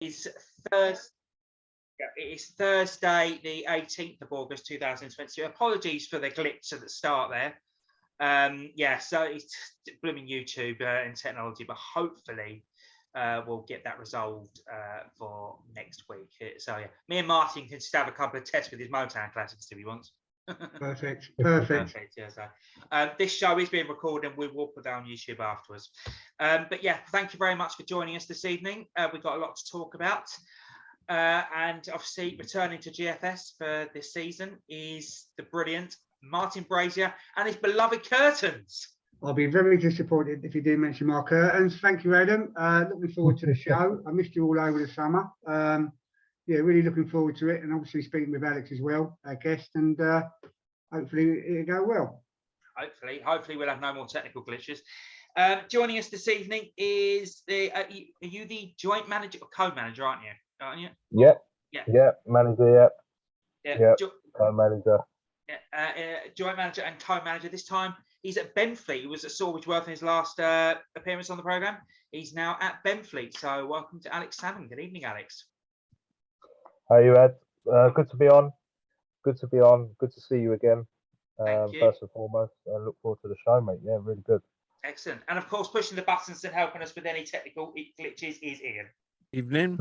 is Thursday. Yeah, it is Thursday, the 18th of August, 2022. Apologies for the glitch at the start there. So it's blooming YouTube and technology, but hopefully we'll get that resolved for next week. So yeah, me and Martin can just have a couple of tests with his Motown classics if he wants. Perfect. Yeah, so this show is being recorded and we will put down YouTube afterwards. But yeah, thank you very much for joining us this evening. We've got a lot to talk about. And obviously returning to GFS for this season is the brilliant Martin Brazier and his beloved curtains. I'll be very disappointed if you do mention my curtains. Thank you, Adam. Looking forward to the show. I missed you all over the summer. Yeah, really looking forward to it, and obviously speaking with Alex as well, our guest, and hopefully it'll go well. Hopefully we'll have no more technical glitches. Joining us this evening is are you the joint manager or co-manager, aren't you? Yeah, manager, yeah. Co-manager. Joint manager and co-manager. This time he's at Benfleet. He was at Sawbridgeworth in his last appearance on the programme. He's now at Benfleet. So welcome to Alex Salmon. Good evening, Alex. How are you, Ed? Good to be on. Good to see you again. First and foremost, and look forward to the show, mate. Yeah, really good. Excellent. And of course, pushing the buttons and helping us with any technical glitches is Ian. Evening.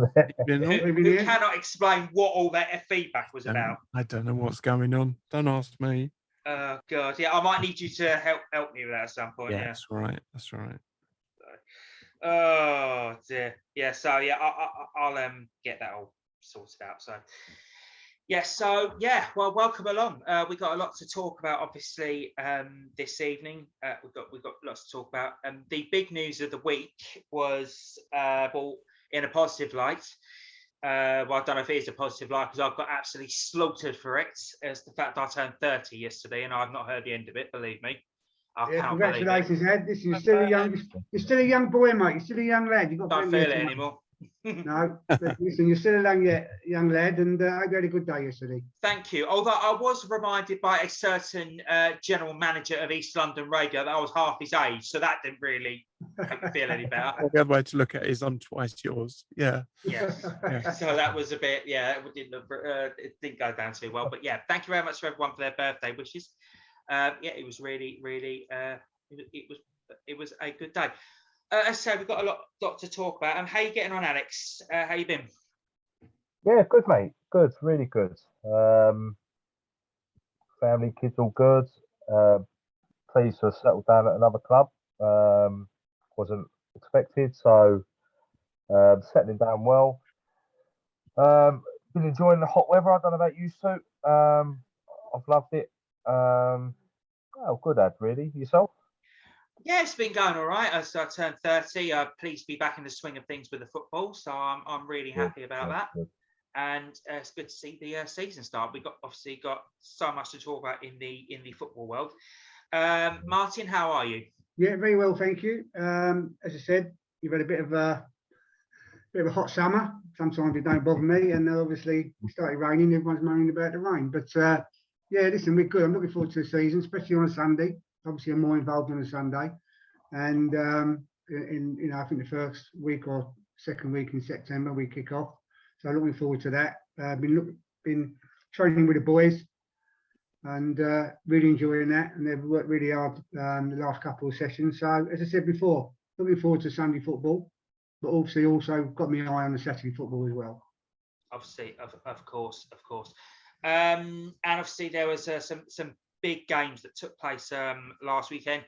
Who cannot explain what all that feedback was about. I don't know what's going on. Don't ask me. Oh God, yeah, I might need you to help me with that at some point. Yeah, that's right. Oh dear. Yeah. So yeah, I'll get that all sorted out. Well, welcome along. We've got a lot to talk about, obviously, this evening. We've got lots to talk about. The big news of the week was in a positive light. Well, I don't know if it is a positive light because I've got absolutely slaughtered for it. As the fact I turned 30 yesterday and I've not heard the end of it. Believe me. Congratulations, Ed. You're still a young boy, mate. You're still a young lad. You've got don't feel it anymore. No, listen, you're still a young lad, and I hope you had a good day yesterday. Thank you. Although I was reminded by a certain general manager of East London Radio that I was half his age, so that didn't really make me feel any better. Well, the other way to look at it is I'm twice yours. Yeah. So that was a bit, it didn't go down too well. But yeah, thank you very much to everyone for their birthday wishes. It was really, it was a good day. As I said, we've got a lot to talk about. And how you getting on, Alex? How you been? Yeah, good, mate. Good, really good. Family, kids, all good. Pleased to have settled down at another club. Wasn't expected, so settling down well. Been enjoying the hot weather. I don't know about you, Sue. I've loved it. Good, Ad, really. Yourself? Yeah, it's been going all right. As I turned 30, pleased to be back in the swing of things with the football. So I'm really happy about that. Good. And it's good to see the season start. We've obviously got so much to talk about in the football world. Martin, how are you? Yeah, very well, thank you. As I said, you've had a bit of a hot summer. Sometimes it don't bother me, and obviously it started raining. Everyone's moaning about the rain, but listen, we're good. I'm looking forward to the season, especially on a Sunday. Obviously, I'm more involved on a Sunday, and I think the first week or second week in September we kick off. So looking forward to that. Been training with the boys, and really enjoying that. And they've worked really hard the last couple of sessions. So as I said before, looking forward to Sunday football, but also got my eye on the Saturday football as well. Obviously, of course. And obviously there was some big games that took place last weekend.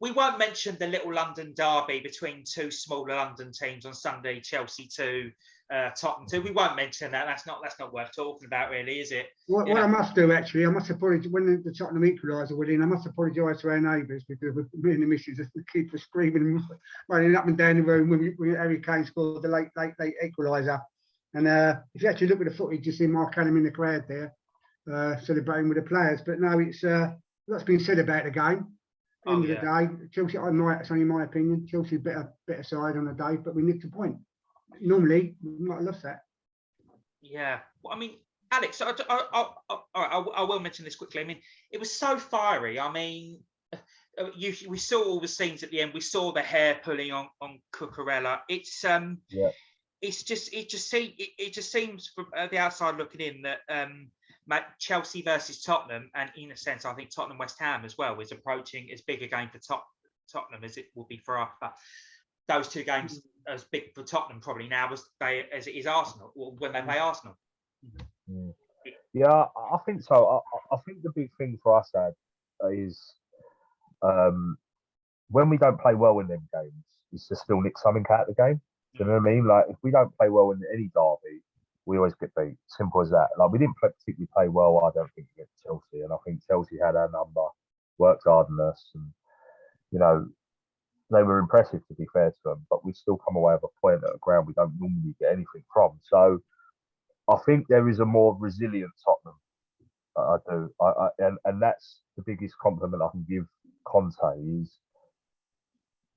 We won't mention the little London derby between two smaller London teams on Sunday, Chelsea 2, Tottenham 2. We won't mention that. That's not worth talking about, really, is it? What I must do, actually, I must apologise when the Tottenham equaliser went in. I must apologise to our neighbours because me and the missus, the kids were screaming and running up and down the room when Harry Kane scored the late equaliser. And if you actually look at the footage, you see Mark Callum in the crowd there. Celebrating with the players, but no, it's what's been said about the game. End of the day, Chelsea. It's only my opinion. Chelsea better side on the day, but we nicked a point. Normally, we might have lost that. Yeah, well, I mean, Alex, I will mention this quickly. I mean, it was so fiery. I mean, we saw all the scenes at the end. We saw the hair pulling on Cucurella. It's it's just it just seems from the outside looking in that Chelsea versus Tottenham, and in a sense, I think Tottenham West Ham as well is approaching as big a game for Tottenham as it will be for us. But those two games as big for Tottenham probably now as it is Arsenal, or when they play Arsenal. Yeah, I think so. I think the big thing for us, Ad, is when we don't play well in them games, is to still nick something out of the game. Do you know what I mean? Like, if we don't play well in any derby, we always get beat. Simple as that. Like, we didn't particularly play well, I don't think, against Chelsea. And I think Chelsea had our number, worked hard on us. And, you know, they were impressive, to be fair to them. But we still come away with a point at a ground we don't normally get anything from. So I think there is a more resilient Tottenham. I do. And that's the biggest compliment I can give Conte is,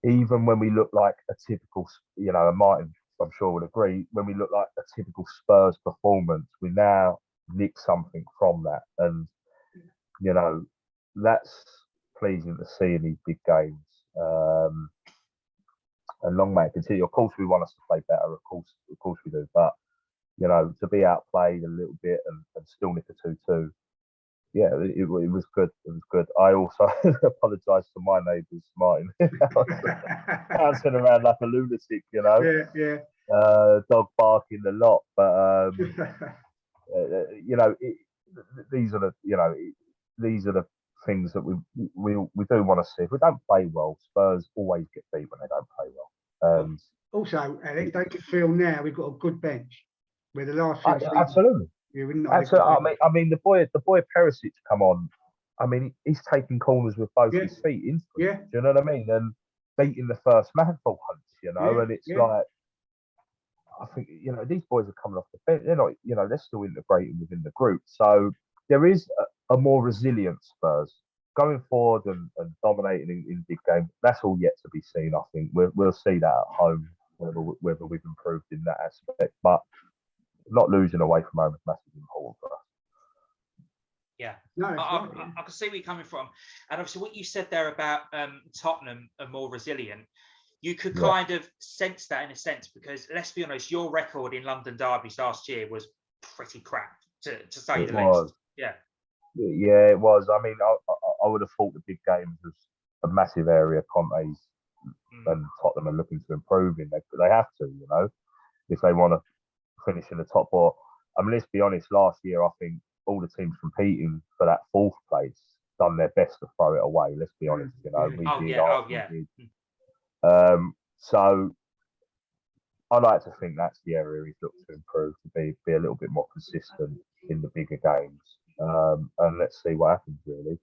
even when we look like a typical, you know, and Martin, I'm sure would agree, when we look like a typical Spurs performance, we now nick something from that. And, you know, that's pleasing to see in these big games. And long may it continue. Of course, we want us to play better. Of course we do. But, you know, to be outplayed a little bit and still nick a 2-2, yeah, it was good. It was good. I also apologise to my neighbours, Martin. Bouncing around like a lunatic, you know. Yeah. Dog barking a lot, but you know, these are the things that we do want to see. If we don't play well, Spurs always get beat when they don't play well. Also, Alex, don't you feel now we've got a good bench? Where the last few seasons, absolutely. Yeah, we're not Absolutely. I mean, the boy Perisic come on. I mean, he's taking corners with both his feet into it. Yeah. Do you know what I mean? And beating the first man for once, you know. And it's like, I think, you know, these boys are coming off the bench. They're not, you know, they're still integrating within the group. So there is a more resilient Spurs going forward and dominating in big games. That's all yet to be seen. I think we'll see that at home, whether we've improved in that aspect. But not losing away from home is massively important for us. Yeah, no, I can see where you're coming from. And obviously what you said there about Tottenham are more resilient, you could kind of sense that in a sense, because let's be honest, your record in London derbies last year was pretty crap, to say the least. Yeah, it was. I mean, I would have thought the big games was a massive area Conte's and Tottenham are looking to improve in. They have to, you know, if they want to finish in the top four. I mean, let's be honest, last year I think all the teams competing for that fourth place done their best to throw it away. Let's be honest, you know, we did. So I like to think that's the area he's looked to improve, to be a little bit more consistent in the bigger games. And let's see what happens, really.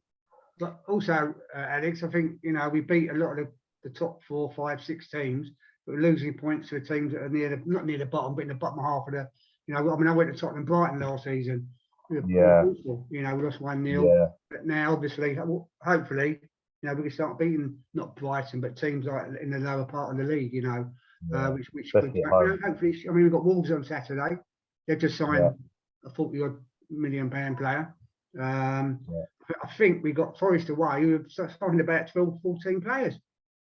But also, Alex, I think, you know, we beat a lot of the top 4, 5, 6 teams, but we're losing points to the teams that are not near the bottom, but in the bottom half of the, you know, I mean, I went to Tottenham Brighton last season. Awful. You know, we lost 1-0. But now, obviously, hopefully, you know, we can start beating not Brighton, but teams like in the lower part of the league, you know, which could, you know, hopefully, I mean, we've got Wolves on Saturday. They've just signed a 40-odd million pound player. I think we got Forest away, who have signed about 12, 14 players.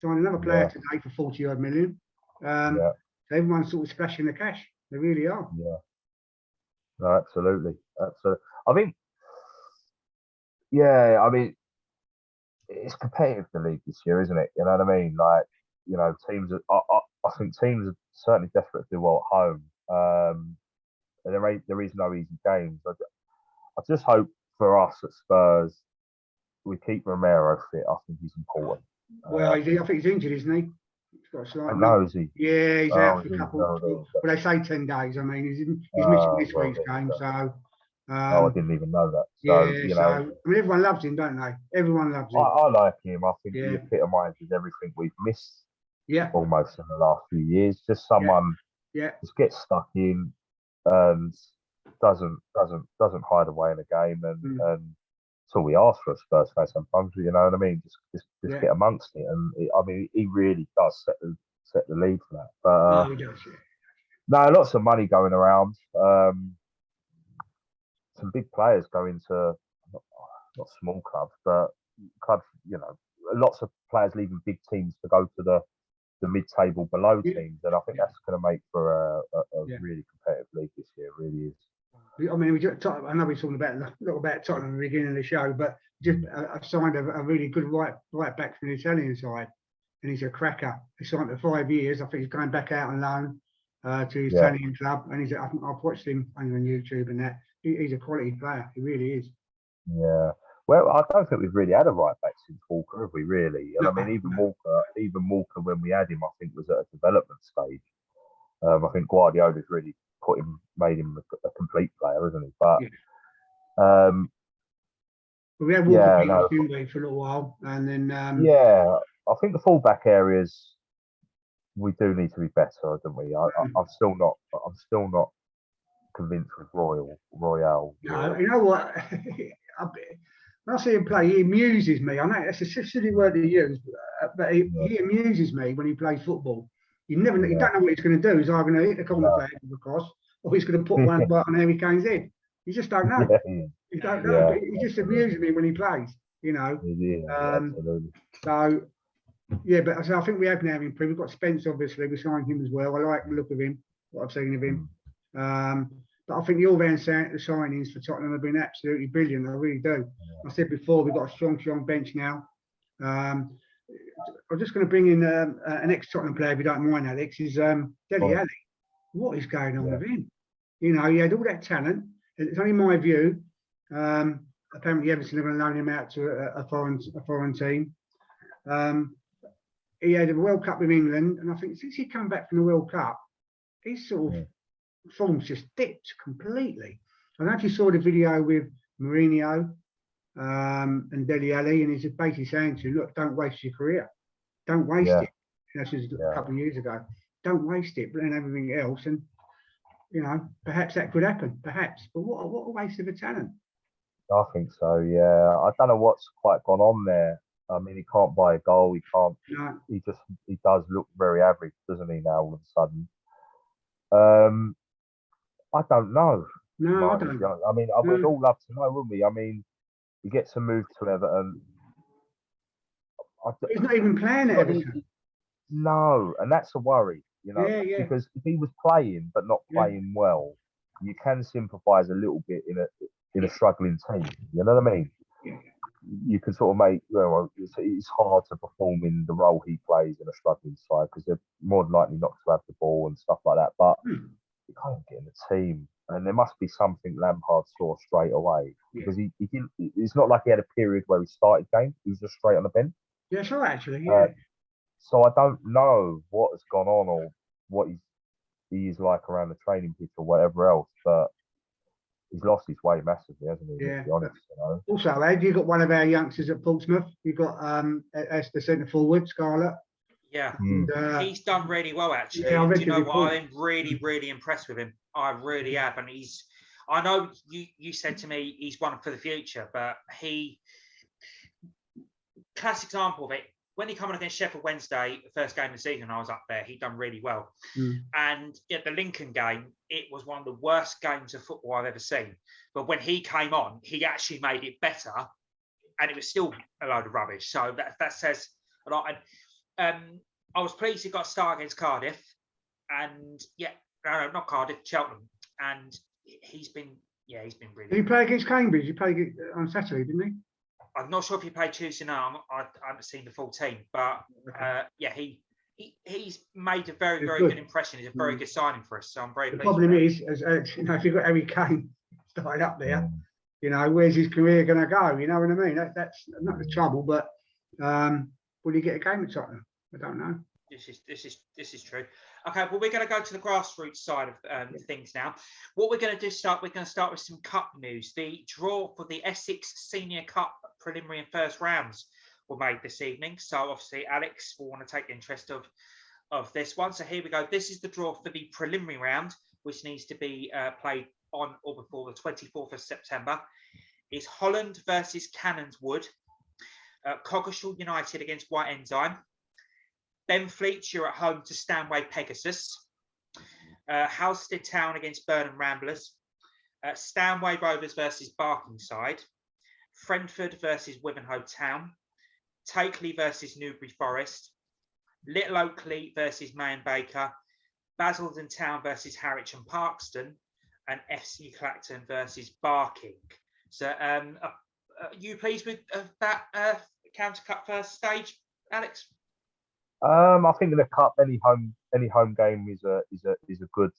Signed another player today for 40-odd million. So everyone's sort of splashing the cash. They really are. Yeah. No, absolutely. I think, I mean, it's competitive, the league this year, isn't it? You know what I mean? Like, you know, teams I think teams are certainly desperate to do well at home. And there is no easy games. I just hope for us at Spurs, we keep Romero fit. I think he's important. Well, I think he's injured, isn't he? He's got a slight. No, is he? Yeah, he's out for a couple. Well, they say 10 days. I mean, he's missing this week's game. So. I didn't even know that. So, you know, I mean, everyone loves him, don't they? Everyone loves him. I like him. I think he epitomises everything we've missed. Almost in the last few years. Just someone just gets stuck in and doesn't hide away in a game, and that's all we ask for a Spurs fan sometimes. You know what I mean? Just get amongst it, and I mean, he really does set the lead for that. But he does, no, lots of money going around. Some big players going to not small clubs, but clubs. You know, lots of players leaving big teams to go to the the mid-table below Yeah. teams, and I think that's going to make for a Yeah. really competitive league this year. It really is. I mean, I know we're talking about a little about Tottenham at the beginning of the show, but just I signed a really good right back from the Italian side, and he's a cracker. He signed for 5 years. I think he's going back out on loan to his Italian club, and I've watched him on YouTube and that. He's a quality player. He really is. Yeah. Well, I don't think we've really had a right back since Walker, have we? Really? And I mean, even Walker, when we had him, I think was at a development stage. I think Guardiola's really made him a complete player, isn't he? But we had Walker for a little while, and then I think the fullback areas we do need to be better, don't we? I'm still not convinced with Royal. No, you know what? When I see him play, he amuses me. I know that's a silly word to use, but he amuses me when he plays football. You don't know what he's going to do. He's either going to hit the corner flag across, or he's going to put one right on Harry Kane's head. You just don't know. You don't know. But he just amuses me when he plays. You know. So but I think we have now improved. We've got Spence, obviously. We signed him as well. I like the look of him. What I've seen of him. But I think the all-round signings for Tottenham have been absolutely brilliant. I really do. I said before, we've got a strong bench now. I'm just going to bring in an ex-Tottenham player, if you don't mind, Alex, is Dele Alli. What is going on with him? You know, he had all that talent. It's only my view. Apparently, Everton are going to loan him out to a foreign team. He had a World Cup with England, and I think since he come back from the World Cup, he's sort of form's just dipped completely. I don't know if you saw the video with Mourinho and Dele Alli, and he's just basically saying to you, look, don't waste your career. Don't waste it. This is a couple of years ago. Don't waste it, but then everything else. And, you know, perhaps that could happen, perhaps. But what a waste of a talent. I think so, yeah. I don't know what's quite gone on there. I mean, he can't buy a goal. He can't. No. He does look very average, doesn't he, now all of a sudden? I don't know. No, I don't. I mean, we'd all love to know, wouldn't we? I mean, he gets a move to Everton. He's not even playing at Everton. No, and that's a worry, you know, because if he was playing but not playing well, you can sympathise a little bit in a struggling team. You know what I mean? Yeah. You can sort of make, it's hard to perform in the role he plays in a struggling side because they're more than likely not to have the ball and stuff like that. But you can't get in the team, and there must be something Lampard saw straight away because he didn't. It's not like he had a period where he started games; he was just straight on the bench. Yeah, sure, actually. So I don't know what has gone on or what he is like around the training pitch or whatever else, but he's lost his way massively, hasn't he? Yeah. To be honest, you know. Also, Ed, you got one of our youngsters at Portsmouth. You got as the centre forward, Scarlett. Yeah, he's done really well actually. Yeah, do you know what? I'm really impressed with him. I really have, and I know you said to me he's one for the future, but classic example of it. When he came on against Sheffield Wednesday, the first game of the season, I was up there. He'd done really well. And the Lincoln game, it was one of the worst games of football I've ever seen. But when he came on, he actually made it better, and it was still a load of rubbish. So that says a lot. And I was pleased he got a start against Cardiff, and no, not Cardiff, Cheltenham, and he's been really. Did he play against Cambridge? He played on Saturday, didn't he? I'm not sure if he played Tuesday night. I haven't seen the full team, but he's made a very good impression. He's a very good signing for us, so I'm very pleased. The problem is, as you know, if you've got Harry Kane started up there, you know, where's his career going to go? You know what I mean? That's not the trouble, but will he get a game at Tottenham? I don't know. This is true. Okay, well, we're going to go to the grassroots side of things now. What we're going to do we're going to start with some cup news. The draw for the Essex Senior Cup preliminary and first rounds were made this evening. So obviously, Alex will want to take interest of this one. So here we go. This is the draw for the preliminary round, which needs to be played on or before the 24th of September. It's Holland versus Cannons Wood, Coggeshall United against White Ensign, Benfleet, you're at home to Stanway Pegasus. Halstead Town against Burnham Ramblers. Stanway Rovers versus Barkingside. Frentford versus Wivenhoe Town. Takeley versus Newbury Forest. Little Oakley versus May and Baker, Basildon Town versus Harwich and Parkston, and FC Clacton versus Barking. So, are you pleased with that County Cup first stage, Alex? I think in the cup, any home game is a good.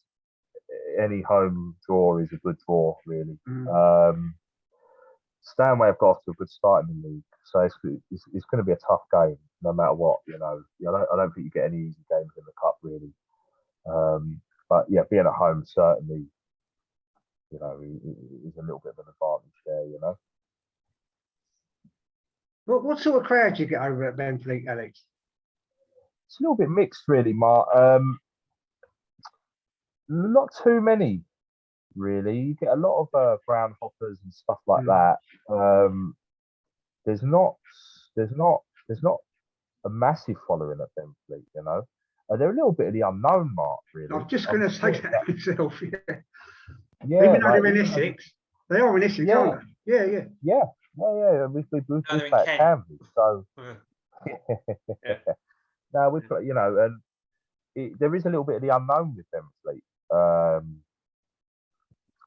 Any home draw is a good draw, really. Stanway have got off to a good start in the league, so it's going to be a tough game no matter what. I don't think you get any easy games in the cup, really. But yeah, being at home certainly, is a little bit of an advantage there. What sort of crowd do you get over at Benfleet, Alex? It's a little bit mixed, really, Mark. Not too many, really. You get a lot of ground hoppers and stuff like that. There's not a massive following at Benfleet. They're a little bit of the unknown, Mark. Really, I was just going to say that myself. Yeah. Yeah, Even though they're in Essex, they are in Essex, yeah. aren't they? Yeah. Yeah. We play at Canvey, so no, we play. And there is a little bit of the unknown with Benfleet.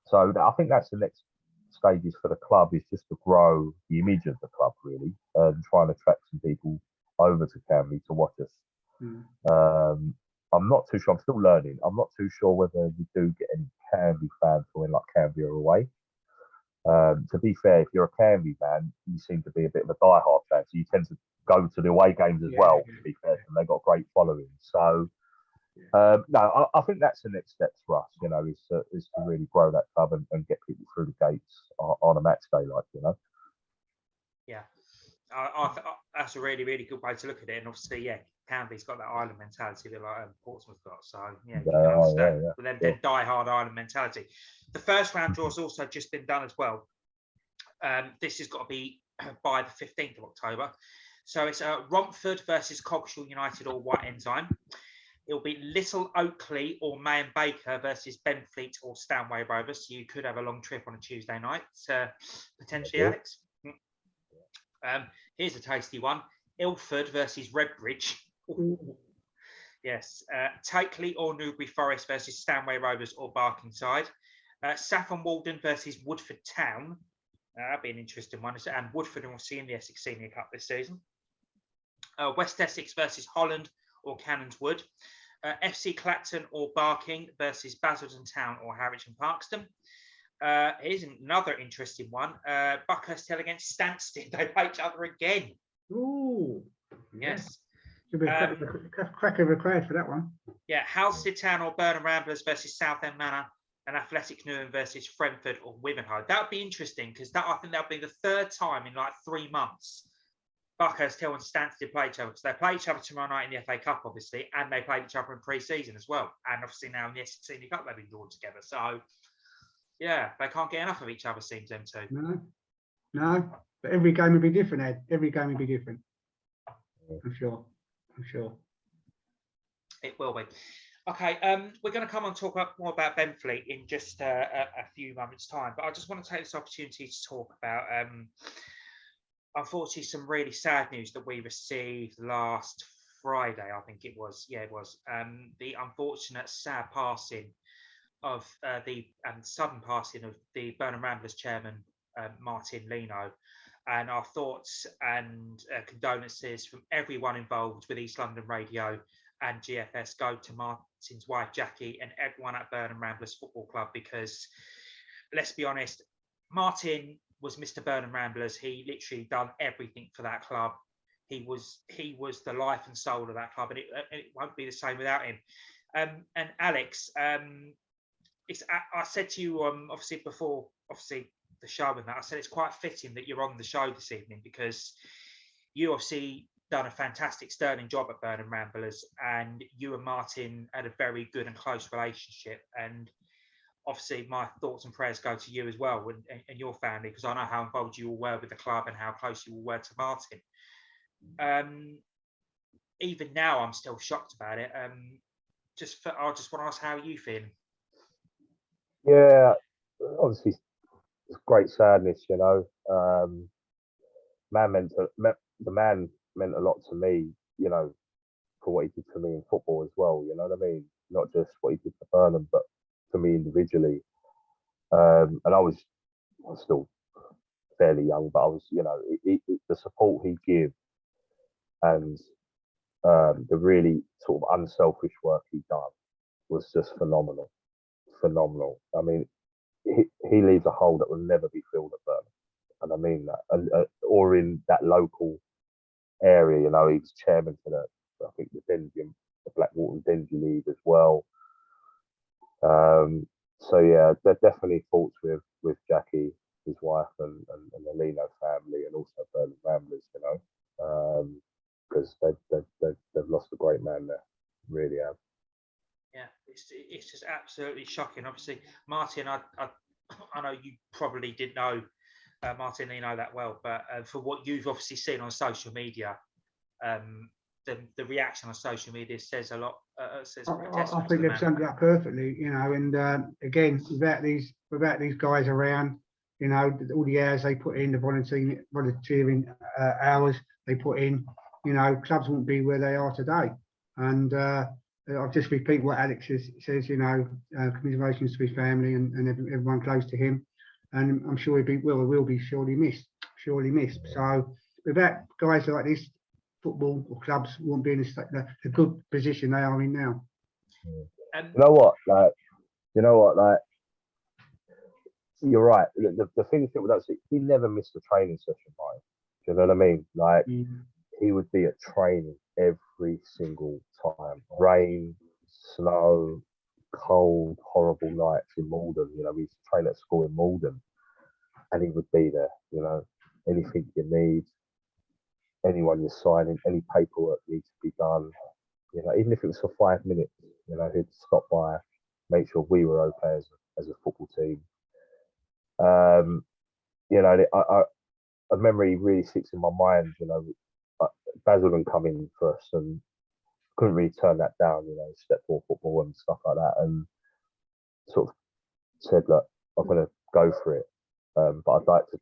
So I think that's the next stages for the club, is just to grow the image of the club, really, and try and attract some people over to Canvey to watch us. I'm not too sure. I'm still learning. I'm not too sure whether we do get any Canvey fans when like Canvey are away. To be fair, if you're a Canvey fan, you seem to be a bit of a diehard fan, so you tend to go to the away games as well. To be fair, and they've got a great following. So no, I think that's the next steps for us. Is to really grow that club and get people through the gates on a match day, Yeah, I that's a really, really good way to look at it. And obviously, yeah, Canvey's got that island mentality that like Portsmouth got. So yeah, you can understand with them die-hard island mentality. The first round draw has also just been done as well. This has got to be by the 15th of October. So it's Romford versus Coggeshall United or White Ensign. It'll be Little Oakley or May and Baker versus Benfleet or Stanway Rovers. So you could have a long trip on a Tuesday night, potentially, Alex. Here's a tasty one. Ilford versus Redbridge. Yes. Takeley or Newbury Forest versus Stanway Rovers or Barkingside. Saffron Walden versus Woodford Town. That'd be an interesting one. And Woodford will see in the Essex Senior Cup this season. West Essex versus Holland or Cannons Wood. FC Clacton or Barking versus Basildon Town or Harwich and Parkston. Here's another interesting one. Buckhurst Hill against Stansted. They play each other again. Ooh. Yes. Should be a crack of a crowd for that one. Yeah, Halstead Town or Burnham Ramblers versus Southend Manor, and Athletic Newham versus Frentford or Wivenhoe. That would be interesting because I think that'll be the third time in like 3 months Buckhurst Hill and Stansted play each other, because they play each other tomorrow night in the FA Cup, obviously, and they played each other in pre-season as well. And obviously now in the Essex Senior Cup they've been drawn together. So yeah, they can't get enough of each other, seems them two. No. But every game would be different, Ed. Every game would be different. I'm sure. It will be. Okay, we're going to come on and talk more about Benfleet in just a few moments' time. But I just want to take this opportunity to talk about, unfortunately, some really sad news that we received last Friday, I think it was. Yeah, it was. The unfortunate, sad passing of the sudden passing of the Burnham Ramblers chairman, Martin Leno. And our thoughts and condolences from everyone involved with East London Radio and GFS go to Martin's wife, Jackie, and everyone at Burnham Ramblers Football Club, because let's be honest, Martin was Mr. Burnham Ramblers. He literally done everything for that club. He was the life and soul of that club, and it won't be the same without him. And Alex, I said to you, obviously before, the show and that, I said it's quite fitting that you're on the show this evening, because you obviously done a fantastic sterling job at Burnham Ramblers, and you and Martin had a very good and close relationship. And obviously my thoughts and prayers go to you as well and your family, because I know how involved you all were with the club and how close you all were to Martin. Even now I'm still shocked about it. I just want to ask, how are you feeling? Yeah, obviously it's great sadness, the man meant a lot to me, for what he did for me in football as well. You know what I mean? Not just what he did for Burnham, but for me individually. And I was still fairly young, but I was, you know, the support he gave and the really sort of unselfish work he done was just phenomenal. Phenomenal. I mean, he leaves a hole that will never be filled at Burnham. And I mean that. And, or in that local area, you know, he was chairman for I think the Blackwater Dengie League as well. So yeah, there definitely thoughts with Jackie, his wife, and the Leno family, and also Burnham Ramblers, you know, because they've lost a great man there, really have. Yeah, it's just absolutely shocking. Obviously, Martin, I know you probably didn't know Martin Leno that well, but for what you've obviously seen on social media, the reaction on social media says a lot. I think they've summed it up perfectly, you know. And again, without these guys around, you know, all the hours they put in, the volunteering hours they put in, you know, clubs wouldn't be where they are today. And I'll just repeat what Alex says, you know, commiserations to his family and everyone close to him. And I'm sure he will be surely missed. So without guys like this, football or clubs won't be in a good position they are in now. You know what? Like, you're right. The thing is, people don't see, he never missed a training session, Mike. Do you know what I mean? Like, he would be at training every single time. Rain, snow, cold, horrible nights in Malden. You know, we used to train at school in Malden, and he would be there. You know, anything you need, anyone you're signing, any paperwork needs to be done. You know, even if it was for 5 minutes, you know, he'd stop by, make sure we were okay as a football team. You know, a memory really sticks in my mind. You know, Basildon come in for us and couldn't really turn that down. You know, step 4 football and stuff like that, and sort of said, "Look, I'm going to go for it, but I'd like to."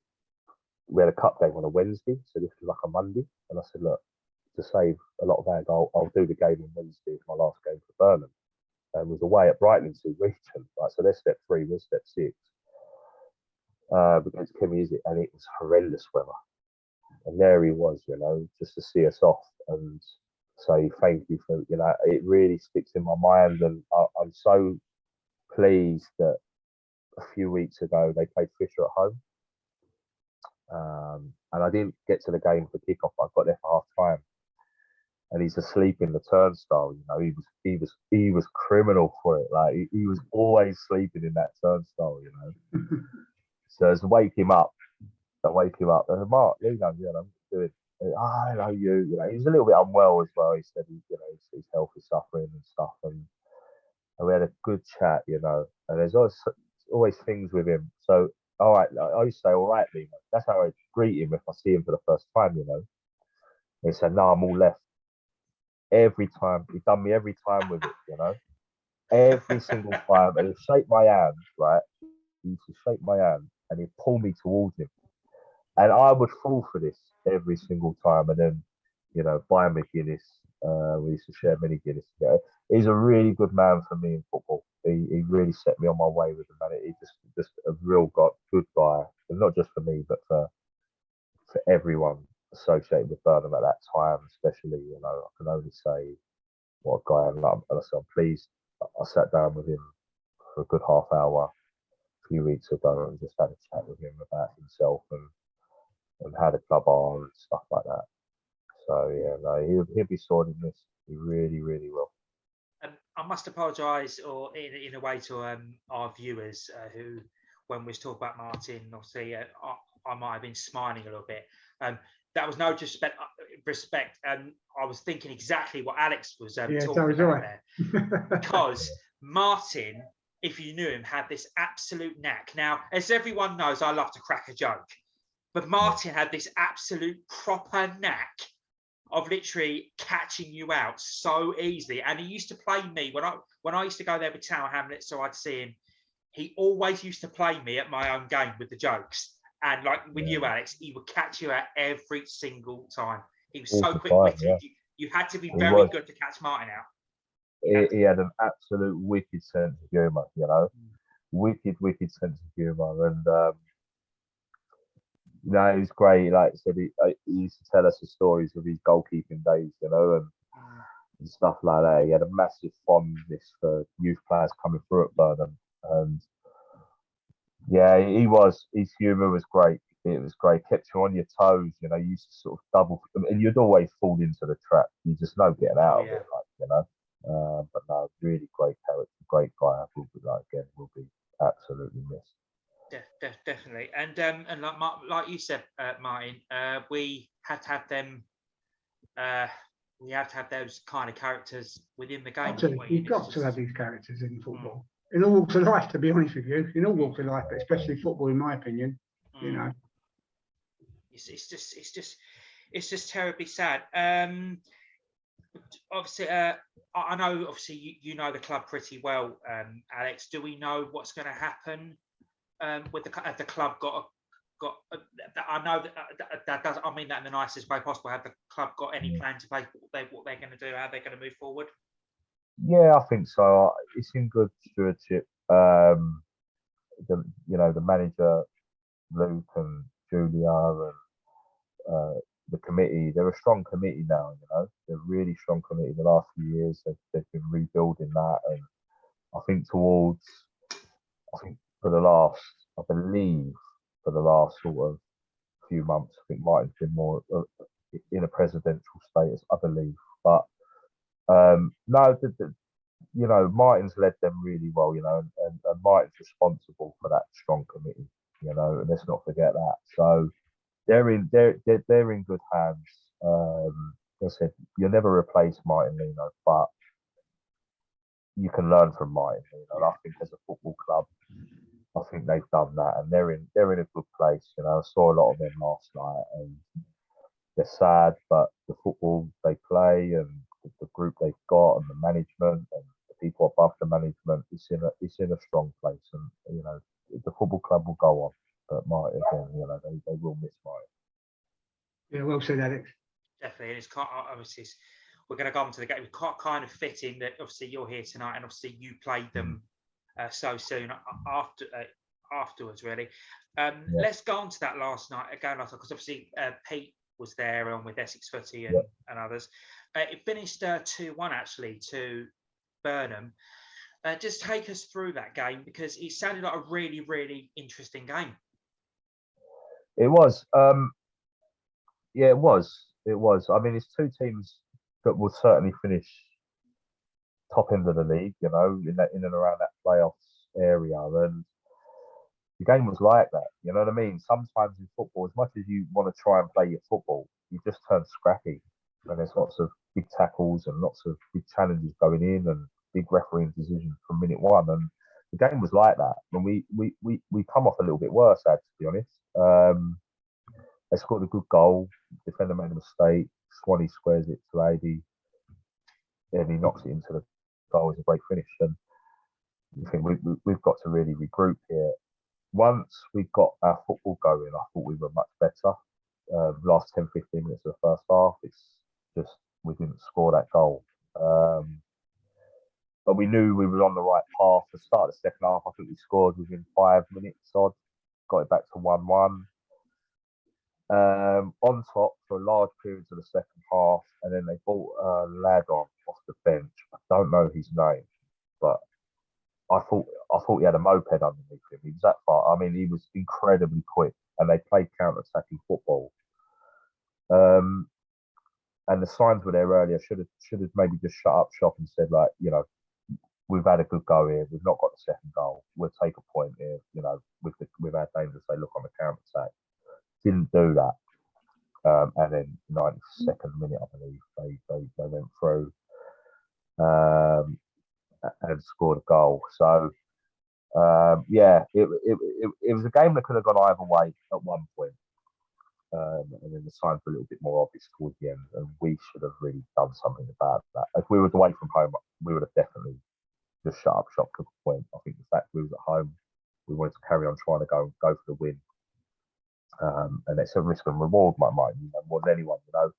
We had a cup game on a Wednesday, so this was like a Monday, and I said, "Look, to save a lot of ads, I'll do the game on Wednesday. It's my last game for Burnham." And was away at Brighton Region, right? So they're step 3, we're step 6. Against Kemizi, and it was horrendous weather. And there he was, you know, just to see us off and say thank you for, you know, it really sticks in my mind. And I'm so pleased that a few weeks ago they played Fisher at home. And I didn't get to the game for kickoff. I got there for half time, and he's asleep in the turnstile. You know, he was criminal for it. Like he was always sleeping in that turnstile. You know, so as I wake him up, and Mark, Leno, you know, doing. I know you. You know, he was a little bit unwell as well. He said, you know, his health is suffering and stuff, and we had a good chat. You know, and there's always things with him. So. All right, I used to say, all right, Leno. That's how I greet him if I see him for the first time, you know. And he said, no, I'm all left. Every time. He done me every time with it, you know. Every single time. And he'd shake my hand, right? He used to shake my hand and he'd pull me towards him. And I would fall for this every single time. And then, you know, buy him a Guinness. We used to share many Guinness together. He's a really good man for me in football. He really set me on my way with the man. He's just a real good guy, and not just for me, but for everyone associated with Burnham at that time, especially. You know, I can only say what a guy. And I'm pleased. I sat down with him for a good half hour a few weeks ago and just had a chat with him about himself and how the club are and stuff like that. So yeah, no, he'll be sorted in this. He really, really will. I must apologise, or in a way, to our viewers who, when we was talking about Martin, obviously I might have been smiling a little bit. That was no disrespect. I was thinking exactly what Alex was talking about there, because Martin, if you knew him, had this absolute knack. Now, as everyone knows, I love to crack a joke, but Martin had this absolute proper knack of literally catching you out so easily. And he used to play me when I used to go there with Tower Hamlets, so I'd see him. He always used to play me at my own game with the jokes. And like with you, Alex, he would catch you out every single time. He was so quick-witted. You had to be He very was. good to catch Martin out. He had an absolute wicked sense of humour, you know, wicked sense of humour, and you know, it was great. Like I said, he used to tell us the stories of his goalkeeping days, you know, and stuff like that. He had a massive fondness for youth players coming through at Burnham, and yeah, his humour was great. It was great. Kept you on your toes. You know, you used to sort of double, and you'd always fall into the trap. You just know getting out of it, like, you know. But no, really great character, great guy. Will be like again, will be absolutely missed. Definitely, and like you said, Martin, we had to have them. We have to have those kind of characters within the game. You've got to have these characters in football. In all walks of life, to be honest with you, in all walks of life, but especially football, in my opinion, you know. It's just terribly sad. Obviously, I know. Obviously, you know the club pretty well, Alex. Do we know what's going to happen with the club? I know that does. I mean that in the nicest way possible. Have the club got any plan to play what they're going to do? How they're going to move forward? Yeah, I think so. It's in good stewardship. The manager Luke and Julia and the committee. They're a strong committee now. You know, they're a really strong committee. The last few years, they've been rebuilding that, and I think for the last sort of few months, I think Martin's been more in a presidential status, I believe. But no, you know, Martin's led them really well, you know, and Martin's responsible for that strong committee, you know, and let's not forget that. So they're in good hands. As I said, you'll never replace Martin Leno, but you can learn from Martin Leno. And I think as a football club, I think they've done that, and they're in a good place. You know, I saw a lot of them last night, and they're sad, but the football they play and the group they've got and the management and the people above the management, it's in a strong place, and you know the football club will go on, but Martin, again, you know, they will miss Martin. Yeah, well said, Alex. Definitely, and it's obviously we're going to go on to the game. It's kind of fitting that obviously you're here tonight, and obviously you played them so soon afterwards, really. Let's go on to that last night again, because obviously Pete was there on with Essex Footy and others. It finished 2-1 actually to Burnham. Just take us through that game, because it sounded like a really, really interesting game. It was. Yeah, it was. It was. I mean, it's two teams that will certainly finish top end of the league, you know, in and around that playoffs area, and the game was like that. You know what I mean? Sometimes in football, as much as you want to try and play your football, you just turn scrappy, and there's lots of big tackles and lots of big challenges going in and big refereeing decisions from minute one. And the game was like that. And we come off a little bit worse, to be honest. They scored a good goal. Defender made a mistake. Swanee squares it to AD, and he knocks it into the goal. It's a great finish. And I think we've got to really regroup here. Once we got our football going, I thought we were much better. Last 10, 15 minutes of the first half, it's just we didn't score that goal. But we knew we were on the right path. To start the second half, I think we scored within 5 minutes odd. Got it back to 1-1. On top for large periods of the second half, and then they brought a lad on off the bench. I don't know his name, but I thought he had a moped underneath him. He was that far. I mean, he was incredibly quick, and they played counter-attacking football. And the signs were there earlier. Should have maybe just shut up shop and said, like, you know, we've had a good go here. We've not got the second goal. We'll take a point here. You know, with our team to say, look, on the counter-attack. Didn't do that. And then 92nd minute, I believe, they went through and scored a goal. So it was a game that could have gone either way at one point. And then the signs were a little bit more obvious towards the end, and we should have really done something about that. If we were away from home, we would have definitely just shut up shop to the point. I think the fact we was at home, we wanted to carry on trying to go for the win. And it's a risk and reward, more than anyone, you know.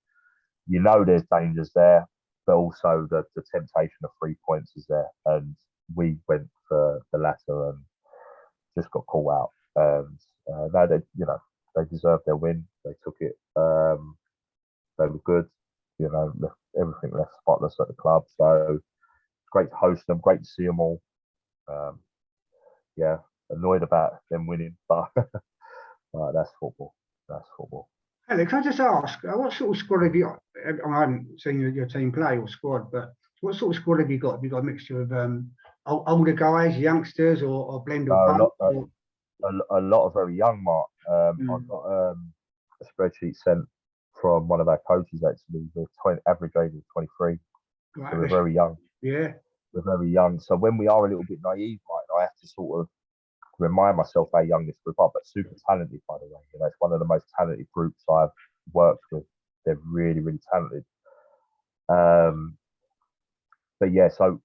you know there's dangers there, but also the temptation of 3 points is there. And we went for the latter and just got caught out. And no, they deserved their win. They took it. They were good. Everything left spotless at the club. So it's great to host them. Great to see them all. Yeah, annoyed about them winning, but that's football. That's football. Alex, can I just ask, what sort of squad have you got? I haven't seen your team play or squad, but what sort of squad have you got? Have you got a mixture of older guys, youngsters, or a blend of both? A lot of very young, Mark. I've got a spreadsheet sent from one of our coaches, actually. The average age is 23. Right, So we're very young. Yeah. We're very young. So when we are a little bit naive, I have to sort of remind myself how young this group are, but super talented, by the way. It's one of the most talented groups I've worked with. They're really, really talented. But yeah, so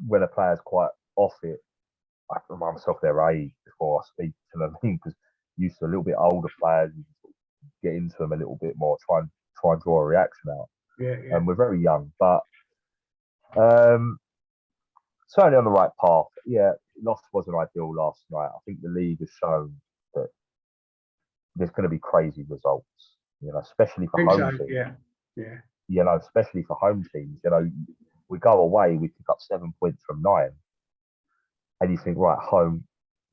when a player's quite off it, I remind myself their age before I speak to them, because used to a little bit older players, you get into them a little bit more, try and draw a reaction out. Yeah. And we're very young, but certainly on the right path. Yeah, loss wasn't ideal last night. I think the league has shown that there's going to be crazy results, especially for home teams. Yeah. Especially for home teams. We go away, we pick up 7 points from 9. And you think, right, home,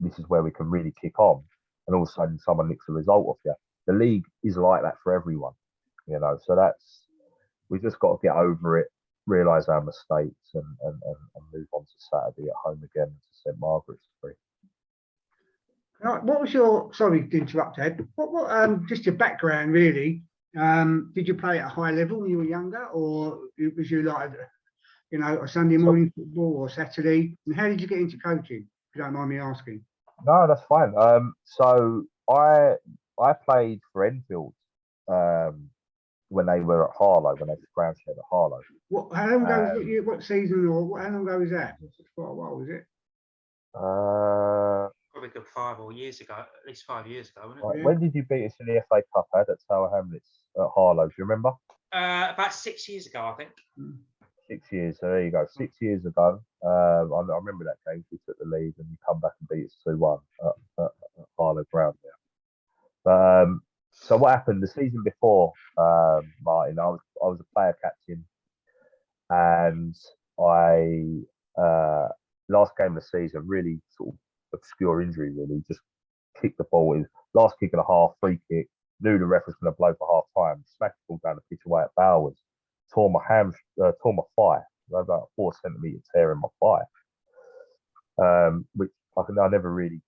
this is where we can really kick on. And all of a sudden, someone nicks a result off you. The league is like that for everyone, So we've just got to get over it, realise our mistakes, and move on to Saturday at home again to St Margaret's Free. What was your? Sorry to interrupt, Ed. What just your background really? Did you play at a high level when you were younger, or was you like, a Sunday morning football or Saturday? And how did you get into coaching? If you don't mind me asking. No, that's fine. So I played for Enfield when they were at Harlow, when they was ground shed at Harlow. How long ago? What season or how long ago was that? It's quite a while, was it? Probably good 5 years ago, at least 5 years ago, wasn't it? Right. Yeah. When did you beat us in the FA Cup at Tower Hamlets at Harlow? Do you remember? About 6 years ago, I think. 6 years. So there you go. 6 years ago. I remember that game. We took the lead and you come back and beat us 2-1 at Harlow Ground there. But so what happened the season before, Martin? I was a player captain, and I last game of the season, really sort of obscure injury, really just kicked the ball in last kick and a half, free kick. Knew the ref was going to blow for half time. Smacked the ball down the pitch away at Bowers. Tore my thigh. I had about a 4 centimetre tear in my thigh, which I never really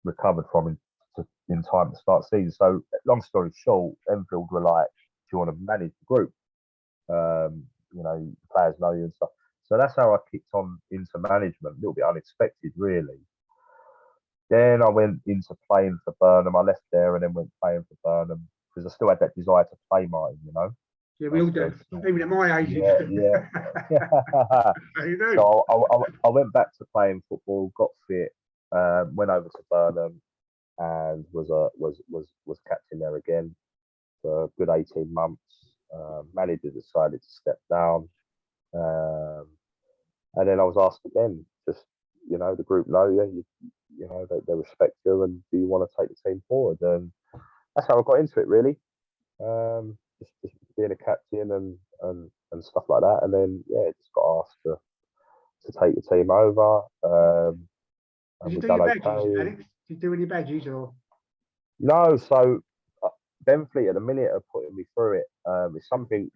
recovered from in time to start season. So long story short, Enfield were like, "Do you want to manage the group? Players know you and stuff." So that's how I kicked on into management. A little bit unexpected, really. Then I went into playing for Burnham. I left there and then went playing for Burnham because I still had that desire to play, Martin. Yeah, we all do. Even at my age. Yeah. How you doing? So I went back to playing football, got fit, went over to Burnham, and was captain there again for a good 18 months. Manager decided to step down, and then I was asked again. Just the group know you. They respect you, and do you want to take the team forward? And that's how I got into it, really. Just being a captain and stuff like that, and then just got asked to take the team over. Did you do your badges, Alex? Did you do any badges or? No, so Benfleet at the minute are putting me through it. It's something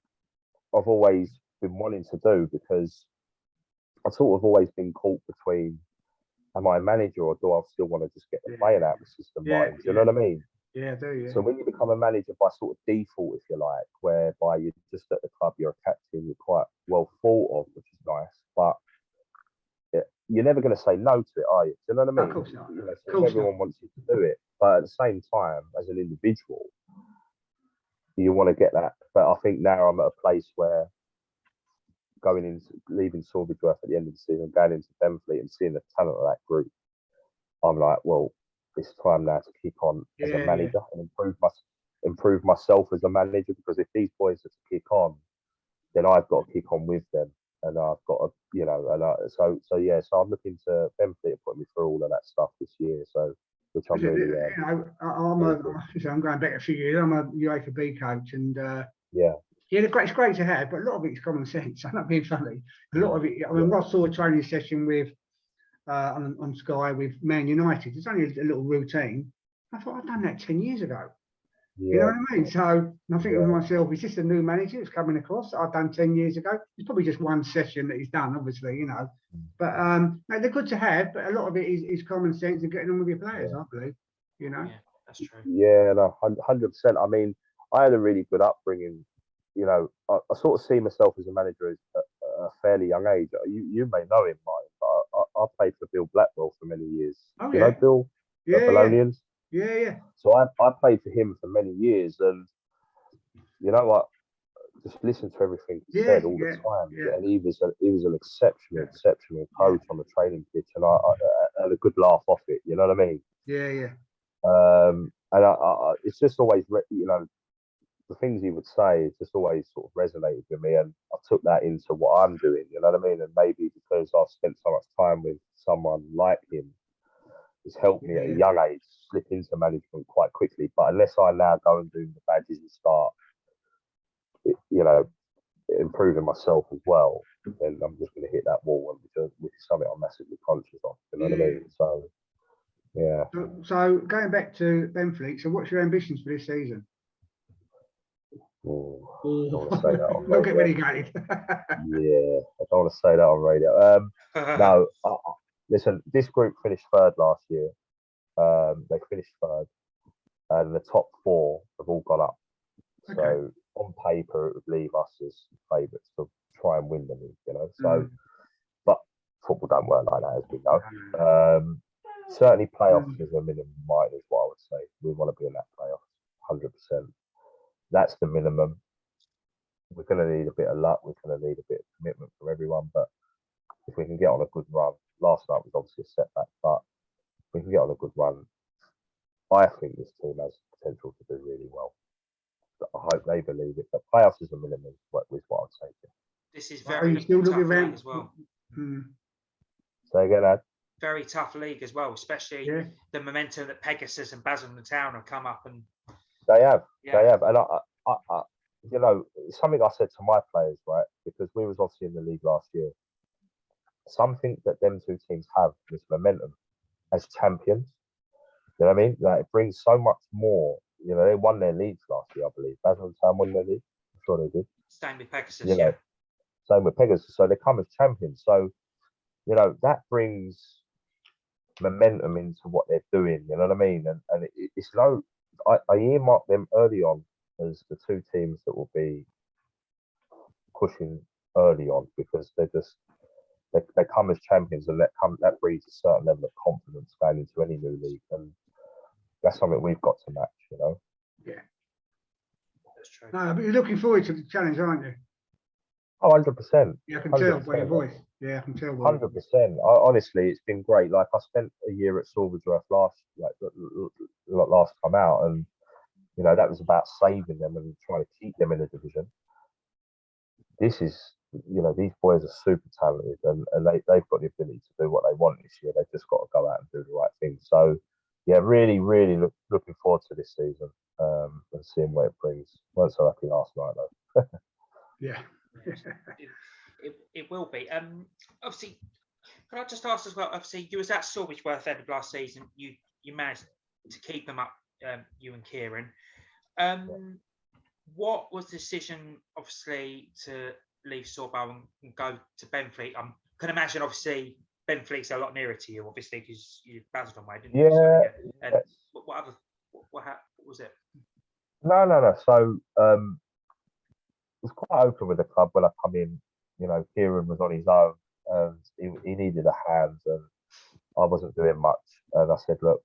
I've always been wanting to do because I've sort of always been caught between, am I a manager or do I still want to just get the playing out of the system right? Do you know what I mean? Yeah, I do, yeah. So when you become a manager by sort of default, if you like, whereby you're just at the club, you're a captain, you're quite well thought of, which is nice, but you're never going to say no to it, are you? Do you know what I mean? Of course not. So everyone wants you to do it, but at the same time, as an individual, you want to get that. But I think now I'm at a place where leaving Sawbridgeworth at the end of the season, going into Benfleet and seeing the talent of that group, I'm like, well, it's time now to kick on as a manager and improve myself as a manager, because if these boys are to kick on, then I've got to kick on with them, and I've got to, so I'm looking to Benfleet to put me through all of that stuff this year. So, which I'm really, I'm going back a few years. I'm a UEFA B coach, and yeah, it's great to have, but a lot of it's common sense. I'm not being funny. A lot of it. I mean, I saw a training session with on Sky with Man United. It's only a little routine. I thought I'd done that 10 years ago. You know what I mean? So I think with myself, it's just a new manager that's coming across that I've done 10 years ago. It's probably just one session that he's done, obviously, But they're good to have, but a lot of it is common sense and getting on with your players, I believe. Yeah, that's true. Yeah, no, 100%. I mean, I had a really good upbringing. I sort of see myself as a manager at a fairly young age. You may know him, Martin, but I played for Bill Blackwell for many years. Oh, you know Bill? Yeah, Bolognians? Yeah. So I played for him for many years, and you know what? Just listen to everything he said all the time. Yeah. And he was an exceptional coach on the training pitch, and I had a good laugh off it. You know what I mean? Yeah. And it's just always, the things he would say, it just always sort of resonated with me, and I took that into what I'm doing. You know what I mean? And maybe because I've spent so much time with someone like him, it's helped me at a young age slip into management quite quickly. But unless I now go and do the badges and start, improving myself as well, then I'm just going to hit that wall, which is something I'm massively conscious of. You know what I mean? So, yeah. So going back to Benfleet, so what's your ambitions for this season? I don't want to say that on radio. Don't get really going. Yeah, I don't want to say that on radio. No, listen, this group finished third last year. They finished third, and the top four have all gone up. Okay. So on paper, it would leave us as favourites to try and win the league, So, but football don't work like that, as we know. Certainly, playoffs is a minimum, is what I would say. We want to be in that playoffs, 100%. That's the minimum. We're going to need a bit of luck. We're going to need a bit of commitment from everyone. But if we can get on a good run, last night was obviously a setback, but if we can get on a good run, I think this team has potential to do really well. I hope they believe it. But playoffs is a minimum, is what I'd say. This is very still tough looking league around as well. Say again, Ad? Very tough league as well, especially the momentum that Pegasus and Basildon Town have come up, and they have. And I it's something I said to my players, right? Because we was obviously in the league last year. Something that them two teams have is momentum as champions. You know what I mean? Like, it brings so much more. They won their leagues last year, I believe. Basildon Town won their league. I'm sure they did. Same with Pegasus, Same with Pegasus. So they come as champions. So, that brings momentum into what they're doing. You know what I mean? And it's no, I earmark them early on as the two teams that will be pushing early on, because they come as champions, and that breeds a certain level of confidence going into any new league, and that's something we've got to match. Yeah, that's true. No, but you're looking forward to the challenge, aren't you? Oh, 100%. Yeah, I can tell by your voice. Yeah, I can tell. 100%. Honestly, it's been great. Like, I spent a year at Silversworth last time out, and that was about saving them and trying to keep them in the division. This is, these boys are super talented, and they've got the ability to do what they want this year. They've just got to go out and do the right thing. So, yeah, really, really looking forward to this season, and seeing what it brings. Weren't so lucky last night, though. Yeah. It will be. Obviously, can I just ask as well? Obviously, you was at Silversworth end of last season. You managed to keep them up, you and Kieran. What was the decision, obviously, to leave Sorbo and go to Benfleet? I can imagine, obviously, Benfleet's a lot nearer to you, obviously, because you Basildon way, didn't you? Yeah. And what was it? No. So, it was quite open with the club when I come in. Kieran was on his own, and he needed a hand, and I wasn't doing much. And I said, look,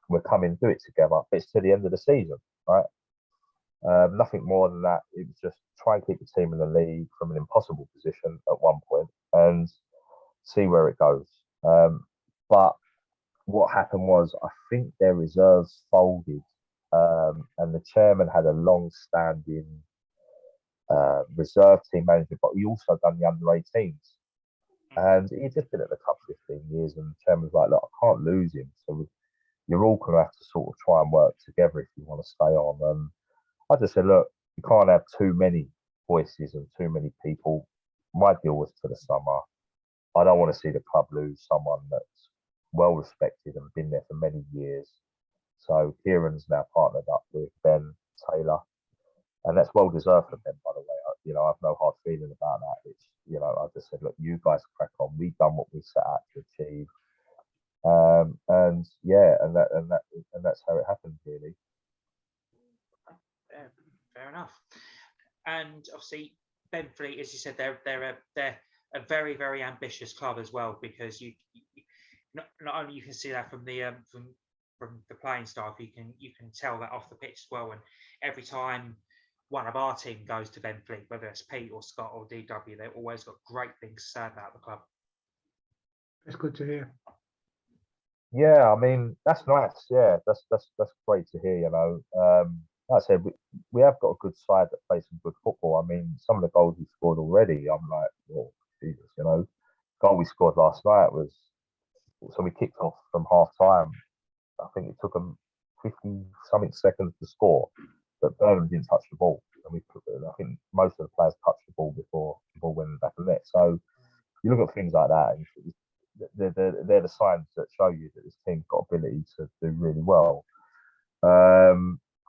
we're coming, do it together. It's to the end of the season, right? Nothing more than that. It was just try and keep the team in the league from an impossible position at one point and see where it goes. But what happened was, I think their reserves folded, and the chairman had a long-standing reserve team manager, but he also done the under-18s. And he'd just been at the club 15 years, and the chairman was like, look, I can't lose him. So you're all going to have to sort of try and work together if you want to stay on. And I just said, look, you can't have too many voices and too many people. My deal was for the summer. I don't want to see the club lose someone that's well respected and been there for many years. So Kieran's now partnered up with Ben Taylor, and that's well deserved for Ben, by the way. I have no hard feeling about that. It's, I just said, look, you guys crack on. We've done what we set out to achieve, and that's how it happened, really. Fair enough. And obviously, Benfleet, as you said, they're a very, very ambitious club as well, because you not only you can see that from the playing staff, you can tell that off the pitch as well. And every time one of our team goes to Benfleet, whether it's Pete or Scott or DW, they've always got great things to say about the club. That's good to hear. Yeah, I mean, that's nice. Yeah, that's great to hear. Like I said, we have got a good side that plays some good football. I mean, some of the goals we scored already, I'm like, oh, Jesus, goal we scored last night was, so we kicked off from half time. I think it took them 50 something seconds to score, but Burnham didn't touch the ball. And I think most of the players touched the ball before the ball went back in the net. So you look at things like that, and they're the signs that show you that this team's got ability to do really well.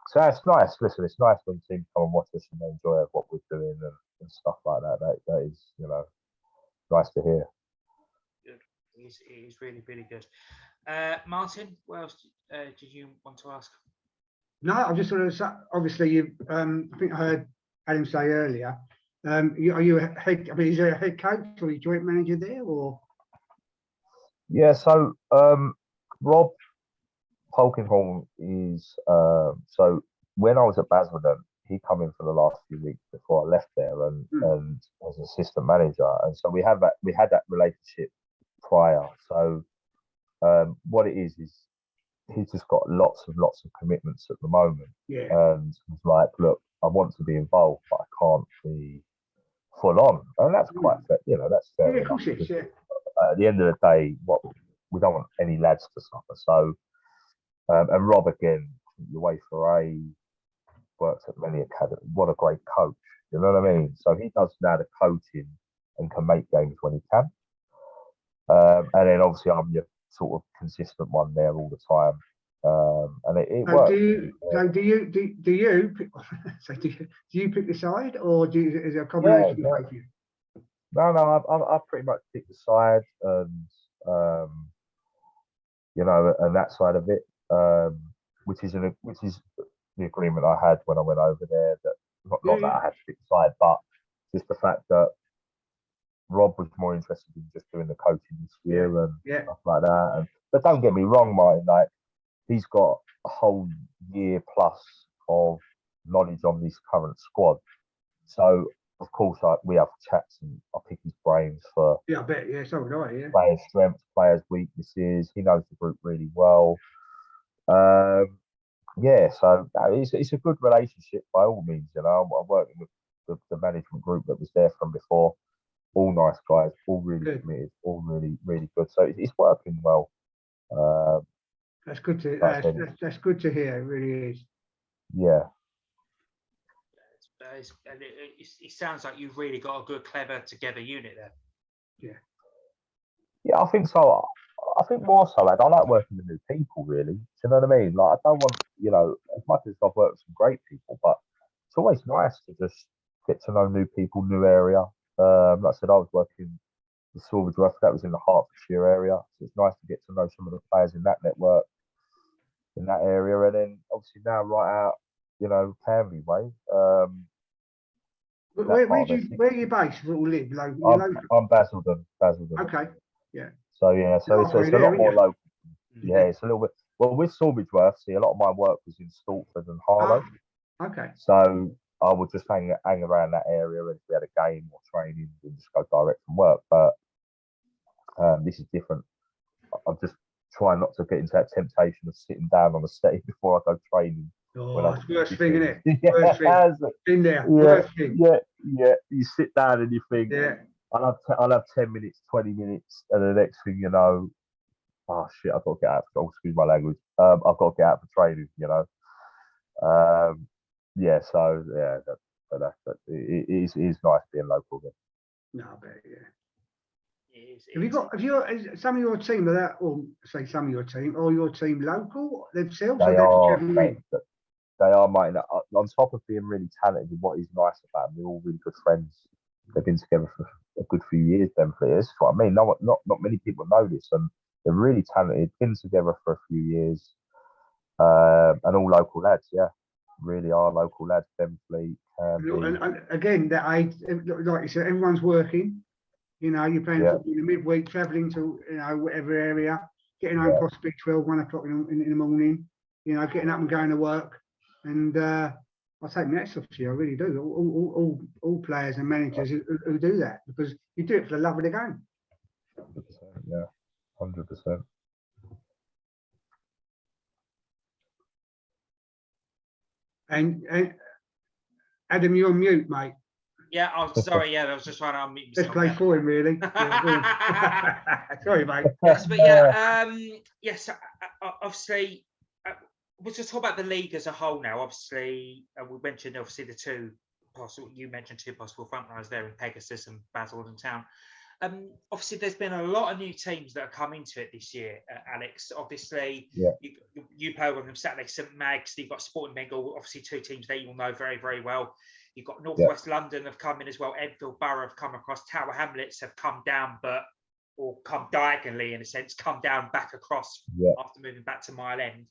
So it's nice. Listen, it's nice when teams come and watch us and they enjoy what we're doing and stuff like that. That is, nice to hear. Good. It is really, really good. Martin, what else did you want to ask? No, I just sort of, obviously, I think I heard Adam say earlier, are you a head, is there a head coach or a joint manager there, or? Yeah, so Rob Polkinghorn is, so when I was at Basildon, he come in for the last few weeks before I left there and was assistant manager. And so we had that relationship prior. So what it is he's just got lots of commitments at the moment. Yeah. And he's like, look, I want to be involved, but I can't be full on. And that's quite fair, that's fair enough. Of course it's, yeah. At the end of the day, we don't want any lads to suffer. So, and Rob, again, away for worked at many academies. What a great coach. You know what I mean? So he does now the coaching and can make games when he can. And then obviously I'm your sort of consistent one there all the time. And it works. Do you pick the side, or is there a combination of both of you? No, I pretty much pick the side and and that side of it, which is the agreement I had when I went over there, that not that I had to pick the side, but just the fact that Rob was more interested in just doing the coaching this year and stuff like that. But don't get me wrong, Martin, like he's got a whole year plus of knowledge on this current squad. So of course we have chats and I pick his brains for I bet, so would I, players' strengths, players' weaknesses. He knows the group really well. So it's a good relationship by all means. I'm working with the management group that was there from before. All nice guys, all really committed, all really, really good. So it's working well. That's good to that's good to hear. It really is. Yeah. It sounds like you've really got a good, clever together unit there. Yeah, I think so. I think more so, lad. I like working with new people, really. Do you know what I mean? Like, I don't want, as much as I've worked with some great people, but it's always nice to just get to know new people, new area. Like I said, I was working with Silverdrift, that was in the Hertfordshire area. So it's nice to get to know some of the players in that network, in that area. And then obviously now right out, Canby way. Where are you based? Where you live? I'm Basildon. Okay. Yeah. So it's a lot more local. Yeah, it's a little bit. Well, with Silverdrift, see, a lot of my work was in Stortford and Harlow. Okay. So I would just hang around that area, and if we had a game or training, we'd just go direct from work. But this is different. I'm just trying not to get into that temptation of sitting down on the settee before I go training. Oh, it's the worst thing, isn't it? Yeah, worst thing. Been there. Yeah, Worst thing. yeah, you sit down and you think, Yeah. I'll have 10 minutes, 20 minutes, and the next thing you know, oh shit, I've got to get out. Oh, excuse my language. I've got to get out for training. Yeah. So yeah, it is nice being local. Then. No, I bet, yeah. It Is some of your team are that, or say some of your team, or your team local themselves? They Or they're are. travelling in? They are, mate. On top of being really talented, what is nice about them, they're all really good friends. They've been together for a good few years. Benfleet. That's what I mean. Not many people know this, and they're really talented. Been together for a few years, and all local lads. Yeah, really are local lads. Benfleet. And again, that age, like you said, everyone's working. You're playing Yeah. football in the midweek, travelling to whatever area, getting home Yeah. possibly 12, 1 o'clock in the morning. Getting up and going to work. And I take my hats off to you. I really do. All players and managers who do that, because you do it for the love of the game. 100%, yeah, 100%. And Adam, you're on mute, mate. Yeah, I'm sorry. Yeah, I was just trying to unmute Let's myself. play there. for him, really. Yeah, go on. Sorry, mate. Yes, but yeah, yes. Obviously, we'll just talk about the league as a whole now. Obviously, we mentioned the two possible. You mentioned two possible frontrunners there in Pegasus and Basildon Town. Obviously, there's been a lot of new teams that have come into it this year, Alex. Obviously, Yeah. you play with them Saturday, St Mags. You've got Sporting Bengal. Obviously, two teams there you'll know very, very well. You've got Northwest London have come in as well. Enfield Borough have come across. Tower Hamlets have come down, or come diagonally in a sense, come down back across after moving back to Mile End.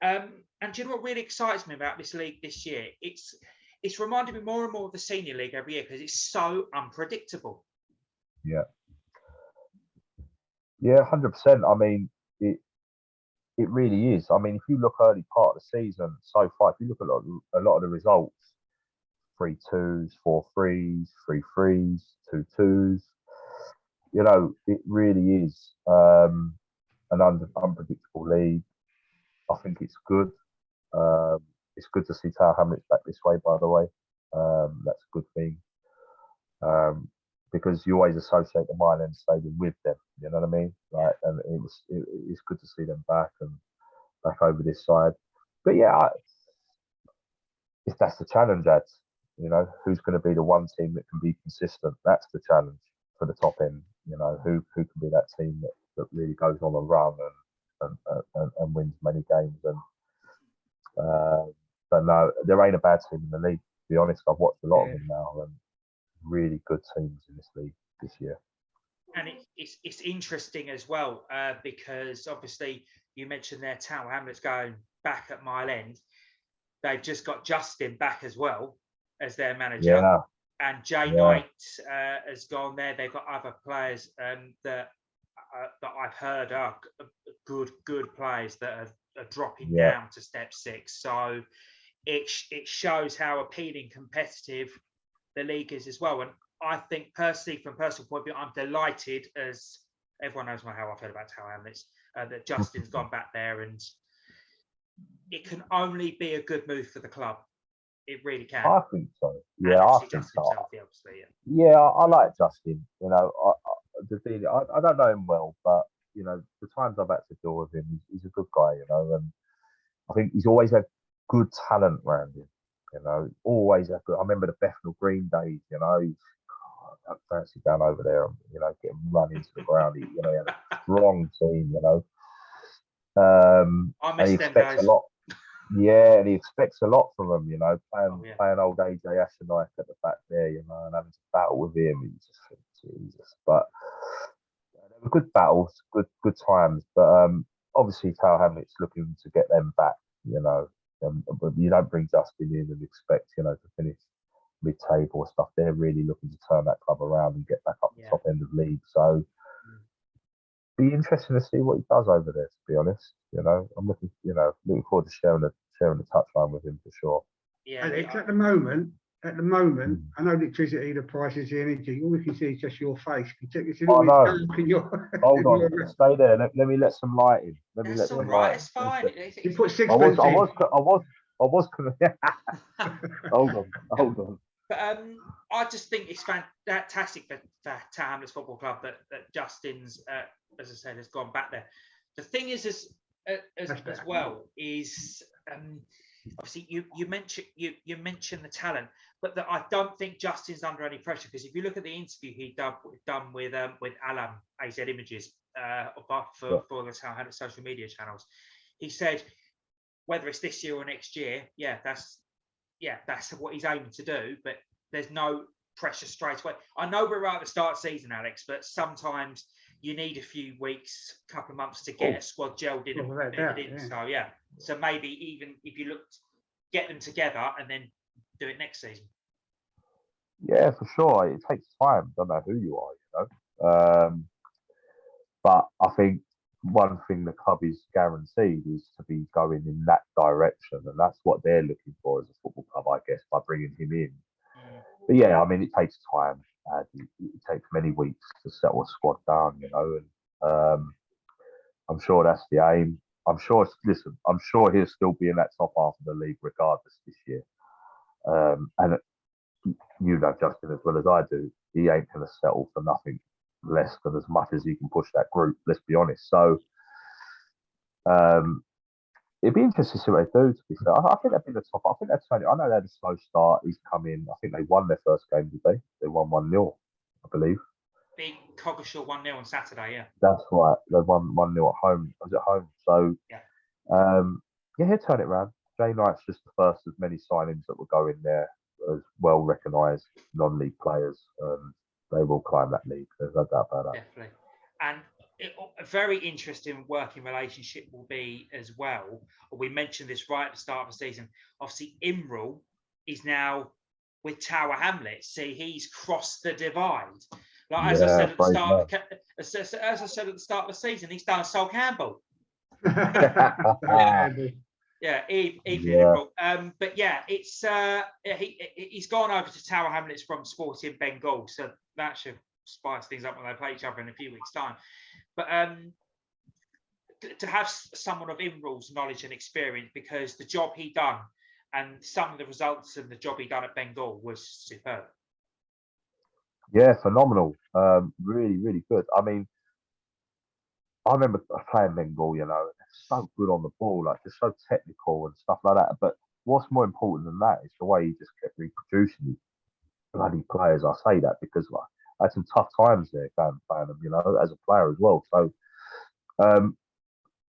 And do you know what really excites me about this league this year? It's reminded me more and more of the Senior League every year because it's so unpredictable. Yeah, 100%. I mean, it really is. I mean, if you look early part of the season so far, if you look at a lot of the results, 3-2s, 4-3s, 3-3s, 2-2s, it really is an unpredictable league. I think it's good. It's good to see Tower Hamlets back this way, by the way. That's a good thing. Because you always associate the Mile End Stadium with them, you know what I mean? And it's good to see them back and back over this side. But yeah, if that's the challenge, Ed, who's going to be the one team that can be consistent? That's the challenge for the top end. Who can be that team that really goes on a run and wins many games. And but no, there ain't a bad team in the league. To be honest, I've watched a lot of them now, and really good teams in this league this year. And it's interesting as well because obviously you mentioned their Tower Hamlets going back at Mile End. They've just got Justin back as well as their manager. Yeah. And Jay Knight has gone there. They've got other players that I've heard are good players that are dropping down to step 6. So it shows how appealing, competitive the league is as well. And I think personally, from a personal point of view, I'm delighted, as everyone knows how I feel about Tower Hamlets, that Justin's gone back there, and it can only be a good move for the club. It really can. I think so. Yeah, I think Justin so. himself, obviously, yeah, I like Justin. I don't know him well, but the times I've had to deal with him, he's a good guy. And I think he's always had good talent around him. Always had good. I remember the Bethnal Green days. I don't fancy down over there and getting run into the ground. He had a strong team. I miss them guys. A lot. Yeah, and he expects a lot from them, playing old AJ Ashenike at the back there, and having to battle with him. You just think, Jesus. But they were good battles, good times. But obviously, Tower Hamlets looking to get them back, but you don't bring Justin in and expect, to finish mid-table or stuff. They're really looking to turn that club around and get back up the top end of league. So, be interesting to see what he does over there. To be honest, I'm looking forward to sharing the touchline with him for sure. Yeah, at the moment, I know electricity, the prices, the energy. All we can see is just your face. Hold on, stay there. Let me let some light in. That's all right. It's fine. You put 6 I was gonna. Hold on. But I just think it's fantastic for Tower Hamlets Football Club that Justin's, as I said, has gone back there. The thing is, as well, is obviously you mentioned the talent, but that I don't think Justin's under any pressure, because if you look at the interview he done with Alam AZ Images for the Tower Hamlets social media channels, he said whether it's this year or next year, that's what he's aiming to do, but there's no pressure straight away. I know we're right at the start of the season, Alex, but sometimes you need a few weeks, couple of months to get a squad gelled in. So maybe even if you get them together and then do it next season. Yeah, for sure. It takes time. Don't know who you are, but I think one thing the club is guaranteed is to be going in that direction, and that's what they're looking for as a football club, I guess, by bringing him in. But yeah, I mean, it takes time. It takes many weeks to settle a squad down, and I'm sure that's the aim. I'm sure he'll still be in that top half of the league regardless this year. And you know Justin as well as I do, he ain't going to settle for nothing less than as much as he can push that group, let's be honest. So it'd be interesting to see what they do, to be fair. I think they've been the top. I think that's funny. I know they had a slow start. He's come in. I think they won their first game, did they? They won 1-0, I believe. Beat Coggeshall 1-0 on Saturday, yeah. That's right. They won 1-0 at home. I was at home. So he'll turn it around. Jay Knight's just the first of many signings that will go in there as well recognised non-league players. They will climb that league. There's no doubt about that. Definitely. And a very interesting working relationship will be as well. We mentioned this right at the start of the season. Obviously, Imral is now with Tower Hamlets. See, he's crossed the divide. Like as I said at the start, as I said at the start of the season, he's done a Sol Campbell. Imral. But yeah, it's he's gone over to Tower Hamlets from Sporting Bengal, so that should spice things up when they play each other in a few weeks' time. But to have someone of Imral's knowledge and experience, because the job he done and some of the results and the job he done at Bengal was superb. Yeah, phenomenal. Really, really good. I mean, I remember playing Bengal, so good on the ball, like just so technical and stuff like that. But what's more important than that is the way he just kept reproducing these bloody players. I say that because I had some tough times there playing them, as a player as well. So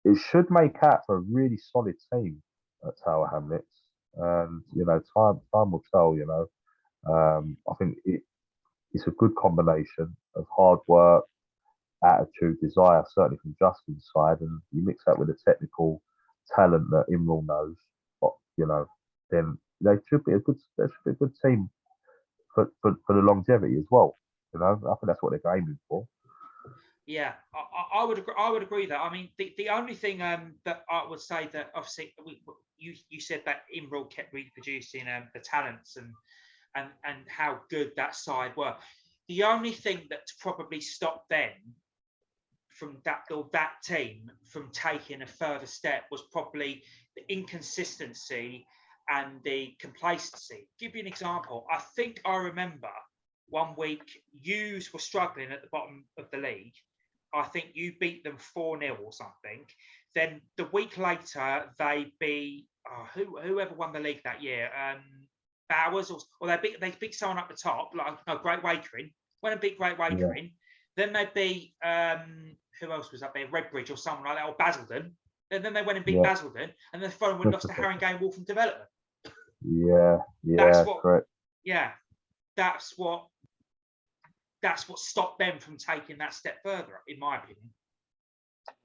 it should make out for a really solid team at Tower Hamlets. And, time will tell, I think it's a good combination of hard work, attitude, desire, certainly from Justin's side, and you mix that with the technical talent that Imral knows, then there should be a good team for the longevity as well. I think that's what they're aiming for. Yeah, I would agree that. I mean, the only thing that I would say that obviously you said that Imral kept reproducing the talents and how good that side were. The only thing that probably stopped them from that team from taking a further step was probably the inconsistency and the complacency. Give you an example. I think I remember one week you were struggling at the bottom of the league. I think you beat them 4-0 or something. Then the week later they beat whoever won the league that year. Bowers or they beat someone up the top, like Great Wakering. Went and beat Great Wakering. Yeah. Then they beat who else was up there? Redbridge or someone like that, or Basildon. Then they went and beat Basildon, and then the following one lost to Haringey Wolf and Development. Yeah, that's correct. Yeah, that's what stopped them from taking that step further, in my opinion.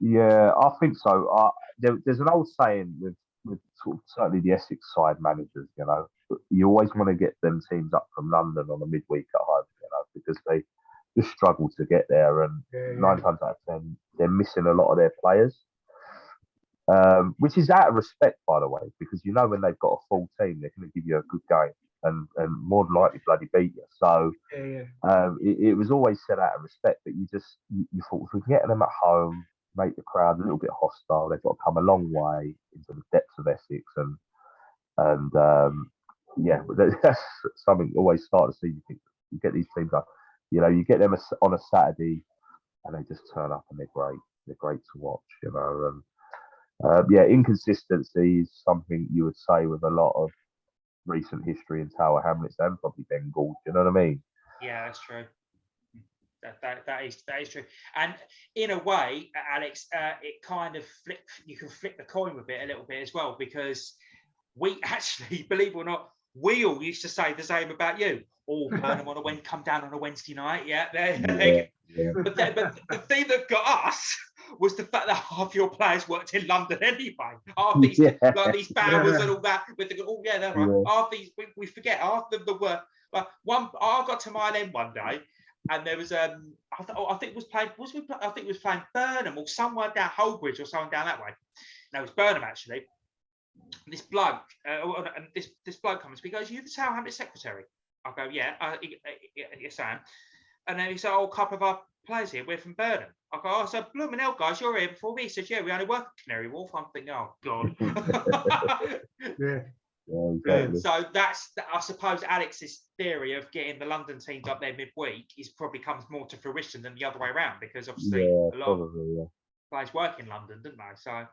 Yeah, I think so. There's an old saying with sort of certainly the Essex side managers, you always want to get them teams up from London on a midweek at home, because they just struggle to get there, and 9 times out of 10 they're missing a lot of their players, which is out of respect, by the way, because when they've got a full team, they're going to give you a good game and more than likely bloody beat you. So it was always said out of respect, but you thought if we can get them at home, make the crowd a little bit hostile, they've got to come a long way into the depths of Essex and yeah, but that's something always start to see. You think you get these teams like, you get them on a Saturday, and they just turn up and they're great. They're great to watch, And yeah, inconsistency is something you would say with a lot of recent history in Tower Hamlets and probably Bengal. You know what I mean? Yeah, that's true. That is true. And in a way, Alex, it kind of you can flip the coin with it a little bit as well, because we actually, believe it or not, we all used to say the same about you. Oh, Burnham come down on a Wednesday night. Yeah, Yeah. But the thing that got us was the fact that half your players worked in London anyway. Half these, like these Bowers and all that. With the, oh yeah, that's right. Yeah. Half these, we forget half of the work. Like I got to Mile End one day, and there was I think it was playing. I think it was playing Burnham or somewhere down Holbridge or somewhere down that way. No, it was Burnham actually. This bloke, and this bloke comes. He goes, "You the Southampton secretary?" I go, "Yeah, yes, I am." And then he said, "Oh, a couple of our players here. We're from Burnham." I go, "Oh, so blooming hell, guys, you're here before me." He said, "Yeah, we only work at Canary Wharf." I'm thinking, "Oh God." Yeah. Yeah, exactly. So that's, I suppose, Alex's theory of getting the London teams up there midweek probably comes more to fruition than the other way around, because obviously a lot of players work in London, don't they? So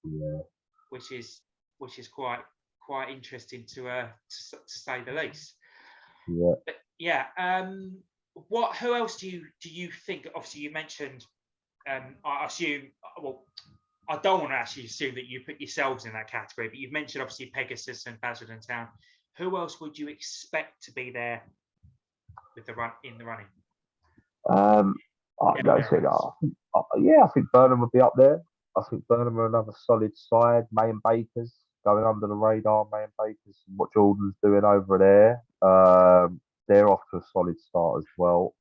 yeah, which is quite interesting to say the least. Yeah. But yeah. Who else do you think? Obviously, you mentioned. I assume. Well, I don't want to actually assume that you put yourselves in that category, but you've mentioned obviously Pegasus and Basildon Town. Who else would you expect to be there with the running? I think Burnham would be up there. I think Burnham are another solid side. May and Bakers going under the radar. May and Bakers, and what Jordan's doing over there. They're off to a solid start as well.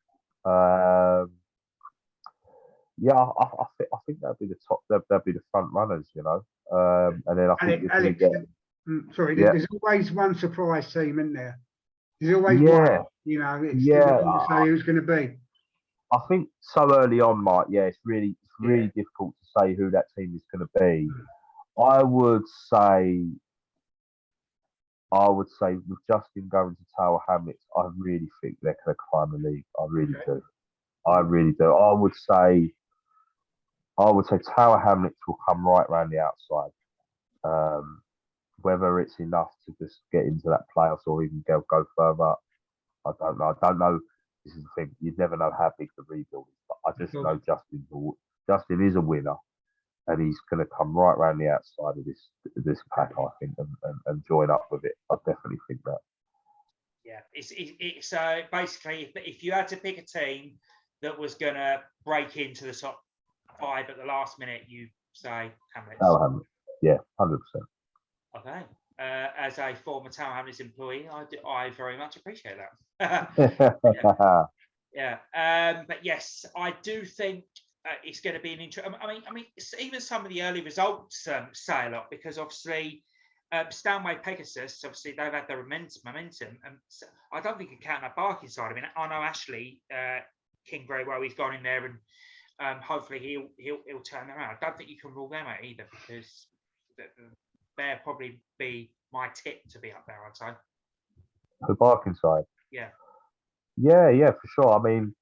Yeah, I think that'd be the top. That'd be the front runners, And then I think Alex, sorry, there's always one surprise team in there. There's always one. It's difficult to say who's going to be. I think so early on, Mike. Yeah, it's really difficult to say who that team is going to be. I would say with Justin going to Tower Hamlets, I really think they're going to climb the league. I really do. I really do. I would say Tower Hamlets will come right round the outside. Whether it's enough to just get into that playoffs or even go further, I don't know. I don't know. This is the thing. You'd never know how big the rebuild is. But I just know Justin is a winner, and he's going to come right round the outside of this pack, I think, and join up with it. I definitely think that. Yeah, it's basically, if you had to pick a team that was going to break into the top 5 at the last minute, you say Hamlets. Tower Hamlets. Yeah, 100%. Okay. As a former Tower Hamlets employee, I very much appreciate that. Yeah. But yes, I do think it's going to be an interesting. I mean, even some of the early results say a lot, because obviously Stanway Pegasus, obviously they've had their momentum, and so I don't think you can count that Barking side. I mean, I know Ashley King very well. He's gone in there, and hopefully he'll turn them around. I don't think you can rule them out either, because they'll probably be my tip to be up there, I'd say. The Barking side. Yeah. Yeah, for sure. I mean,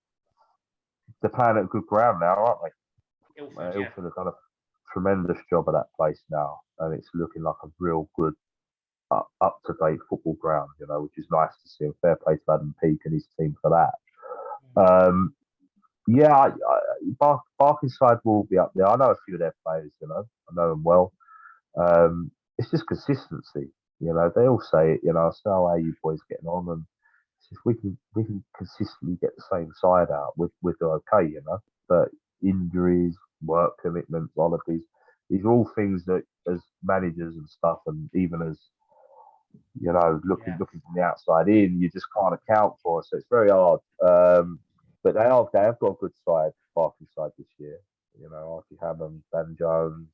they're playing at good ground now, aren't they? Ilford have done a tremendous job at that place now, and it's looking like a real good, up-to-date football ground, which is nice to see. Fair play to Adam Peake and his team for that. Barking side will be up there. I know a few of their players, I know them well. It's just consistency, they all say it, so how are you boys getting on? And if we can consistently get the same side out, we're okay, But injuries, work commitments, holidays, these are all things that as managers and stuff, and even as looking from the outside in, you just can't account for. So it's very hard. But they have got a good side, Barking side this year. Archie Hammond, Ben Jones,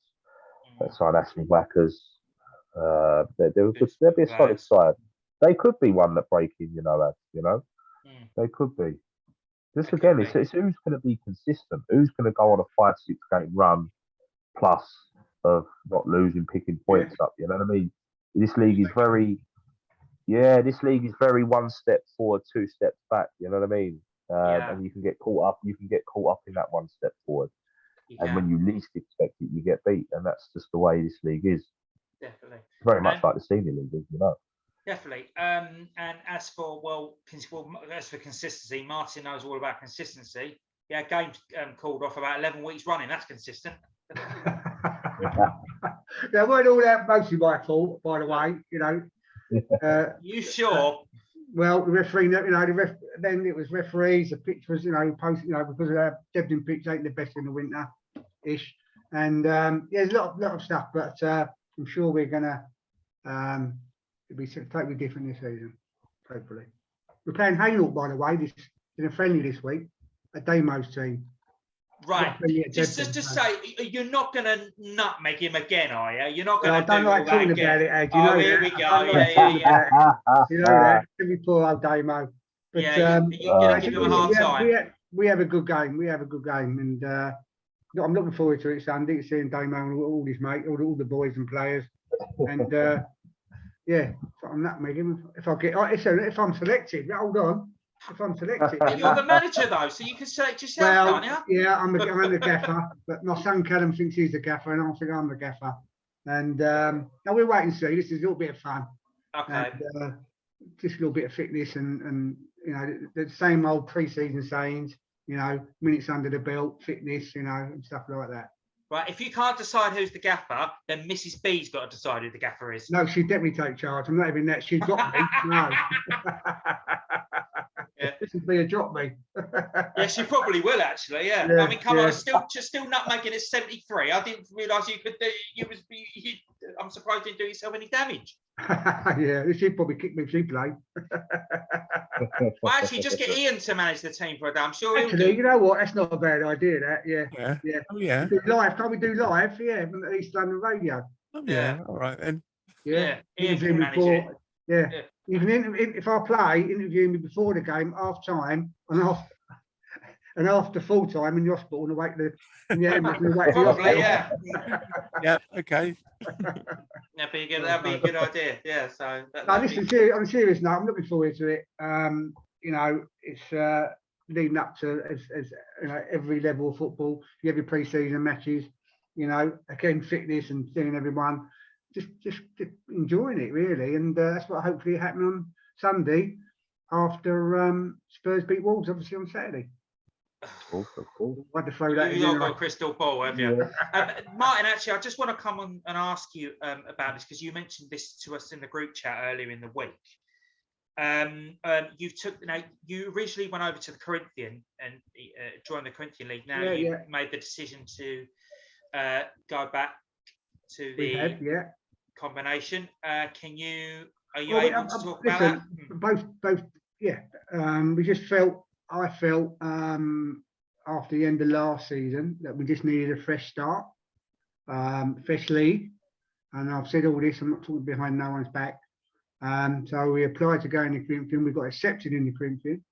side Ashley Wackers. They'll be a solid side. They could be one that break in, They could be. Just again, it's who's going to be consistent. Who's going to go on a 5-6 game run plus of not losing, picking points up. You know what I mean? This league is very Yeah, this league is very one step forward, two steps back. You know what I mean? Yeah. And you can get caught up. You can get caught up in that one step forward, and when Yeah, you least expect it, you get beat. And that's just the way this league is. definitely. Very much And like the senior league, you know. definitely. And as for as for consistency, Martin knows all about consistency. Yeah, games called off about 11 weeks running. That's consistent. Yeah, weren't all that mostly my fault, by the way. You know, You sure? well, the referee, then it was referees. The pitch was, because of that Debden pitch ain't the best in the winter ish, and yeah, there's a lot of stuff. But I'm sure we're gonna it'll be totally different this season. Hopefully, we're playing Hainault, by the way, this in a friendly this week, a Damo's team. Right. Just Debden, say you're not going to nutmeg him again, are you? You're not going I to don't do like all that talking again. about it, Ed. You know Here that. we go. I don't like talking about it. You know that. Every poor old Damo. But Yeah, you're going to give him a hard time. we have a good game. We have a good game, and I'm looking forward to it Sunday. Seeing Damo and all his mates, all the boys and players, and yeah, I'm nutmegging. If I'm selected, hold on. If I'm selected, But you're the manager though, so you can select yourself, can't you? yeah, I'm the gaffer, but my son Callum thinks he's the gaffer, and I think I'm the gaffer. And now we'll wait and see. This is a little bit of fun. Okay. And, just a little bit of fitness and the same old pre-season sayings, minutes under the belt, fitness, and stuff like that. Right, if you can't decide who's the gaffer, then Mrs. B's got to decide who the gaffer is. No, she'd definitely take charge. I'm not even that. She'd drop me. No. Yeah. This would be a drop me. Yeah, she probably will actually. Yeah. I mean, come on, still nutmegging at 73. I didn't realise you could do. I'm surprised you didn't do yourself any damage. Yeah, she'd probably kick me if she played. Well, actually, just get Ian to manage the team for a day. I'm sure he'll Actually, do. you know what? That's not a bad idea. That, yeah. Oh yeah. Do live? Can't we do live? Yeah, from the East London Radio. Oh yeah. All right then. Yeah, Ian Interview can me manage before. it. Yeah. Yeah. You can if I play, interview me before the game, half time, and after full time in the hospital, and awake the Probably, yeah. Yeah. Okay. That'd be a good idea. Yeah. So. Listen, on a serious note, I'm looking forward to it. It's leading up to as every level of football. You have your pre-season matches. Again, fitness and seeing everyone. Just enjoying it really, and that's what hopefully happened on Sunday after Spurs beat Wolves, obviously on Saturday. Of course. I had to throw that in. You've got a crystal ball, have you? Yeah. Martin, actually, I just want to come on and ask you about this because you mentioned this to us in the group chat earlier in the week. You originally went over to the Corinthian and joined the Corinthian League. Now you made the decision to go back to the combination. Are you able to talk about that? Both, yeah. We just I felt after the end of last season that we just needed a fresh start, fresh league. And I've said all this, I'm not talking behind no one's back. So we applied to go in the Corinthian. We got accepted in the Corinthian.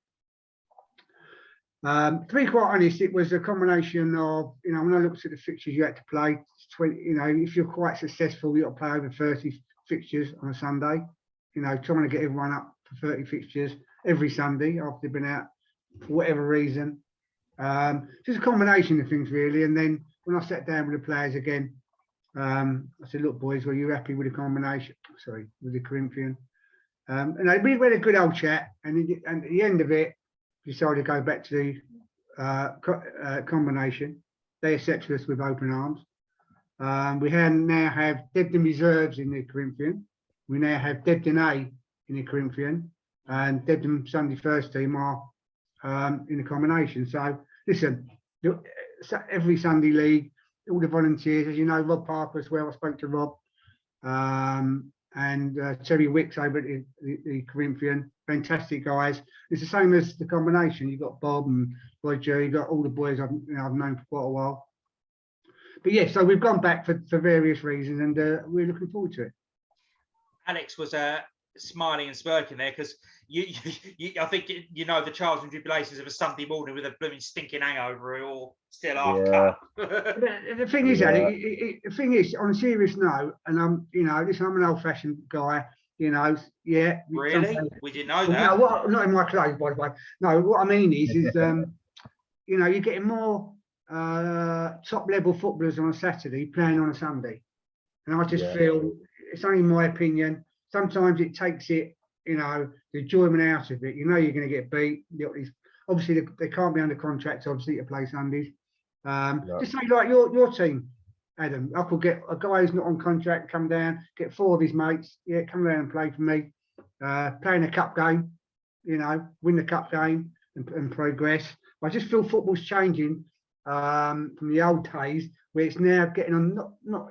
To be quite honest, it was a combination of, when I looked at the fixtures you had to play, 20, if you're quite successful, you got to play over 30 fixtures on a Sunday, trying to get everyone up for 30 fixtures every Sunday after they've been out for whatever reason. Just a combination of things really. And then when I sat down with the players again, I said, look boys, were you happy with the combination? Sorry, with the Corinthian? And we had a good old chat, and at the end of it, decided to go back to the combination. They accepted us with open arms. We now have Debden reserves in the Corinthian. We now have Debden A in the Corinthian, and Debden Sunday first team are in the combination. So listen, every Sunday league, all the volunteers, as you know, Rob Parker as well. I spoke to Rob and Terry Wicks over at the Corinthian. Fantastic guys. It's the same as the combination. You've got Bob and Roger. You've got all the boys I've known for quite a while. But yeah, so we've gone back for various reasons, and we're looking forward to it. Alex was smiling and smirking there because I think the trials and tribulations of a Sunday morning with a blooming stinking hangover or still half cut. The thing is, Alex, the thing is, on a serious note, and I'm an old-fashioned guy. You know, yeah. Really? sometimes- We didn't know Well, that. no, not in my clothes, by the way. No, what I mean is you know, you're getting more top level footballers on a Saturday playing on a Sunday, and I just feel it's only my opinion. Sometimes it takes it, you know, the enjoyment out of it. You know, you're going to get beat. Obviously, they can't be under contract, obviously, to play Sundays. Just say like your team, Adam. I could get a guy who's not on contract come down, get 4 of his mates, come down and play for me, playing a cup game, you know, win the cup game and progress. I just feel football's changing from the old days where it's now getting on.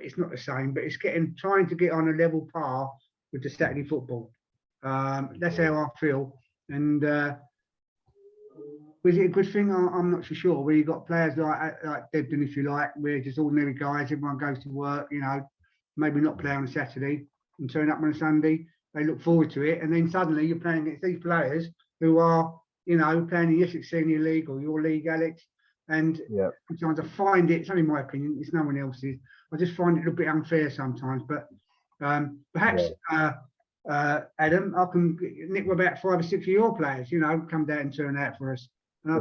It's not the same, but it's trying to get on a level par with the Saturday football. That's how I feel. And was it a good thing? I'm not so sure. Where you got players like Debden, if you like, where just ordinary guys, everyone goes to work, you know, maybe not play on a Saturday and turn up on a Sunday. They look forward to it, and then suddenly you're playing against these players who are, you know, playing in the Essex Senior League or your league, Alex. And sometimes I find it's only my opinion, it's no one else's. I just find it a little bit unfair sometimes. But perhaps Adam, I can nick about 5 or 6 of your players, you know, come down and turn out for us. So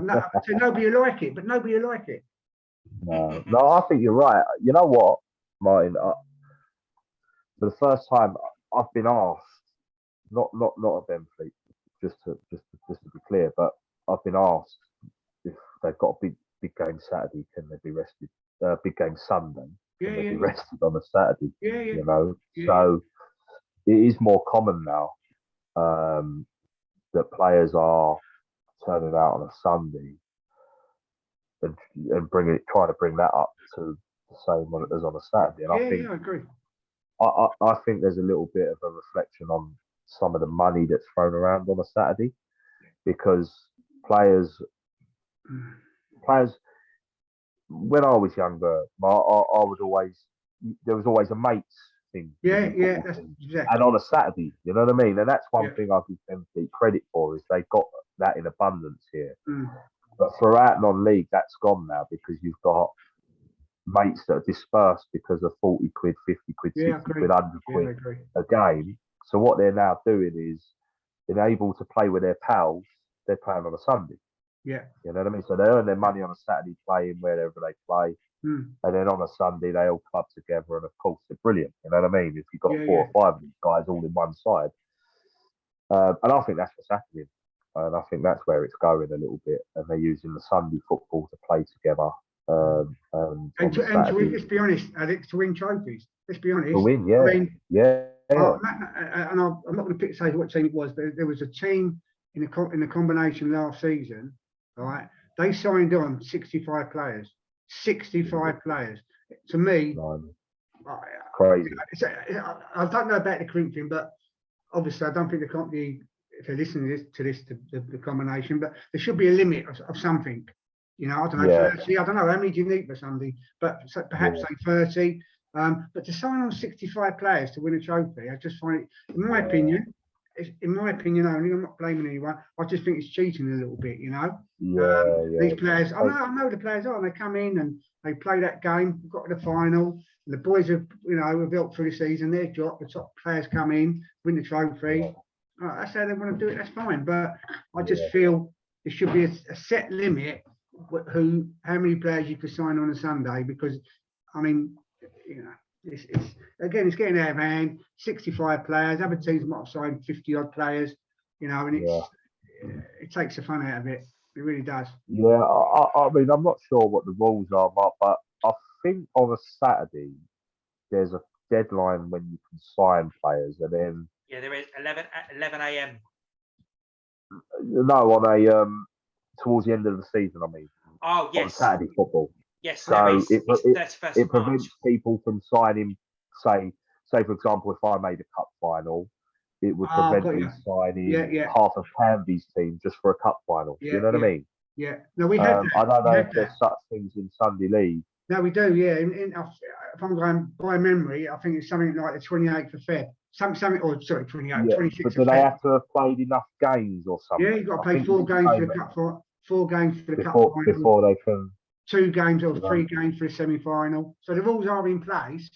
nobody will like it, but nobody will like it. No, I think you're right. You know what, Martin? For the first time, I've been asked, not at Benfleet, just to be clear, but I've been asked if they've got a big game Saturday, can they be rested? Big game Sunday, can they be rested on a Saturday? You know, so it is more common now that players are turning out on a Sunday and trying to bring that up to the same as on a Saturday. And I think I agree. I think there's a little bit of a reflection on some of the money that's thrown around on a Saturday, because players, when I was younger, I would always, there was always a mates thing. That's exactly. And on a Saturday, you know what I mean? And that's one thing I give Benfleet credit for, is they've got that in abundance here. But throughout non-league, that's gone now, because you've got mates that are dispersed because of 40 quid, 50 quid, 60 quid, 100 quid a game. So what they're now doing is they're able to play with their pals. They're playing on a Sunday. You know what I mean? So they earn their money on a Saturday playing wherever they play. And then on a Sunday, they all club together. And of course, they're brilliant. You know what I mean? If you've got 4 or 5 of these guys all in one side. And I think that's what's happening. And I think that's where it's going a little bit. And they're using the Sunday football to play together. And to win, let's be honest, Alex, to win trophies. Let's be honest. To win, I mean, and I'm not going to say what team it was, but there was a team in the combination last season. Right, they signed on 65 players. 65 players. To me, crazy. I don't know about the Corinthian, but obviously I don't think the company, if they're listening to the combination, but there should be a limit of something. You know, I don't know, 30, I don't know how many do you need for Sunday, but perhaps say 30. But to sign on 65 players to win a trophy, I just find it, in my opinion only, I'm not blaming anyone, I just think it's cheating a little bit, you know. These players, I know the players are, and they come in and they play that game, got to the final, and the boys have, you know, have helped through the season, their job, the top players come in, win the trophy. That's how they want to do it, that's fine. But I just feel there should be a set limit how many players you could sign on a Sunday, because I mean, you know, it's getting out of hand. 65 players, other teams might have signed 50 odd players, you know, and it takes the fun out of it. It really does. I mean, I'm not sure what the rules are, but I think on a Saturday there's a deadline when you can sign players, and then there is 11 a.m. No, on a towards the end of the season, I mean. Oh, yes. On Saturday football. Yes, so it prevents people from signing, say for example, if I made a cup final, it would prevent me signing half of Canby's team just for a cup final. You know what I mean? No, we had I don't know if there's such things in Sunday League. No, we do, if I'm going by memory, I think it's something like the 28th of Feb. Something, or sorry, 28th, 26th. But do they have to have played enough games or something? Yeah, you've got to play 4 games for the cup final. 4 games for the cup final. Before they can. 2 games or 3 games for a semi-final. So the rules are in place.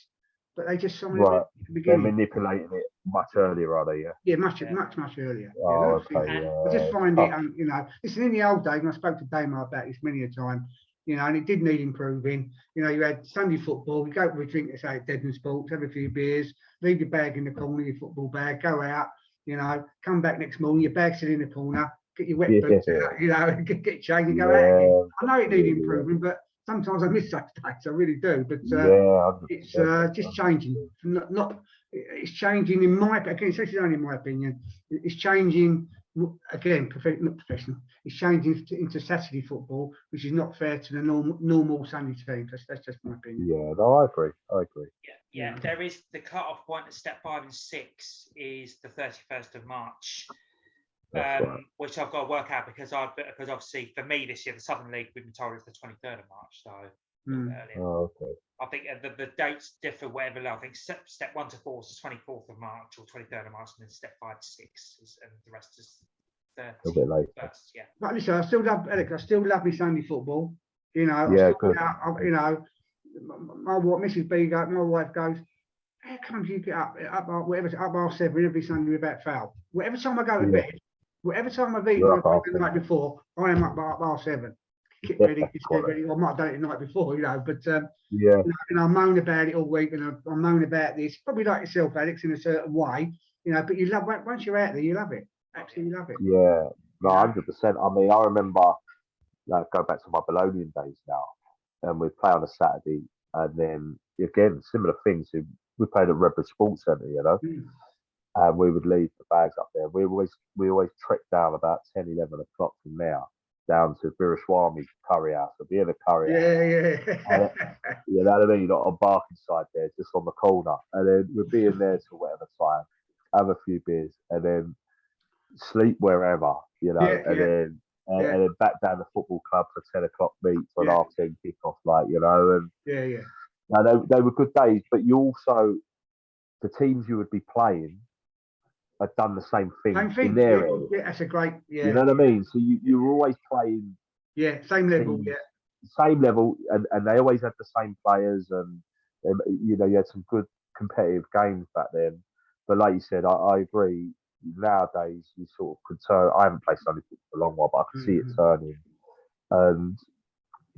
but they just signed it Right. at the They're beginning. manipulating it much earlier, are they? Yeah. Yeah, much Yeah. earlier. Oh, Yeah, okay. And- I just Yeah. find Oh, it, you know, listen, in the old days, and I spoke to Damar about this many a time, you know, and it did need improving. You know, you had Sunday football, you go for a drink, let's say at Deadman Sports, have a few beers, leave your bag in the corner, your football bag, go out, you know, come back next morning, your bag's still in the corner, get your wet boots out, you know, get changed and go out again. yeah. I know it needs Yeah. improving, but sometimes I miss those days, I really do. But Yeah. it's 100%. just changing. Not it's changing in my again. It's actually only in my opinion. It's changing again. Not professional. It's changing into Saturday football, which is not fair to the normal Sunday teams. That's just my opinion. Yeah. No, I agree. Yeah, there is the cut-off point at step 5 and 6 is the 31st of March, That's right. which I've got to work out because obviously for me this year the Southern League we've been told it's the 23rd of March, so earlier. Oh, okay. I think the dates differ whatever. I think step 1 to 4 is the 24th of March or 23rd of March, and then step 5 to 6 and the rest is A bit later. 31st. Yeah. But listen, I still love Alex. I still love my Sunday football. You know, Yeah, I still, good. you know, my Mrs. B, my wife goes, how come you get up whatever up half 7 every Sunday without foul? Whatever time I go to Yeah. bed, whatever time I've eaten You're my up half the night before, I am up by half 7. Get ready, get ready. I might have done it the night before, you know, but Yeah. you know, I moan about it all week, and I moan about this, probably like yourself, Alex, in a certain way, you know. But you love once you're out there, you love it, absolutely love it. Yeah. No, Yeah. 100%. I mean, I remember, like, go back to my Bolognian days now, and we play on a Saturday, and then again similar things. We played at Redbridge Sports Centre, you know, Mm. and we would leave the bags up there. We always trekked down about 10, 11 o'clock from there down to Birashwami Curry House, or the Curry House. Yeah. You know what I mean? Not on Barkingside there, just on the corner. And then we'd be in there till whatever time, have a few beers, and then sleep wherever, you know, Yeah, and yeah. then Yeah. and then back down the football club for 10 o'clock meet for an Yeah. half 10 kickoff, like, you know. And Yeah. now they were good days, but you also, the teams you would be playing had done the same thing, Same thing. in their Yeah, area. yeah, that's a great. Yeah. You know what I mean? So you were always playing Yeah, same level. teams, Yeah. same level, and they always had the same players, and you know, you had some good competitive games back then. But like you said, I agree. Nowadays, you sort of could turn. I haven't played Sunday football for a long while, but I could see it turning. And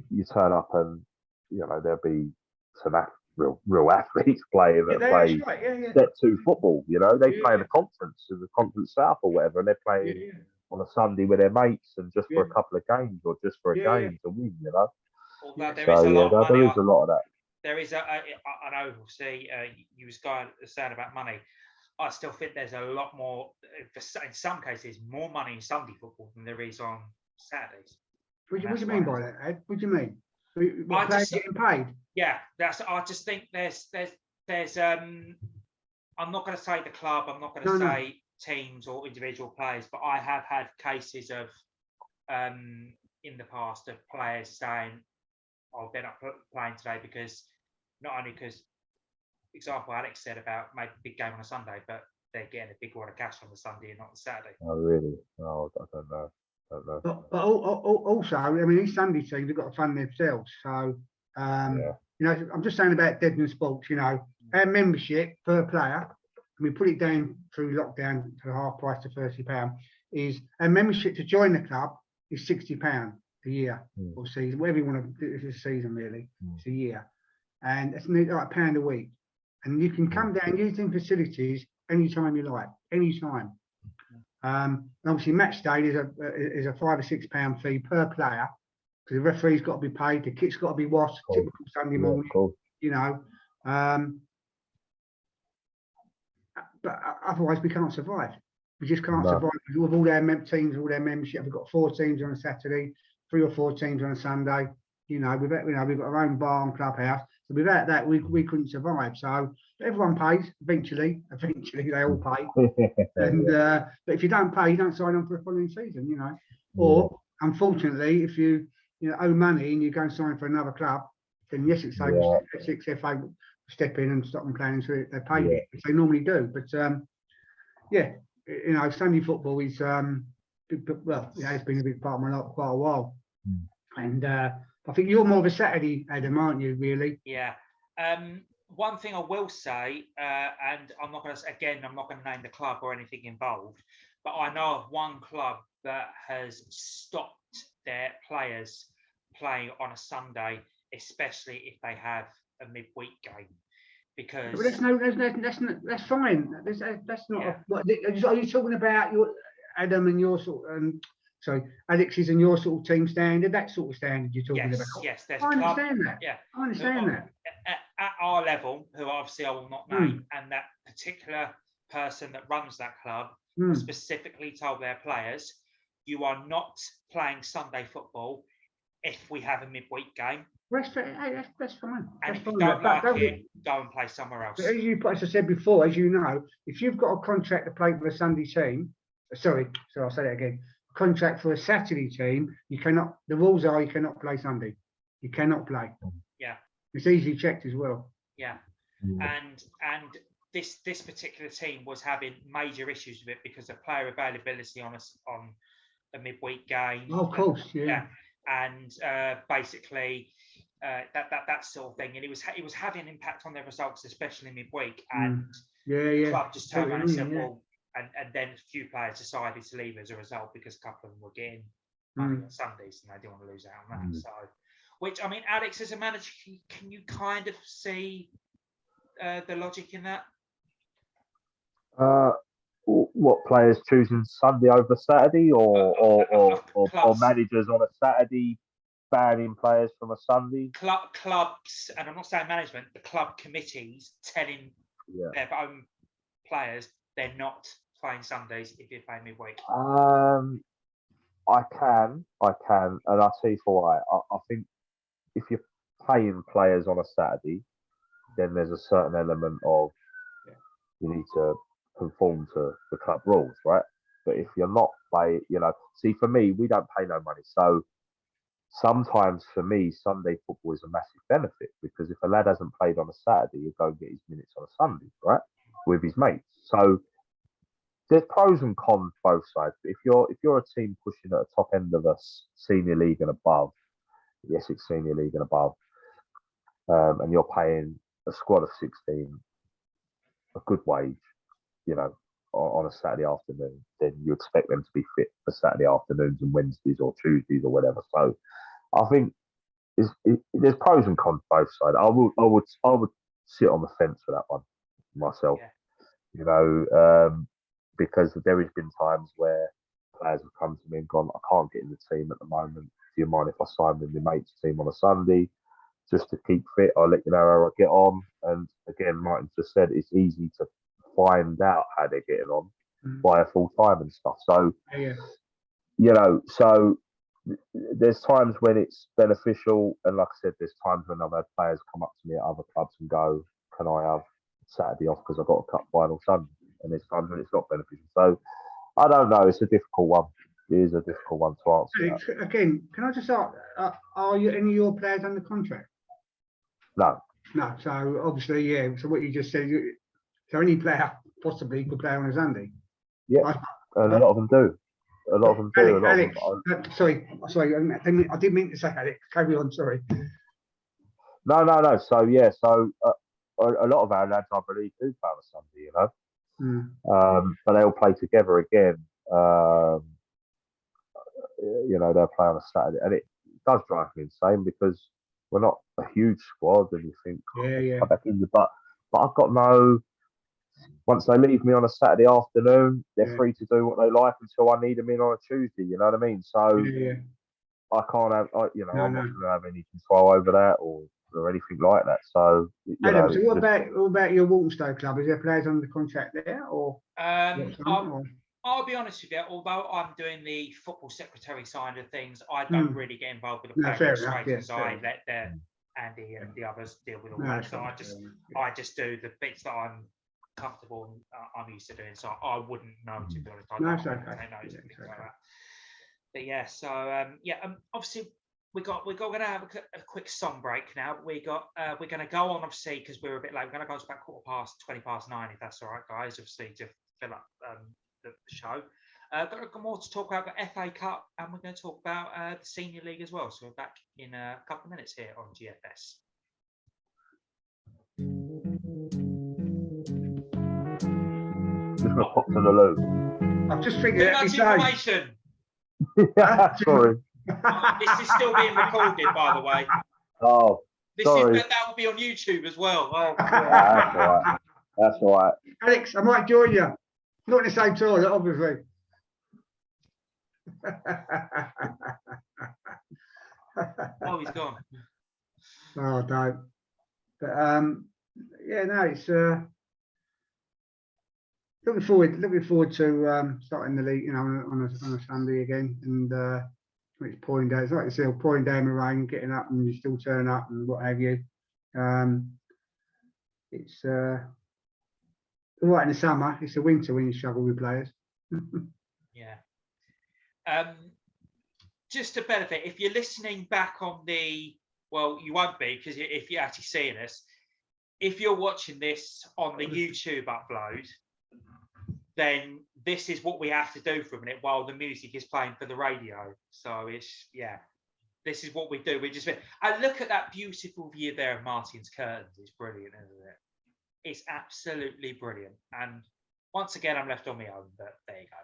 you turn up, and you know there'll be some real athletes playing that play That's right. Yeah. step 2 football. You know, they play in Yeah. the conference, in the Conference South or whatever, and they're playing Yeah. on a Sunday with their mates, and just for Yeah. a couple of games, or just for a Yeah. game to win. You know. Although there So is a yeah, lot of money. there is a lot of that. There is I know. See, you was saying about money. I still think there's a lot more. In some cases, more money in Sunday football than there is on Saturdays. What do you That's mean why- by that, Ed? What do you mean? I What, players just- getting paid? Yeah, I just think there's I'm not going to say the club. I'm not going to No. say teams or individual players, but I have had cases of in the past of players saying, "Oh, they're not playing today because not only because." Example Alex said about maybe a big game on a Sunday, but they're getting a big wad of cash on the Sunday and not the Saturday. Oh really? Oh, I don't know. But also, I mean, these Sunday teams have got to fund themselves. So, Yeah. you know, I'm just saying about Deadman Sports. You know, our membership per player, and we put it down through lockdown to half price to £30. Is our membership to join the club is £60 a year or season, whatever you want to do. It's a season really. It's a year, and it's like £1 a week. And you can come down using facilities anytime you like, anytime. And obviously, match day is a £5 or £6 fee per player because the referee's got to be paid, the kit's got to be washed, typical Sunday morning, you know. But otherwise, we can't survive. We just can't survive with all their teams, all their membership. We've got 4 teams on a Saturday, 3 or 4 teams on a Sunday. You know, we've got our own bar and clubhouse. So without that, we couldn't survive. So everyone pays eventually. Eventually, they all pay. And but if you don't pay, you don't sign on for the following season. You know, or unfortunately, if you owe money and you go and sign for another club, then yes, it's like Essex FA step in and stop them playing. So they pay it, which they normally do. But yeah, you know, Sunday football is well, yeah, it's been a big part of my life for quite a while. And I think you're more of a Saturday Adam, aren't you? Really? Yeah. one thing I will say, and I'm not going to name the club or anything involved, but I know of one club that has stopped their players playing on a Sunday, especially if they have a midweek game, because But that's fine. That's not. Yeah. Are you talking about your Adam and your sort? Sorry, Alex's and your sort of team standard. That sort of standard you're talking about. yes, there's I a club. understand that. Yeah, I understand that. at our level, who obviously I will not name, and that particular person that runs that club specifically told their players, you are not playing Sunday football if we have a midweek game. That's fine. And That's if you fine. don't But like it, go and play somewhere else. as I said before, as you know, if you've got a contract to play for a Sunday team, sorry, so I'll say that again. Contract for a Saturday team, you cannot. The rules are you cannot play Sunday. You cannot play. Yeah. It's easily checked as well. Yeah. And this particular team was having major issues with it because of player availability on a midweek game. Oh, of course, yeah. And basically that sort of thing, and it was having an impact on their results, especially midweek. And the club just turned around and said, well, and then a few players decided to leave as a result because a couple of them were getting money on Sundays and they didn't want to lose out on that. So, which, I mean, Alex, as a manager, can you kind of see the logic in that? What, players choosing Sunday over Saturday, or managers on a Saturday banning players from a Sunday? Clubs, and I'm not saying management, the club committees telling their own players they're not playing Sundays if you're playing midweek. I can, and I'll tell you for why. I think if you're paying players on a Saturday, then there's a certain element of you need to conform to the club rules, right? But if you're not playing, see, for me, we don't pay no money. So sometimes for me, Sunday football is a massive benefit because if a lad hasn't played on a Saturday, he'll go and get his minutes on a Sunday, right? With his mates. So there's pros and cons both sides. But if you're a team pushing at the top end of the senior league and above, the Essex Senior League and above, and you're paying a squad of 16 a good wage, on a Saturday afternoon, then you expect them to be fit for Saturday afternoons and Wednesdays or Tuesdays or whatever. So I think there's pros and cons both sides. I would sit on the fence for that one myself, because there has been times where players have come to me and gone, I can't get in the team at the moment. Do you mind if I sign with my mate's team on a Sunday just to keep fit? I'll let you know how I get on. And again, Martin just said it's easy to find out how they're getting on via full time and stuff. So, so there's times when it's beneficial. And like I said, there's times when I've had players come up to me at other clubs and go, can I have Saturday off because I've got a cup final Sunday? And there's times when it's not beneficial. So I don't know. It's a difficult one. It is a difficult one to answer. Again, can I just ask, are any of your players under contract? No. No. So obviously, so what you just said, so any player possibly could play on a Sunday. Yeah, and a lot of them do. A lot of them do. Alex, sorry, I didn't mean to say Alex. Carry on. Sorry. No. So a lot of our lads, I believe, do play on a Sunday. But they all play together again. They'll play on a Saturday, and it does drive me insane because we're not a huge squad, and you think, come back in the but I've got no. Once they leave me on a Saturday afternoon, they're free to do what they like until I need them in on a Tuesday. You know what I mean? So I can't have, I'm not going to have any control over that or anything like that. So, Adam, so what about your Walthamstow club? Is there players under contract there, or? I'll be honest with you. Although I'm doing the football secretary side of things, I don't really get involved with the player registrations. I let Andy and the others deal with all that. So I just do the bits that I'm comfortable and I'm used to doing. So I wouldn't know, to be honest. I don't know things like that. But yeah, so obviously we're going to have a quick song break now. We're going to go on, obviously, because we're a bit late. We're going to go to about 20 past 9, if that's all right, guys. Obviously, to fill up the show. Got more to talk about the FA Cup, and we're going to talk about the Senior League as well. So we're back in a couple of minutes here on GFS. just gonna pop to the loo. I've just Too figured out much every day. information. Sorry. This is still being recorded, by the way. Oh, sorry. That will be on YouTube as well. Oh, That's all right. That's all right. Alex, I might join you. Not in the same toilet, obviously. oh, he's gone. Oh, don't. But yeah, no, it's looking forward to starting the league, you know, on a Sunday again, and it's pouring down. It's like it's still pouring down the rain, getting up, and you still turn up and what have you. It's all right in the summer. It's the winter when you struggle with players. Yeah. Just to benefit, if you're listening back on well, you won't be because if you're actually seeing us, if you're watching this on the YouTube upload, then this is what we have to do for a minute while the music is playing for the radio. So it's, yeah, this is what we do. We just, and look at that beautiful view there of Martin's curtains. It's brilliant, isn't it? It's absolutely brilliant. And once again, I'm left on my own, but there you go.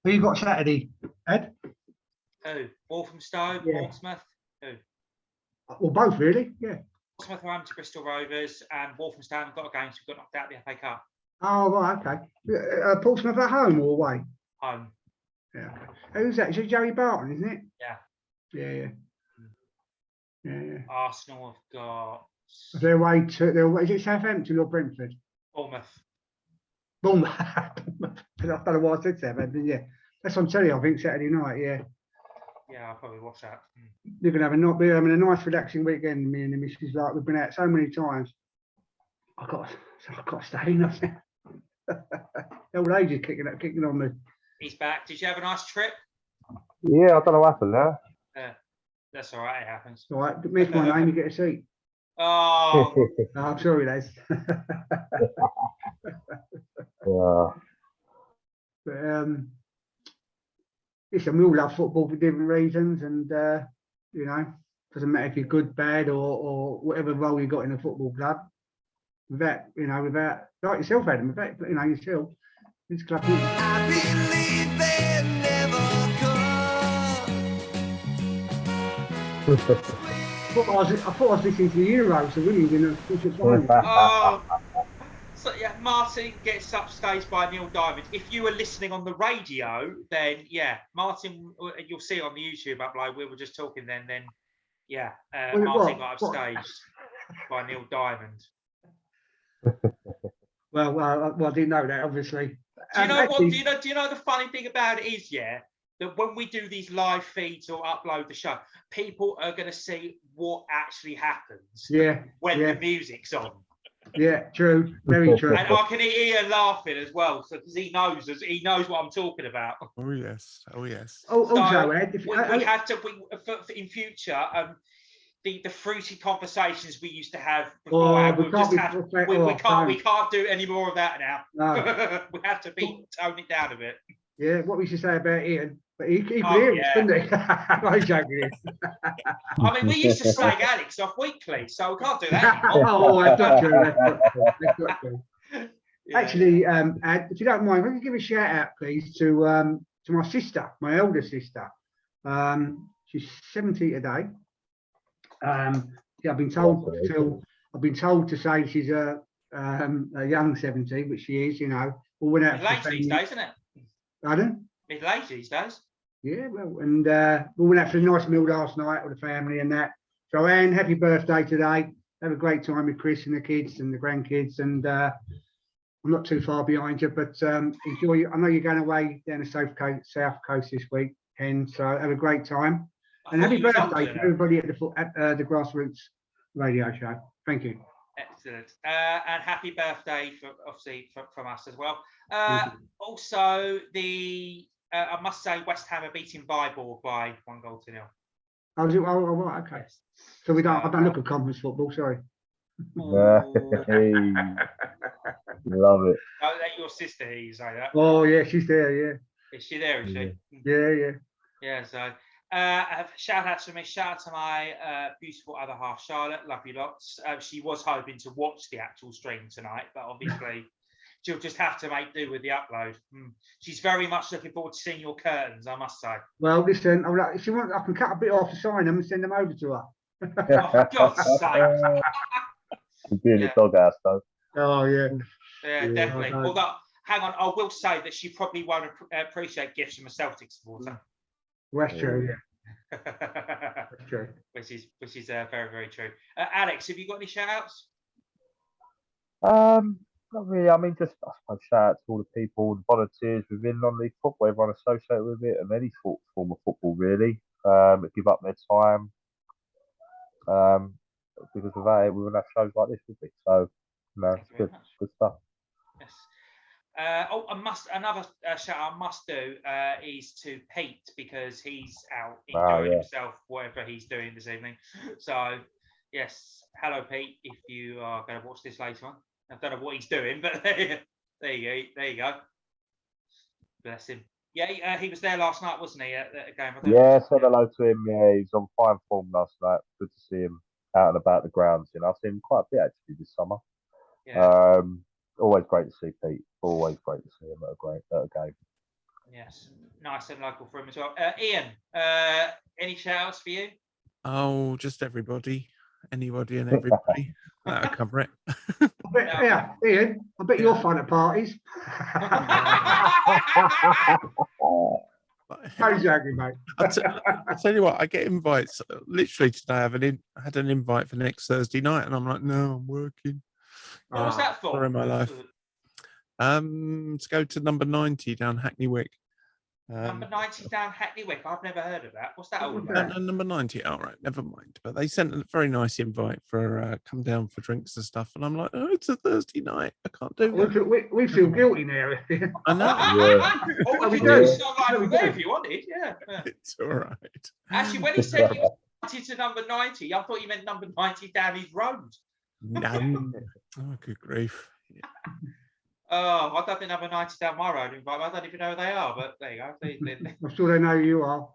Who you got Saturday, Ed? Who? Walthamstow, Yeah. Portsmouth? Who? Well, both really, yeah. Portsmouth are home to Bristol Rovers, and Walthamstow have got a game, so we've got knocked out of the FA Cup. Oh, right, okay. Portsmouth at home or away? Home. Yeah. Okay. Who's that? Is it Joey Barton, isn't it? Yeah. Yeah. Arsenal have got They're away to, is it Southampton or Brentford? Bournemouth. Bournemouth. I don't know why I said Southampton, yeah. That's on telly, I think, Saturday night, yeah. Yeah, I'll probably watch that. We're going to we're having a nice relaxing weekend, me and the missus. Like, we've been out so many times. I've got to stay in. The old age is kicking on me. He's back. Did you have a nice trip? Yeah, I don't know what happened there. That's all right. It happens. All right, miss my name, you get a seat. Oh, No, I'm sorry, Les. Yeah. But listen, we all love football for different reasons, and you know, doesn't matter if you're good, bad, or whatever role you got in a football club. Without like yourself, Adam, without yourself, this club. I believe they never come. I thought I was listening to the Euros, the women's in the final. oh. So yeah, Martin gets upstaged by Neil Diamond. If you were listening on the radio, then yeah, Martin, you'll see it on the YouTube upload. We were just talking then. Yeah, Martin got upstaged by Neil Diamond. Well, I didn't know that, obviously. Do you know what? Do you know the funny thing about it is, yeah, that when we do these live feeds or upload the show, people are going to see what actually happens. Yeah. When the music's on. Yeah, true, very true. And I can hear Ian laughing as well, so because he knows what I'm talking about. Oh yes. Also, Ed, we have to in future. The fruity conversations we used to have before, we can't do any more of that now. No. We have to tone it down a bit. Yeah, what we used to say about Ian, but he could hear us, couldn't he? I'm joking. I mean, we used to slag Alex off weekly, so we can't do that anymore. Oh, that's not true. Yeah. Actually, Ed, if you don't mind, if I could give a shout out, please, to my sister, my elder sister. She's 70 today. I've been told to say she's a young 70, which she is, you know. All went out late these days, isn't it? Pardon? It's late these days. Yeah, well, and we went out for a nice meal last night with the family and that. So, Anne, happy birthday today. Have a great time with Chris and the kids and the grandkids. And I'm not too far behind you, but enjoy. I know you're going away down the south coast this week, Ken. So have a great time. And happy birthday to everybody at the Grassroots radio show. Thank you. Excellent. Excellent. And happy birthday from us as well. Thank Also, I must say, West Ham are beating Viborg by 1-0. Oh, is it? Oh, right, okay. Yes. So I don't look at conference football, sorry. Hey, love it. Oh, that's your sister here, you say that? Oh, yeah, she's there, yeah. Is she there, is she? Yeah, yeah. Yeah, so shout out to me, shout out to my beautiful other half, Charlotte. Love you lots. She was hoping to watch the actual stream tonight, but obviously she'll just have to make do with the upload. She's very much looking forward to seeing your curtains, I must say. Well, listen, if she wants, I can cut a bit off to sign them and send them over to her. Oh, for God's sake. She's doing the doghouse though. Oh, yeah. Yeah, definitely. no. Although, hang on, I will say that she probably won't appreciate gifts from a Celtic supporter. Well, that's true, yeah. That's true. which is very, very true. Alex, have you got any shout outs? Not really. I mean, just I suppose shout out to all the people, the volunteers within non-league football, everyone associated with it, and any form of football really. That give up their time. Because without it, we wouldn't have shows like this, would we? So, it's good stuff. Yes. Another shout out I must do is to Pete, because he's out enjoying himself, whatever he's doing this evening. So, yes, hello Pete, if you are going to watch this later on. I don't know what he's doing, but there you go. Bless him. Yeah, he was there last night, wasn't he, at the game? Yeah, said hello to him. Yeah, he's on fine form last night. Good to see him out and about the grounds. I've seen him quite a bit actually this summer. Yeah. Always great to see Pete. Always great to see him at a game. Yes, nice and local for him as well. Ian, any shout outs for you? Oh, just everybody. Anybody and everybody. That'll cover it. Ian, I bet you're fun at parties. Exactly, mate. I'll tell you what, I get invites. Literally today, I had an invite for next Thursday night, and I'm like, no, I'm working. What was that for? In my life. To go to number 90 down Hackney Wick. Number 90 down Hackney Wick. I've never heard of that. What's that all about? No, number 90. All right, never mind. But they sent a very nice invite for come down for drinks and stuff. And I'm like, oh, it's a Thursday night. I can't do that. We feel guilty now. I know. Oh, we do. If you wanted, yeah. It's all right. Actually, when he said he was 90 to number 90, I thought you meant number 90 down his road. No. Oh, good grief. Yeah. Oh, I don't think number 90 down my road. I don't even know who they are, but there you go. I'm sure they know who you are.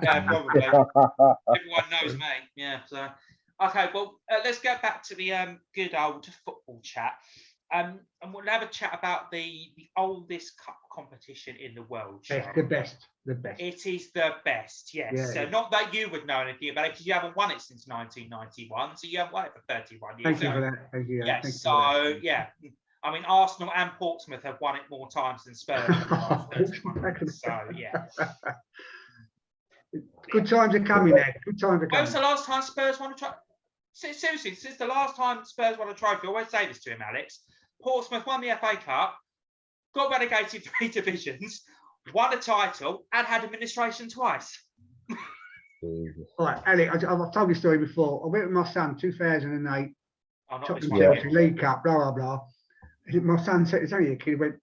Yeah, probably. Everyone knows me. Yeah. So, okay. Well, let's go back to the good old football chat, and we'll have a chat about the oldest cup competition in the world. It's the best. It is the best. Yes. Yeah, So not that you would know anything about it, because you haven't won it since 1991. So you haven't won it for 31 years. Thank you for that. Thank you. Yes. Thank you So yeah. I mean, Arsenal and Portsmouth have won it more times than Spurs. So, yeah. Good times are coming there. Good times are When was coming. the last time Spurs won a trophy? Seriously, since the last time Spurs won a trophy, I always say this to him, Alex. Portsmouth won the FA Cup, got relegated 3 divisions, won a title, and had administration twice. Right, Alex, I've told you a story before. I went with my son 2008, Tottenham one. Chelsea League Cup, blah, blah, blah. My son said, it's only a kid, he went,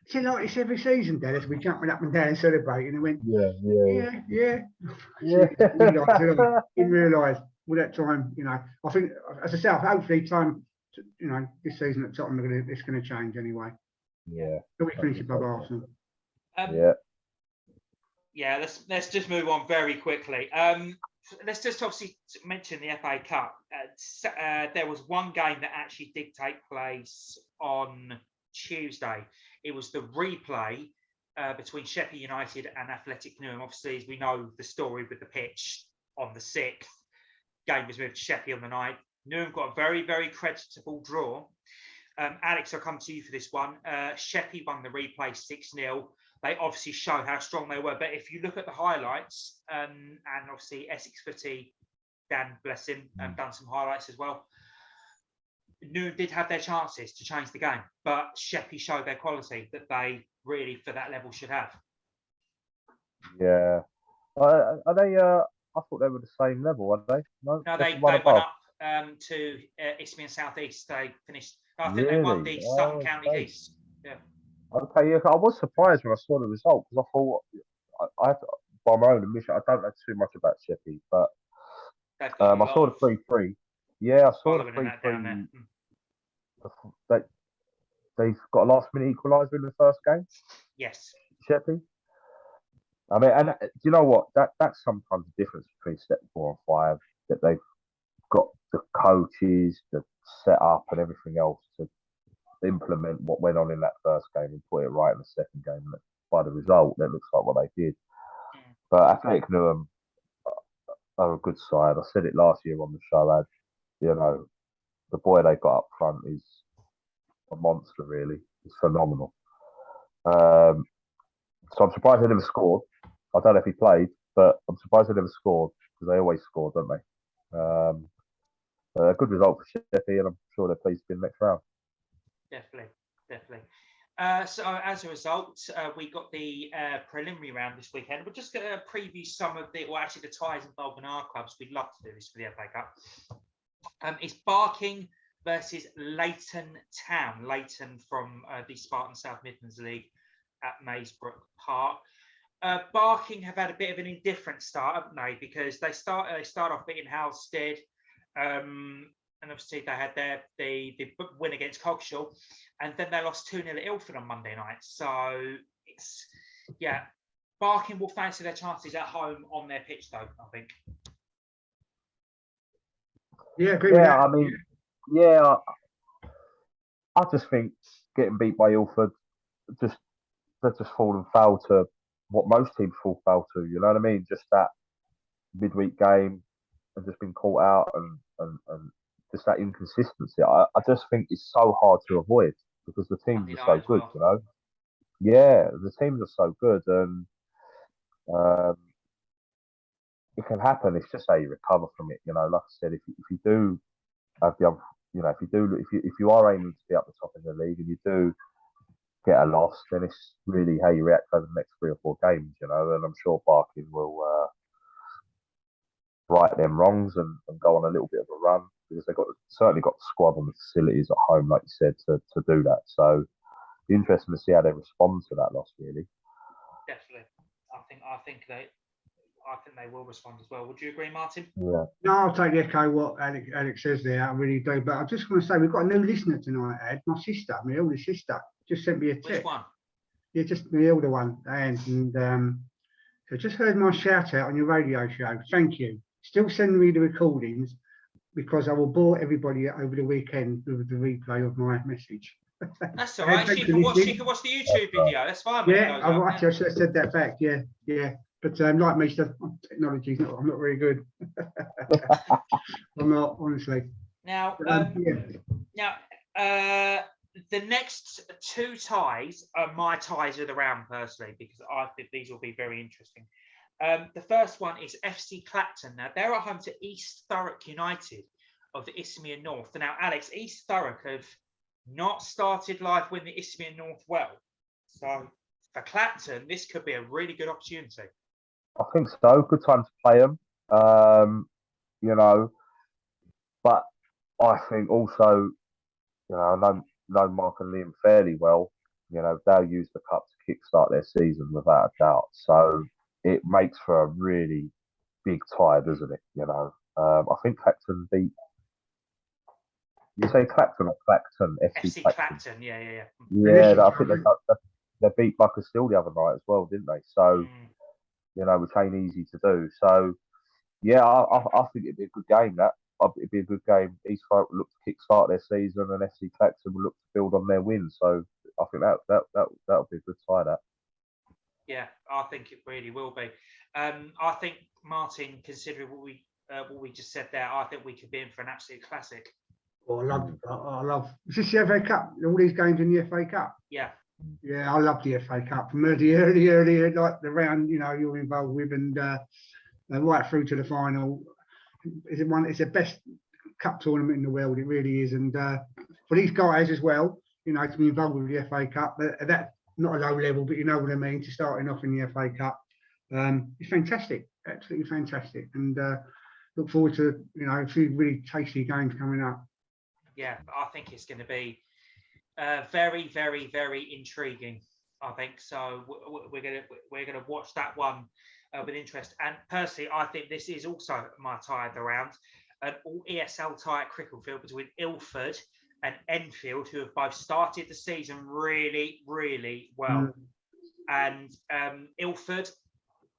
is it like this every season, Dennis? We jumping up and down and celebrating. And went, yeah. Didn't realise all that time, I think, as I say, hopefully this season at Tottenham, it's going to change anyway. Yeah. So we finish above Arsenal. Yeah, let's just move on very quickly. Let's just obviously mention the FA Cup. There was one game that actually did take place on Tuesday. It was the replay between Sheffield United and Athletic Newham. Obviously, as we know the story with the pitch on the 6th, game was moved to Sheffield on the 9th. Newham got a very, very creditable draw. Alex, I'll come to you for this one. Sheffield won the replay 6-0. They obviously show how strong they were. But if you look at the highlights, and obviously Essex Footy, Dan, bless him, done some highlights as well. Newham did have their chances to change the game, but Sheffield showed their quality that they really, for that level, should have. Yeah. Are they? I thought they were the same level, weren't they? No, they went up. to Isthmian South East. They finished. I think they won the Sutton County Okay. East. Yeah. Okay, yeah, I was surprised when I saw the result because I thought, I by my own admission, I don't know too much about Sheffield, but They've got I saw the 3-3. Yeah, I saw the following in that down there. 3-3. They've got a last-minute equaliser in the first game, Yes. Sheffield. I mean, and do you know what? That's sometimes the difference between step 4 and 5. That they've got the coaches, the setup, and everything else to implement what went on in that first game and put it right in the second game. And by the result, that looks like what they did. But Athletic Newham are a good side. I said it last year on the show. You know, the boy they got up front is a monster. Really, he's phenomenal. So I'm surprised they never scored. I don't know if he played, but I'm surprised they never scored because they always score, don't they? A good result for Sheffield, and I'm sure they're pleased to be in the next round. Definitely. So as a result, we got the preliminary round this weekend. We're just going to preview some of the ties involved in our clubs. We'd love to do this for the FA Cup. It's Barking versus Leighton Town. Leighton from the Spartan South Midlands League at Maysbrook Park. Barking have had a bit of an indifferent start, haven't they? Because they start off beating Halstead. And obviously they had the win against Coggeshall, and then they lost 2-0 at Ilford on Monday night. So it's Barking will fancy their chances at home on their pitch, though, I think. Yeah, agree with that. I mean, yeah, I just think getting beat by Ilford, they've just fallen foul to what most teams fall foul to. You know what I mean? Just that midweek game and just been caught out and just that inconsistency. I just think it's so hard to avoid because the teams are so good, you know. Yeah, the teams are so good, and it can happen. It's just how you recover from it, you know. Like I said, if you do have the, you know, if you are aiming to be up the top in the league and you do get a loss, then it's really how you react over the next 3 or 4 games, you know. And I'm sure Barking will right them wrongs and go on a little bit of a run because they've certainly got the squad and the facilities at home, like you said, to do that. So it'll be interesting to see how they respond to that loss, really. Definitely. I think they will respond as well. Would you agree, Martin? Yeah. No, I'll take the echo what Alex says there. I really do. But I just want to say we've got a new listener tonight, Ed. My sister, my older sister, just sent me a text. Which one? Yeah, just the older one. And so just heard my shout out on your radio show. Thank you. Still send me the recordings because I will bore everybody over the weekend with the replay of my message. That's all right. She can watch the YouTube video. That's fine. Yeah, I should have said that back. Yeah. But like me, technology, I'm not very good. I'm not, honestly. Now, the next 2 ties are my ties of the round, personally, because I think these will be very interesting. The first one is FC Clapton. Now, they're at home to East Thurrock United of the Isthmian North. Now, Alex, East Thurrock have not started life with the Isthmian North well. So, for Clapton, this could be a really good opportunity. I think so. Good time to play them. You know, but I think also, you know, I know Mark and Liam fairly well. You know, they'll use the cup to kickstart their season without a doubt. So it makes for a really big tie, doesn't it? You know, I think Clapton beat. You say Clapton or Clapton? FC Clapton, yeah. Yeah, I think they beat Buckerstill the other night as well, didn't they? So, you know, which ain't easy to do. So, yeah, I think it'd be a good game. It'd be a good game. East Thurrock will look to kickstart their season, and FC Clapton will look to build on their win. So, I think that'll be a good tie. That. Yeah, I think it really will be. I think, Martin, considering what we just said there, I think we could be in for an absolute classic. Oh, I love. Is this the FA Cup? All these games in the FA Cup? Yeah. Yeah, I love the FA Cup from the early, like the round, you know, you're involved with, and right through to the final. It's the best cup tournament in the world. It really is, and for these guys as well, you know, to be involved with the FA Cup, that not a low level, but you know what I mean, to starting off in the FA Cup, it's fantastic, absolutely fantastic, and look forward to a few really tasty games coming up. Yeah, I think it's going to be very, very, very intriguing. I think so. We're gonna watch that one with interest. And personally, I think this is also my tie of the round, an all ESL tie at Cricklefield between Ilford and Enfield, who have both started the season really, really well. And Ilford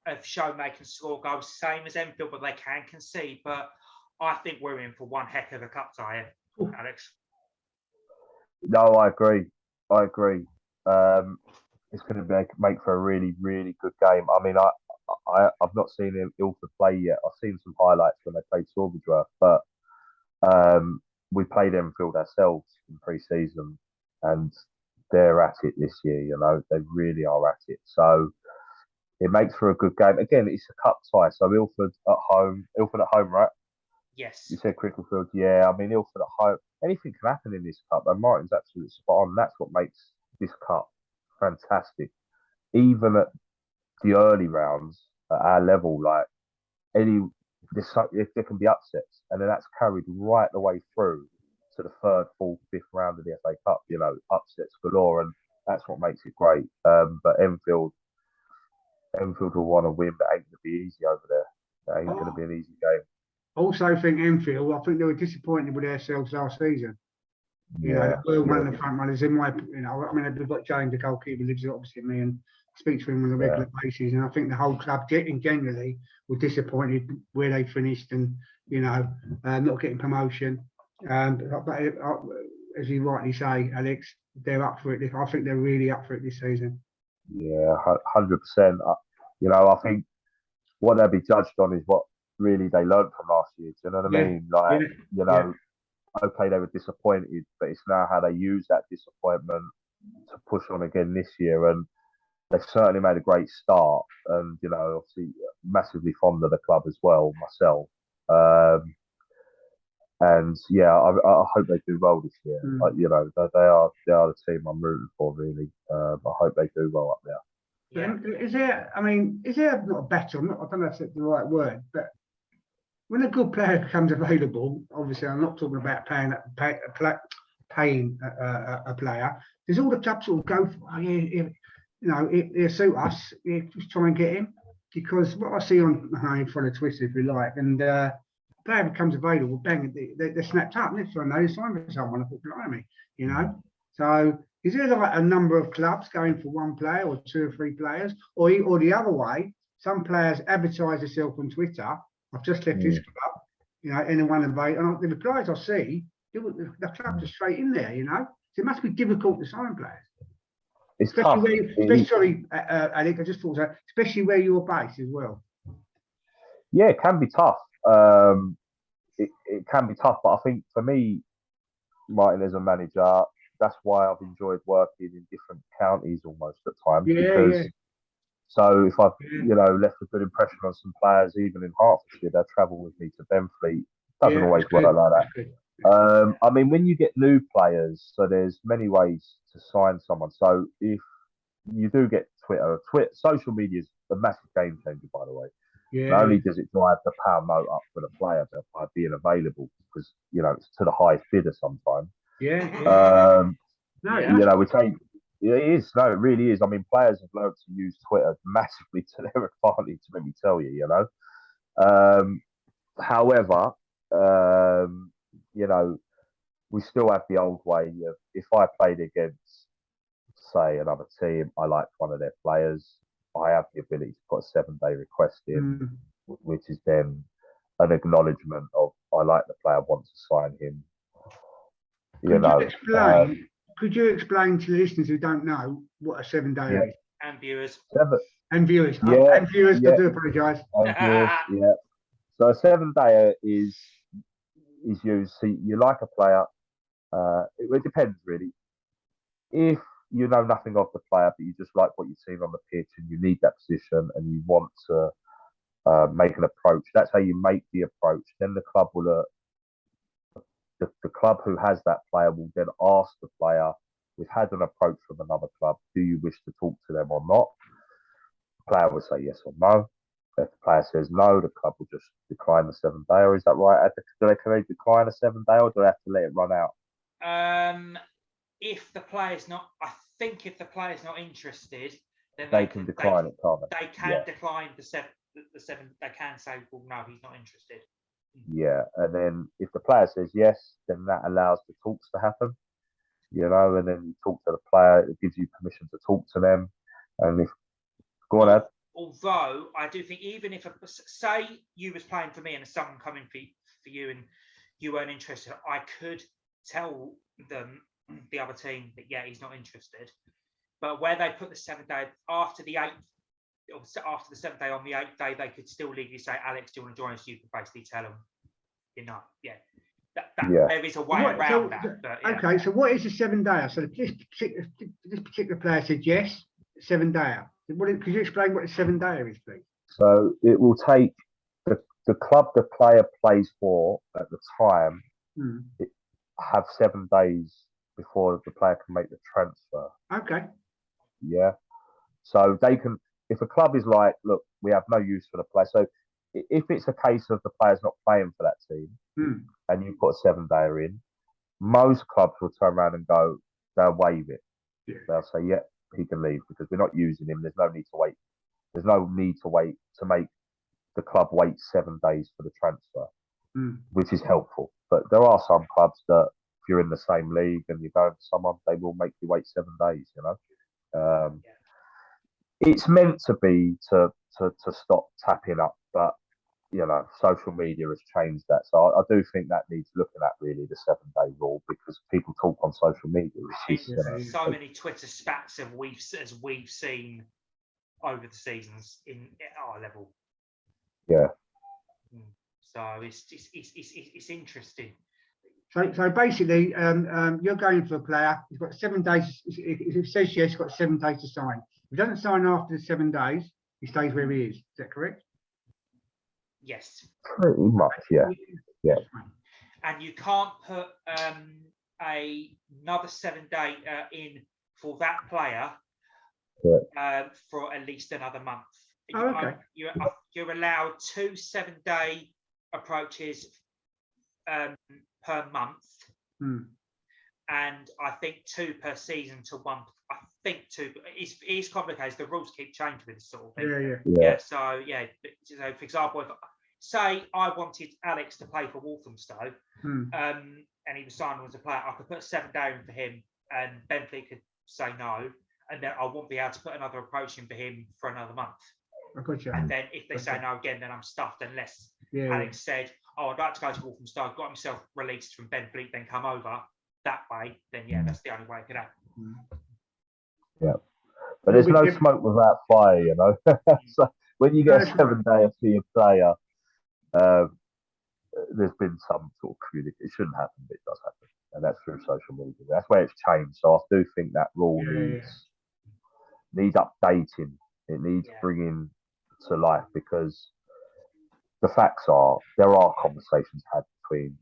have shown they can score goals, same as Enfield, but they can concede. But I think we're in for one heck of a cup tie, Alex. No, I agree. It's going to make for a really, really good game. I mean, I've not seen Ilford play yet. I've seen some highlights when they played Silverdraft, but we played Enfield ourselves in pre-season, and they're at it this year. They really are at it. So it makes for a good game. Again, it's a cup tie, so Ilford at home, right? Yes. You said Cricklefield, yeah. I mean, Ilford at home. Anything can happen in this cup, and Martin's absolutely spot on. That's what makes this cup fantastic. Even at the early rounds at our level, like there can be upsets, and then that's carried right the way through to the third, fourth, fifth round of the FA Cup. Upsets galore, and that's what makes it great. But Enfield will want to win, but ain't going to be easy over there. That ain't going to be an easy game. Also, think Enfield. I think they were disappointed with themselves last season. They were one of the front runners in my. I mean, they've got James, the goalkeeper, lives opposite me and speaks to him on a regular basis. And I think the whole club, generally, were disappointed where they finished and not getting promotion. But as you rightly say, Alex, they're up for it. I think they're really up for it this season. Yeah, 100%. I think what they'll be judged on is what really they learned from last year. Do you know what I mean? Okay, they were disappointed, but it's now how they use that disappointment to push on again this year. And they've certainly made a great start. And, obviously massively fond of the club as well, myself. And yeah, I hope they do well this year. They are the team I'm rooting for, really. I hope they do well up there. Yeah. Is there not a better? I don't know if that's the right word, but when a good player becomes available, obviously I'm not talking about paying a player. There's all the clubs that will go for, it suit us. Just try and get him, because what I see on Twitter, if you like, and player becomes available, bang, they're snapped up. Next time they sign for someone, I thought, blimey, So is there like a number of clubs going for one player or two or three players, or the other way? Some players advertise themselves on Twitter. I've just left this club, anyone available. And the replies I see, the clubs are straight in there, So it must be difficult to sign players. It's especially tough. Alex, I just thought that, especially where you're based as well. Yeah, it can be tough. It can be tough, but I think for me, Martin, as a manager, that's why I've enjoyed working in different counties almost at times. So if I've left a good impression on some players, even in Hertfordshire, they'll travel with me to Benfleet. Doesn't always work like that. I mean, when you get new players, so there's many ways to sign someone. So if you do get social media is a massive game changer, by the way. Not only does it drive the power moat up for the player by being available, because it's to the highest bidder sometimes. We take. It is. No, it really is. I mean, players have learned to use Twitter massively to their advantage, let me tell you, However, we still have the old way of, if I played against, say, another team, I liked one of their players, I have the ability to put a 7-day request in, which is then an acknowledgement of, I like the player, I want to sign him. Could you explain to the listeners who don't know what a 7-day is? And viewers. And viewers. Yeah, and viewers, I do apologise. Yeah. So a 7-day is used. So you like a player. It depends really. If you know nothing of the player, but you just like what you've seen on the pitch, and you need that position, and you want to make an approach, that's how you make the approach. Then the club will. The club who has that player will then ask the player, we've had an approach from another club, do you wish to talk to them or not? The player will say yes or no. If the player says no, the club will just decline the 7-day, or is that right? Can they decline a 7-day, or do they have to let it run out? If the player's not, I think if the player's not interested, then They can decline it, can't they? They can decline the seven. They can say, well, no, he's not interested. Yeah, and then if the player says yes, then that allows the talks to happen. You know, and then you talk to the player. It gives you permission to talk to them. And if go on, Ed. Although I do think even if say you was playing for me and someone coming for you and you weren't interested, I could tell them, the other team, that yeah, he's not interested. But where they put the 7-day after the 8th, or after the 7th day, on the 8th day, they could still legally say, Alex, do you want to join us? You could basically tell them, you know, yeah. There is a way around that. But, yeah. Okay, so what is a 7-day? So this particular player said yes, 7-day. Could you explain what a 7-day is, please? So it will take the club the player plays for at the time have 7 days before the player can make the transfer. Okay. Yeah. So they can, if a club is like, look, we have no use for the player. So if it's a case of the player's not playing for that team and you put a 7-day in, most clubs will turn around and go, they'll waive it. Yeah. They'll say, yeah, he can leave because we're not using him. There's no need to wait. There's no need to wait to make the club wait 7 days for the transfer, which is helpful. But there are some clubs that if you're in the same league and you're going to someone, they will make you wait 7 days, you know. It's meant to be to stop tapping up, but you know, social media has changed that. So I do think that needs looking at, really, the 7-day rule, because people talk on social media. Which is, so many Twitter spats as we've seen over the seasons at our level. Yeah. So it's interesting. So basically, you're going for a player. He's got 7 days. If he says yes, he's got 7 days to sign. If he doesn't sign after the 7 days, he stays where he is. Is that correct? Yes. Pretty much, yeah. Yeah. And you can't put another 7-day in for that player for at least another month. You're allowed 2 7-day approaches per month, and I think 2 per season to 1. I think 2. It's complicated. The rules keep changing with this sort of thing. Yeah. So for example, if say I wanted Alex to play for Walthamstow, and he was signed as a player, I could put a 7-day in for him, and Benfleet could say no, and then I won't be able to put another approach in for him for another month. And then if they say no again, then I'm stuffed unless Alex said, oh, I'd like to go to Walthamstow, got himself released from Benfleet, then come over that way, then that's the only way it could happen. Yeah. But there's no smoke without fire, you know. So when you get a 7-day for your player, there's been some sort of community. It shouldn't happen, but it does happen. And that's through social media. That's where it's changed. So I do think that rule needs updating. It needs bringing to life, because the facts are there are conversations had between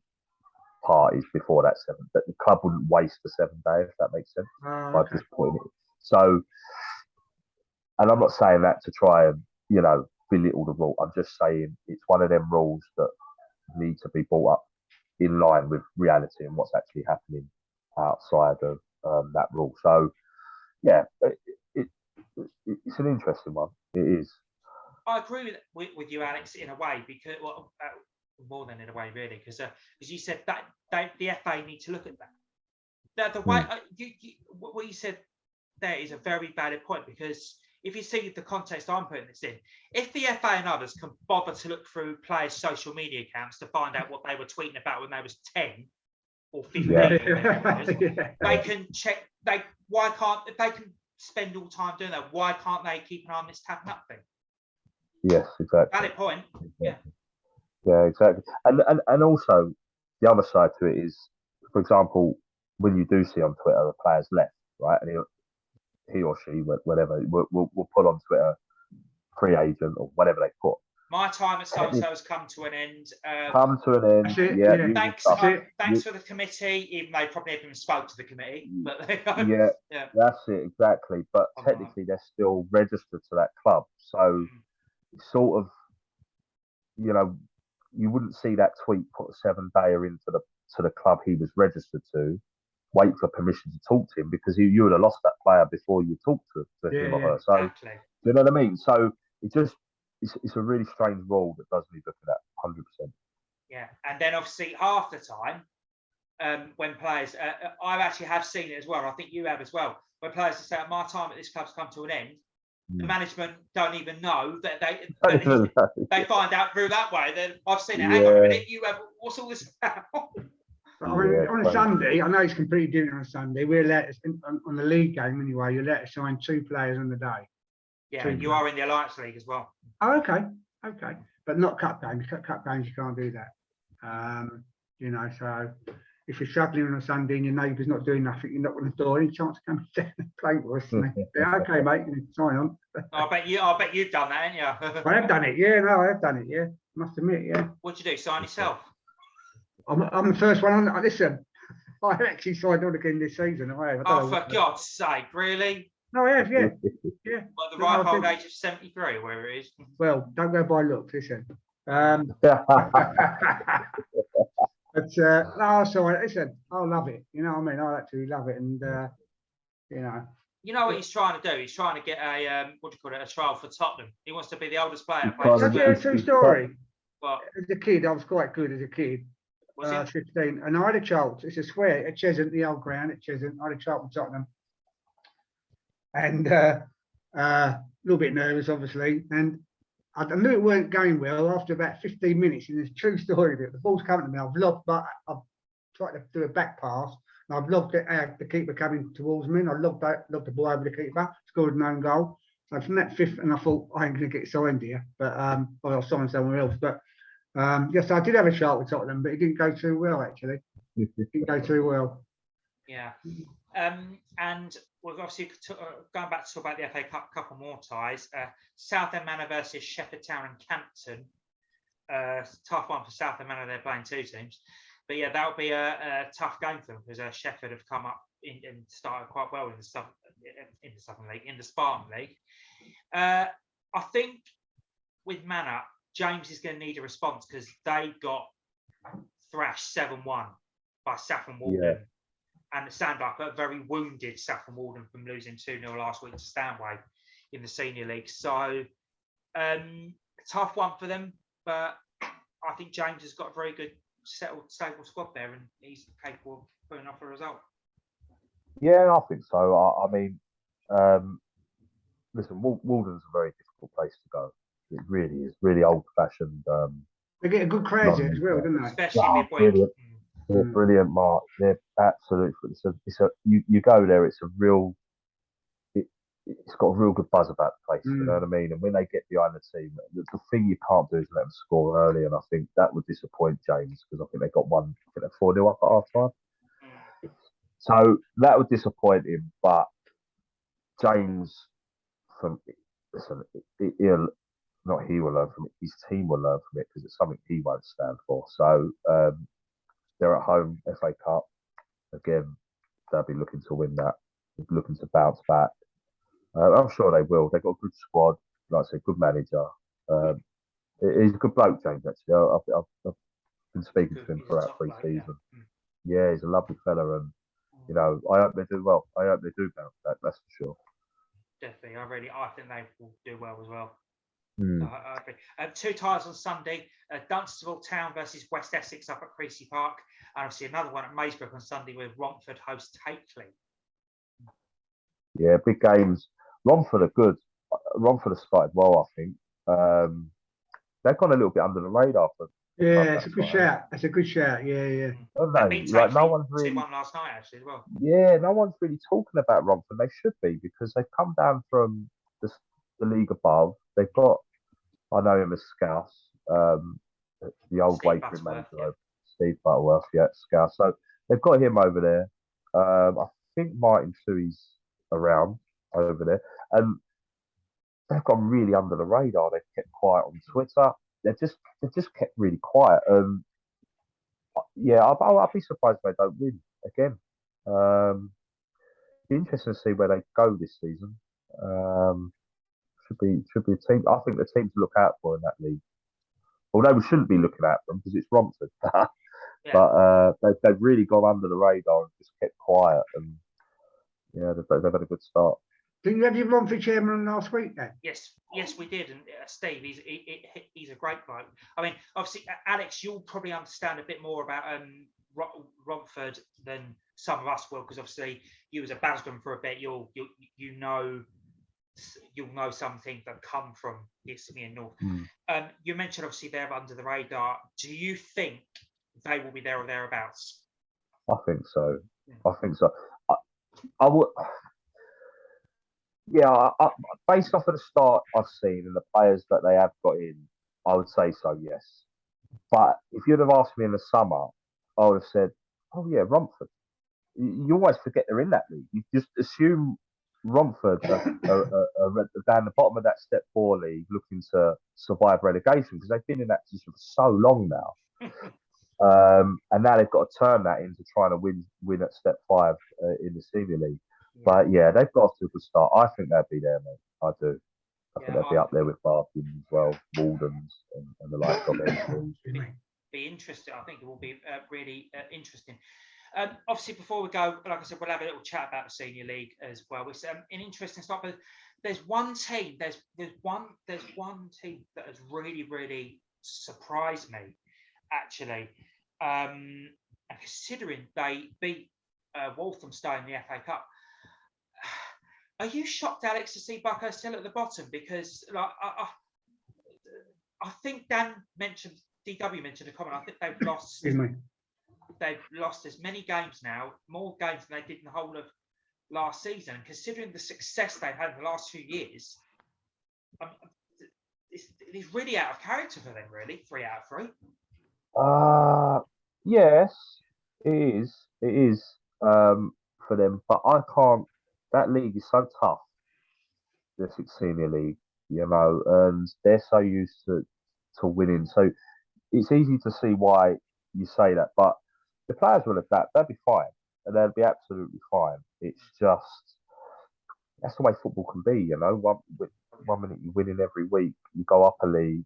parties before that 7, that the club wouldn't waste the 7 days, if that makes sense. By just putting it. So, and I'm not saying that to try and, you know, belittle the rule. I'm just saying it's one of them rules that need to be brought up in line with reality and what's actually happening outside of that rule. So, yeah, it's an interesting one. It is. I agree with you, Alex, in a way, because more than in a way, really, because as you said, that the FA need to look at that. The way what you said there is a very valid point, because if you see the context I'm putting this in, if the FA and others can bother to look through players' social media accounts to find out what they were tweeting about when they was 10 or 15, they can check. Why can't, if they can spend all time doing that, why can't they keep an eye on this tapping up thing? Yes, exactly. Valid point. Yeah. Yeah, exactly. And also the other side to it is, for example, when you do see on Twitter a player's left, right, and he or she, whatever, will put on Twitter free agent or whatever they put. My time at so-and-so has come to an end. Come to an end. Yeah. Thanks for the committee, even though they probably haven't even spoke to the committee. But that's it, exactly. But technically, they're still registered to that club. So, sort of, you know, you wouldn't see that tweet put a 7-dayer into the club he was registered to, wait for permission to talk to him, because you would have lost that player before you talked to him or her. So, Exactly. you know what I mean? So it's a really strange rule that does need looking at 100%. Yeah, and then obviously half the time, when players, I actually have seen it as well. I think you have as well. When players say, "My time at this club's come to an end," the management don't even know that they find out through that way. Then I've seen it. Hang on a minute, you have what's all this about? I mean, on a Sunday, I know it's completely different on a Sunday. We're let on the league game anyway. You're let to sign 2 players on the day. Yeah, you are in the Alliance League as well. Oh, okay, but not cup games. Cup games, you can't do that. You know, so if you're struggling on a Sunday and your neighbour's not doing nothing, you're not going to do any chance to come down and play with us. Yeah, okay, mate, you can sign on. I bet you've done that, haven't you? I have done it. Yeah, no, I have done it. Yeah, must admit. Yeah. What'd you do? Sign yourself? I'm the first one on. Listen, I actually signed on again this season. I have. Oh, for God's sake, really? No, I have. Yeah, yeah. Well, the ripe old age of 73, or where it is. Well, don't go by looks. Listen. But no, sorry. Listen, I love it. You know what I mean? I actually love it, and you know. You know what he's trying to do? He's trying to get a what do you call it? A trial for Tottenham. He wants to be the oldest player. That's a true story. What? As a kid, I was quite good as a kid. Was it? 15, and I had a chance. It's a square at Cheshunt, the old ground at Cheshunt. I had a chance with Tottenham, and a little bit nervous, obviously, and I knew it weren't going well after about 15 minutes. And it's a true story of it. The ball's coming to me. I've lobbed, but I've tried to do a back pass. And I've lobbed it out, the keeper coming towards me. And I lobbed the ball over the keeper, scored an own goal. So from that 5th, and I thought, I ain't going to get signed here. But I'll sign somewhere else. But yes, I did have a shot with Tottenham, but it didn't go too well, actually. It didn't go too well. Yeah. And we're obviously going back to talk about the FA Cup, couple more ties. Southend Manor versus Shepherd Town and Campton. Tough one for Southend Manor. They're playing 2 teams, but yeah, that'll be a tough game for them because Shepherd have come up and started quite well in the Southern League, in the Spartan League. I think with Manor, James is going to need a response because they got thrashed 7-1 by Saffron Walden. Yeah. And it sounded like a very wounded Saffron Walden from losing 2-0 last week to Stanway in the Senior League. So, tough one for them. But I think James has got a very good, settled, stable squad there, and he's capable of putting off a result. Yeah, I think so. I mean, listen, Walden's a very difficult place to go. It really is, really old-fashioned. They get a good crowd there as well, don't they? Especially midweek. Brilliant. They're brilliant, Mark. They're absolute. You go there. It's a real. It's got a real good buzz about the place. You know what I mean? And when they get behind the team, the thing you can't do is let them score early. And I think that would disappoint James because I think they got 4-0 up at half time. So that would disappoint him. But James, he will learn from it. His team will learn from it because it's something he won't stand for. So. They're at home, FA Cup. Again, they'll be looking to win that, looking to bounce back. I'm sure they will. They've got a good squad, like I said, good manager. He's a good bloke, James, actually. I've been speaking to him throughout pre-season. Yeah, he's a lovely fella, and, you know, I hope they do well. I hope they do bounce back, that's for sure. Definitely. I think they will do well as well. I agree. 2 ties on Sunday. Dunstable Town versus West Essex up at Creasy Park. And obviously another one at Maysbrook on Sunday with Romford host Takeley. Yeah, big games. Romford are good. Romford have started well, I think. They've gone a little bit under the radar. Yeah, it's a good shout. It's a good shout. Yeah. Like, no one's really 2-1 last night, actually, as well. Yeah, no one's really talking about Romford. They should be because they've come down from the league above. They've got, I know him as Scouse, the old Wakeford manager, Steve Butterworth, Scouse. So they've got him over there. I think Martin Sui's around over there. And they've gone really under the radar. They've kept quiet on Twitter. They've just kept really quiet. Yeah, I'll be surprised if they don't win again. Be interesting to see where they go this season. Should be a team. I think the team to look out for in that league. although we shouldn't be looking at them because it's Romford. Yeah. But they've really gone under the radar and just kept quiet. And yeah, they've had a good start. Didn't you have your run for chairman last week then? Yes, we did. And Steve, he's a great bloke. I mean, obviously, Alex, you'll probably understand a bit more about Romford than some of us will, because obviously you was a Basden for a bit. You'll know some things that come from the Isthmian North. You mentioned obviously they're under the radar. Do you think they will be there or thereabouts? I think so. I would. Yeah, based off of the start I've seen and the players that they have got in, I would say so, yes. But if you'd have asked me in the summer, I would have said, oh yeah, Romford. You always forget they're in that league. You just assume Romford are down the bottom of that Step 4 league looking to survive relegation because they've been in that position for so long now. And now they've got to turn that into trying to win at Step 5 in the Senior League. But yeah, they've got to a good start. I think they'll be there, mate. I do. I think they'll be up there with Barking as well, Waldens and the likes of them. Be interesting. I think it will be really interesting. Obviously, before we go, like I said, we'll have a little chat about the Senior League as well. It's an interesting start, but there's one team. There's one team that has really surprised me, actually. And considering they beat Walthamstow in the FA Cup. Are you shocked, Alex, to see Bucko still at the bottom? Because like I think DW mentioned a comment. I think they've lost. They've lost as many games now, more games than they did in the whole of last season. And considering the success they've had in the last few years, it's really out of character for them. Really, 3 out of 3. Yes, it is. It is for them, but I can't. That league is so tough, the Senior League, you know, and they're so used to winning. So it's easy to see why you say that, but the players will adapt. They'll be fine, and they'll be absolutely fine. It's just that's the way football can be, you know. One minute you're winning every week, you go up a league,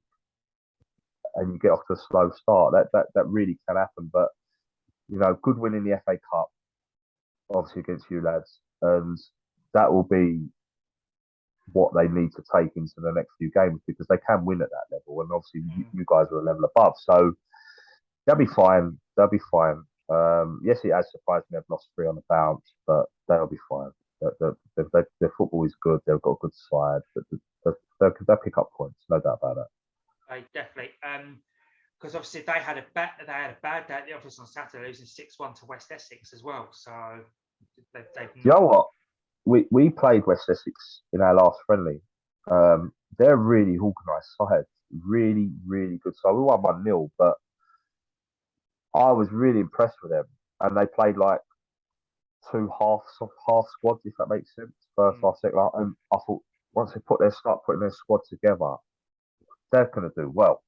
and you get off to a slow start. That really can happen. But you know, good win in the FA Cup, obviously against you lads, and that will be what they need to take into the next few games because they can win at that level, and obviously you guys are a level above, so they'll be fine. They'll be fine. Yes, it has surprised me they've lost 3 on the bounce, but they'll be fine. Their football is good. They've got a good side. They'll pick up points, no doubt about it. Definitely. Because obviously they had a bad day at the office on Saturday, losing 6-1 to West Essex as well. So you know what? We played West Essex in our last friendly. They're a really organised side, really good side. We won 1-0, but I was really impressed with them, and they played like 2 half squads, if that makes sense. First half, second half, and I thought once they start putting their squad together, they're going to do well.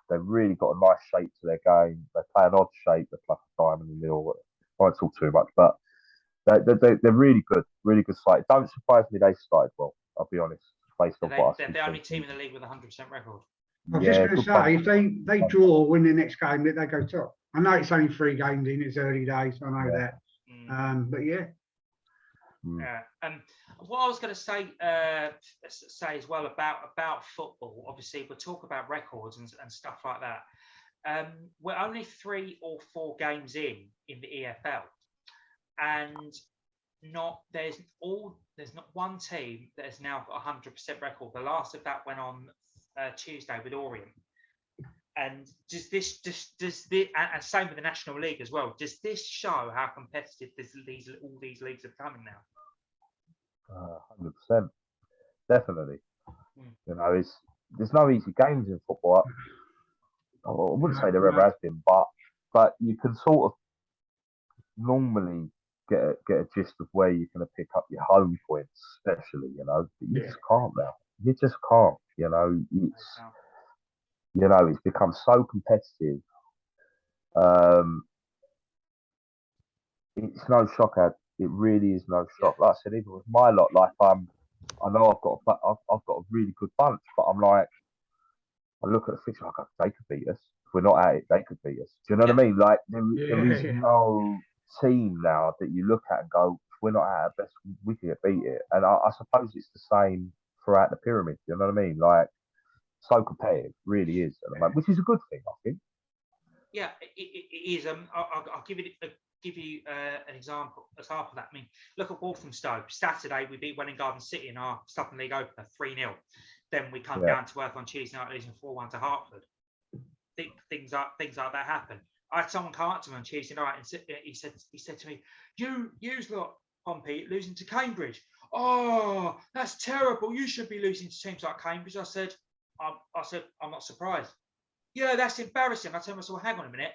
They've really got a nice shape to their game. They play an odd shape. They play a diamond in the middle. I won't talk too much, but they're really good side. Don't surprise me they started well. I'll be honest. Based on what they're the only team in the league with a 100% record. I was just going to say, if they draw or win the next game, they go top. I know it's only 3 games in, it's early days, I know that. But yeah. What I was going to say as well about football, obviously we'll talk about records and stuff like that. We're only 3 or 4 games in the EFL, and there's not one team that has now got a 100% record. The last of that went on Tuesday with Orient. And does this and same with the National League as well? Does this show how competitive all these leagues are becoming now? 100%, definitely. You know, there's no easy games in football. I wouldn't say there ever has been, but you can sort of normally get a gist of where you're going to pick up your home points, especially. You know, you just can't now. You just can't. You know, it's become so competitive. It's no shock. It really is no shock. Like I said, even with my lot, like I know I've got a really good bunch, but I'm like, I look at the fixture, I go, they could beat us. If we're not at it, they could beat us. Do you know what I mean? Like there is Yeah. no team now that you look at and go, if we're not at our best, we can get beat it. And I suppose it's the same throughout the pyramid. You know what I mean? Like so competitive, really is at the moment, which is a good thing, I think. Yeah, it is. I'll give you an example of that. I mean, look at Walthamstow. Saturday we beat Welling Garden City in our Southern League opener 3-0. Then we come down to earth on Tuesday night, losing 4-1 to Hertford. Things like that happen. I had someone come up to me on Tuesday night and he said to me, "You lot, Pompey, losing to Cambridge. Oh, that's terrible. You should be losing to teams like Cambridge." I said, "I'm not surprised." "Yeah, that's embarrassing." I told myself, "Well, hang on a minute.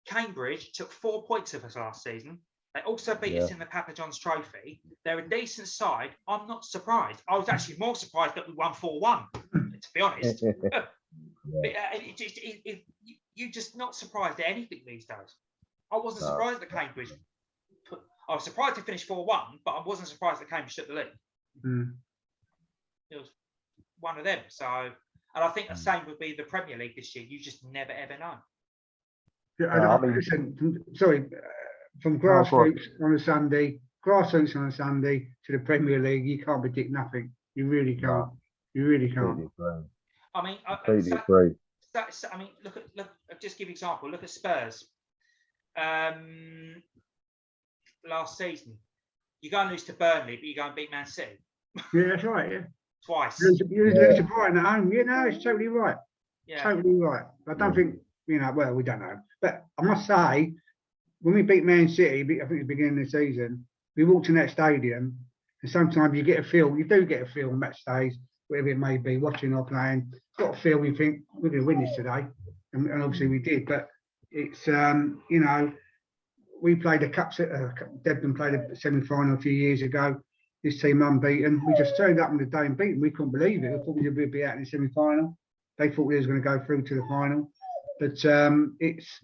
Cambridge took 4 points of us last season. They also beat us in the Papa John's Trophy. They're a decent side. I'm not surprised. I was actually more surprised that we won 4-1, to be honest." You're just not surprised at anything these days. I wasn't surprised that Cambridge. I was surprised to finish 4-1, but I wasn't surprised that Cambridge took the lead. It was one of them. So, and I think the same would be the Premier League this year. You just never ever know. Yeah, listen, sorry, from grassroots on a Sunday to the Premier League, you can't predict nothing. You really can't. No. You really can't. I mean, Completely agree. I mean, look. Just give an example. Look at Spurs. Last season, you go and lose to Burnley, but you go and beat Man City. Yeah, that's right. Yeah, twice. You lose to Brighton at home. You know, it's totally right. Yeah. Totally right. I don't think well, we don't know, but I must say, when we beat Man City, I think at the beginning of the season, we walked in that stadium, and sometimes you get a feel. You do get a feel on match days, whatever it may be, watching or playing. Got a feel. You think we're going to win this today, and obviously we did. But it's you know, we played a cup. Debden played a semi-final a few years ago. This team unbeaten. We just turned up on the day and beat them. We couldn't believe it. I thought we would be out in the semi-final. They thought we was going to go through to the final. But it's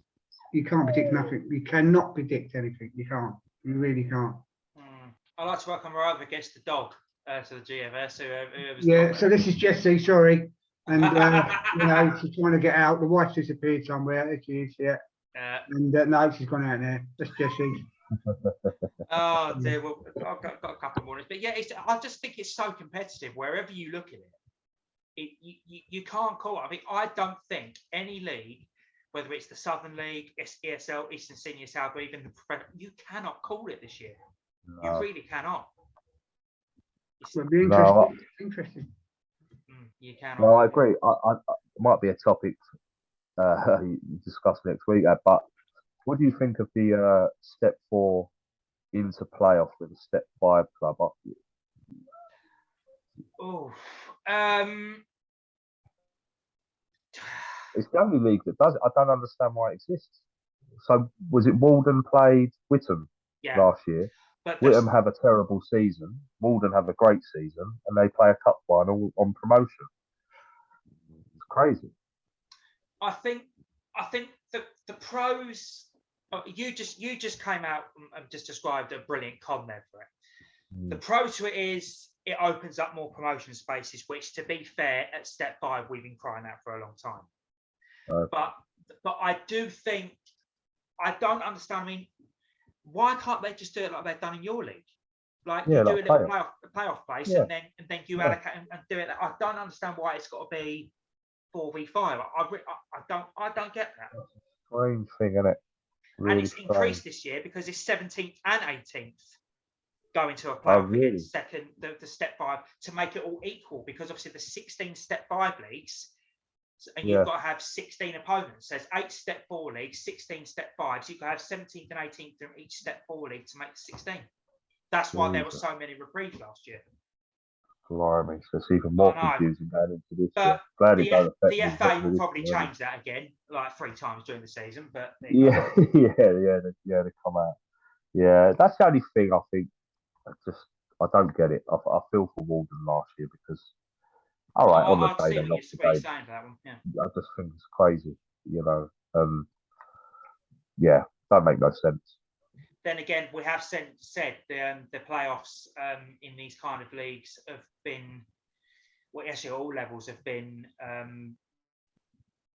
you can't predict nothing. You cannot predict anything. You can't. You really can't. I'd like to welcome our other guest, the dog, to the GFS. Yeah. So this is Jessie. Sorry. And you know, she's trying to get out. The wife's disappeared somewhere. There she is. Yeah. And no, she's gone out there. That's Jessie. Oh dear. Well, I've got a couple more. But yeah, I just think it's so competitive wherever you look at it. You can't call it. I mean, I don't think any league, whether it's the Southern League, ESL, Eastern Senior South, or even the you cannot call it this year. No. You really cannot. It'll be interesting. Interesting. You cannot. No, I agree. I it might be a topic you discuss next week, but what do you think of the step 4 into playoff with a step 5 club? Oh, it's the only league that does it. I don't understand why it exists. So was it Walden played Whittam last year? But Whittam have a terrible season. Walden have a great season, and they play a cup final on promotion. It's crazy. I think the pros. You just came out and just described a brilliant con there for it. The pro to it is it opens up more promotion spaces, which, to be fair, at step 5 we've been crying out for a long time. But I do think I don't understand. I mean, why can't they just do it like they've done in your league? Like you do a little playoff place, and then you allocate and do it. I don't understand why it's got to be 4v5. I don't get that. That's a strange thing, isn't it? Really and it's strange. Increased this year because it's 17th and 18th going to a playoff against second the step 5 to make it all equal, because obviously the 16 step 5 leagues. And you've got to have 16 opponents. There's 8 step 4 leagues, 16 step 5. So you can have 17th and 18th from each step 4 league to make 16. That's why there were so many reprieves last year. Blimey, so it's even more confusing going into this year. Glad the FA will probably change that again, like 3 times during the season. But they come out. Yeah, that's the only thing I think. I don't get it. I feel for Walden last year because. All right, on the day they lost the game. I just think it's crazy, you know. Don't make no sense. Then again, we have said the playoffs in these kind of leagues have been, well, actually all levels have been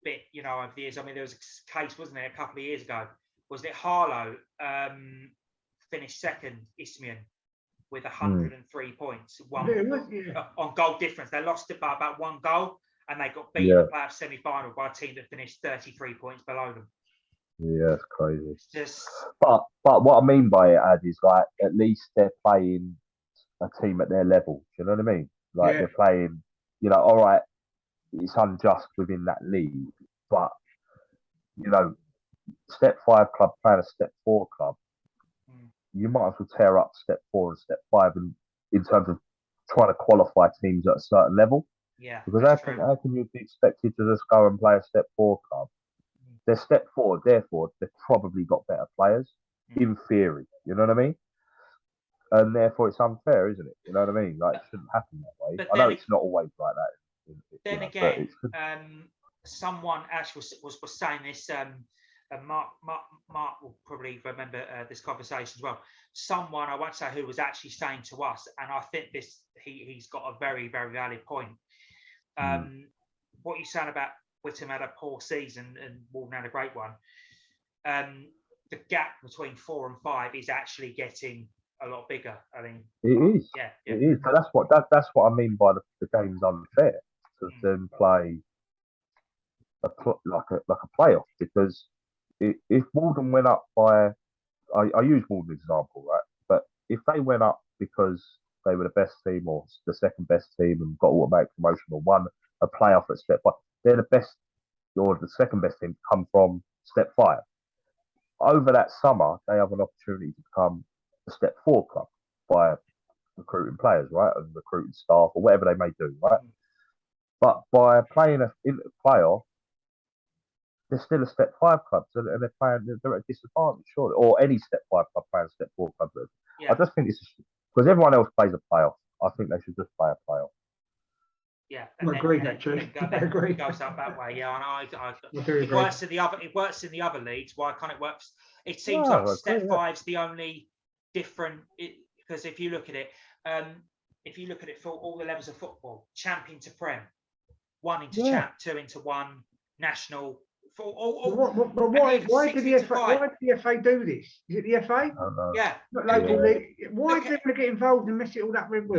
bit, you know, over the years. I mean, there was a case, wasn't there, a couple of years ago? Wasn't it Harlow finished second, Isthmian, with 103 points, on goal difference. They lost it by about 1 goal, and they got beaten in the playoff semi-final by a team that finished 33 points below them. Yeah, it's crazy. Just, but what I mean by it, Ad, is like at least they're playing a team at their level. Do you know what I mean? Like they're playing, you know, all right, it's unjust within that league, but you know, step 5 club playing a step 4 club, you might as well tear up step 4 and step 5 in terms of trying to qualify teams at a certain level. Yeah. Because how can you be expected to just go and play a step 4 club? They're step 4, therefore they've probably got better players, in theory. You know what I mean? And therefore it's unfair, isn't it? You know what I mean? Like it shouldn't happen that way. I know it's not always like that. Then again, someone actually was saying this. Mark will probably remember this conversation as well. Someone, I won't say who, was actually saying to us, and I think he's got a very, very valid point. What you're saying about Whittam had a poor season and Walden had a great one. The gap between 4 and 5 is actually getting a lot bigger. I mean, it is. Yeah. It is. So that's what I mean by the game's unfair to then play like a playoff, because if Walden went up by, I use Walden as an example, right? But if they went up because they were the best team or the second best team and got automatic promotion or won a playoff at step 5, they're the best or the second best team to come from step 5. Over that summer, they have an opportunity to become a step 4 club by recruiting players, right, and recruiting staff or whatever they may do, right? But by playing in the playoff, they're still a step 5 club, so they're at a disadvantage, surely. Or any step 5 club playing a step 4 club. I just think it's because everyone else plays a playoff. I think they should just play a playoff. Yeah, I agree. Actually, I agree. It goes up that way. Yeah, and it works in the other. It works in the other leagues. Why can't it work? It seems like step 5's the only different. Because if you look at it, for all the levels of football, champion to prem, 1 into champ, 2 into 1, national. Why did the FA do this? Is it the FA? Yeah. Local league. Why do they want to get involved and mess it all up? Look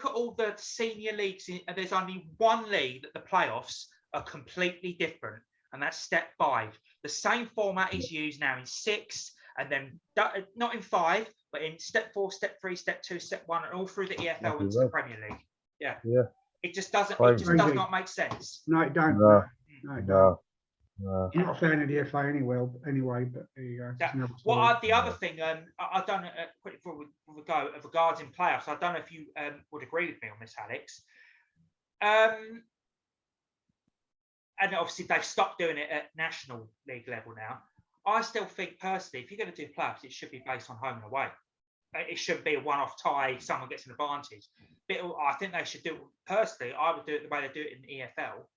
at all the senior leagues. There's only one league that the playoffs are completely different, and that's step 5. The same format is used now in 6, and then not in 5, but in step 4, step 3, step 2, step 1, and all through the EFL into the Premier League. Yeah. It just doesn't. It just does not make sense. No, it don't. No. I'm not a fan of the FA anyway, but there you go. The other thing, I don't know, quickly before we go, regarding playoffs, I don't know if you would agree with me on this, Alex. And obviously they've stopped doing it at National League level now. I still think personally, if you're going to do playoffs, it should be based on home and away. It shouldn't be a one-off tie, someone gets an advantage. But I think they should do, personally, I would do it the way they do it in the EFL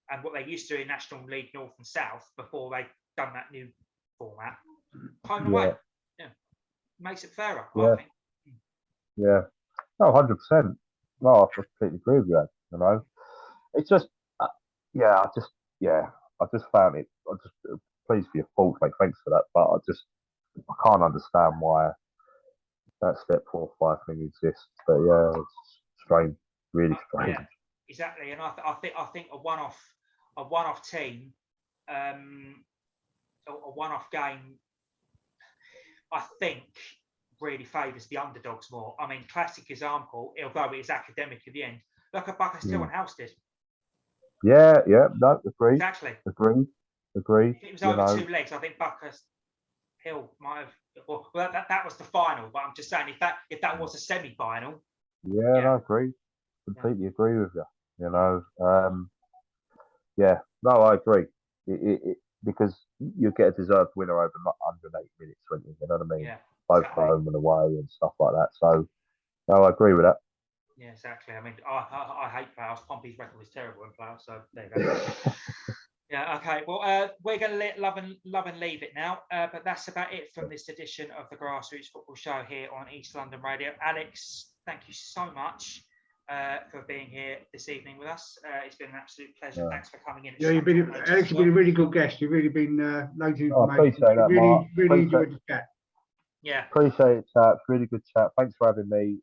and what they used to do in National League North and South before they've done that new format. Home and away. Yeah. Makes it fairer, I think. Yeah. No, 100%. No, I completely agree with you, you know. It's just, I just found it, pleased for your thoughts, mate, thanks for that, but I can't understand why that step 4 or 5 thing exists. But yeah, it's strange, really strange. Yeah, exactly. And I think a one-off team, a one-off game, I think really favours the underdogs more. I mean, classic example, although it is academic at the end, look at Buckhurst Hill and House did. Yeah, no, agree. Exactly. Agree. If it was over 2 legs, I think Buckhurst Hill might have. Well, that was the final, but I'm just saying if that was a semi-final. Yeah, no, I agree. Completely agree with you. You know, no, I agree. Because you get a deserved winner over 180 minutes, wouldn't you? You know what I mean? Yeah, both home and away and stuff like that. So, no, I agree with that. Yeah, exactly. I mean, I hate playoffs. Pompey's record is terrible in playoffs, so there you go. Yeah, okay. Well, we're going to let love and leave it now. But that's about it from this edition of the Grassroots Football Show here on East London Radio. Alex, thank you so much. for being here this evening with us. It's been an absolute pleasure. Yeah. Thanks for coming in. Yeah, Alex, you've been a really good guest. You've really been loads of Oh, I information. appreciate that, Mark. Really enjoyed the chat. Yeah. Appreciate it, chat. Really good chat. Thanks for having me.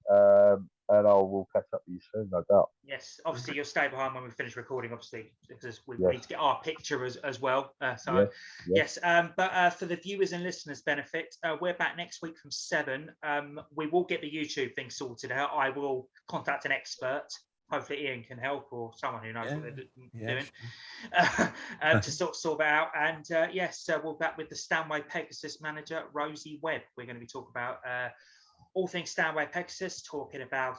And I will catch up with you soon, no doubt. Yes. Obviously, you'll stay behind when we finish recording, obviously, because we Yes. need to get our picture as well. Yes. But for the viewers and listeners' benefit, we're back next week from 7. We will get the YouTube thing sorted out. I will contact an expert. Hopefully Ian can help, or someone who knows what they're doing, to sort that out. And yes, we're back with the Stanway Pegasus manager, Rosie Webb. We're going to be talking about all things Stanway Pegasus, talking about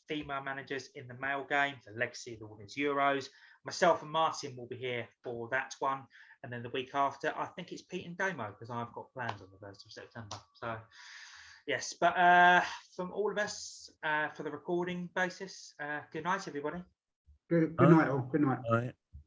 female managers in the male game, the legacy of the Women's Euros. Myself and Martin will be here for that one. And then the week after, I think it's Pete and Damo, because I've got plans on the 1st of September. So, yes, but from all of us, for the recording basis, good night, everybody. Good night, all. Good night. All right.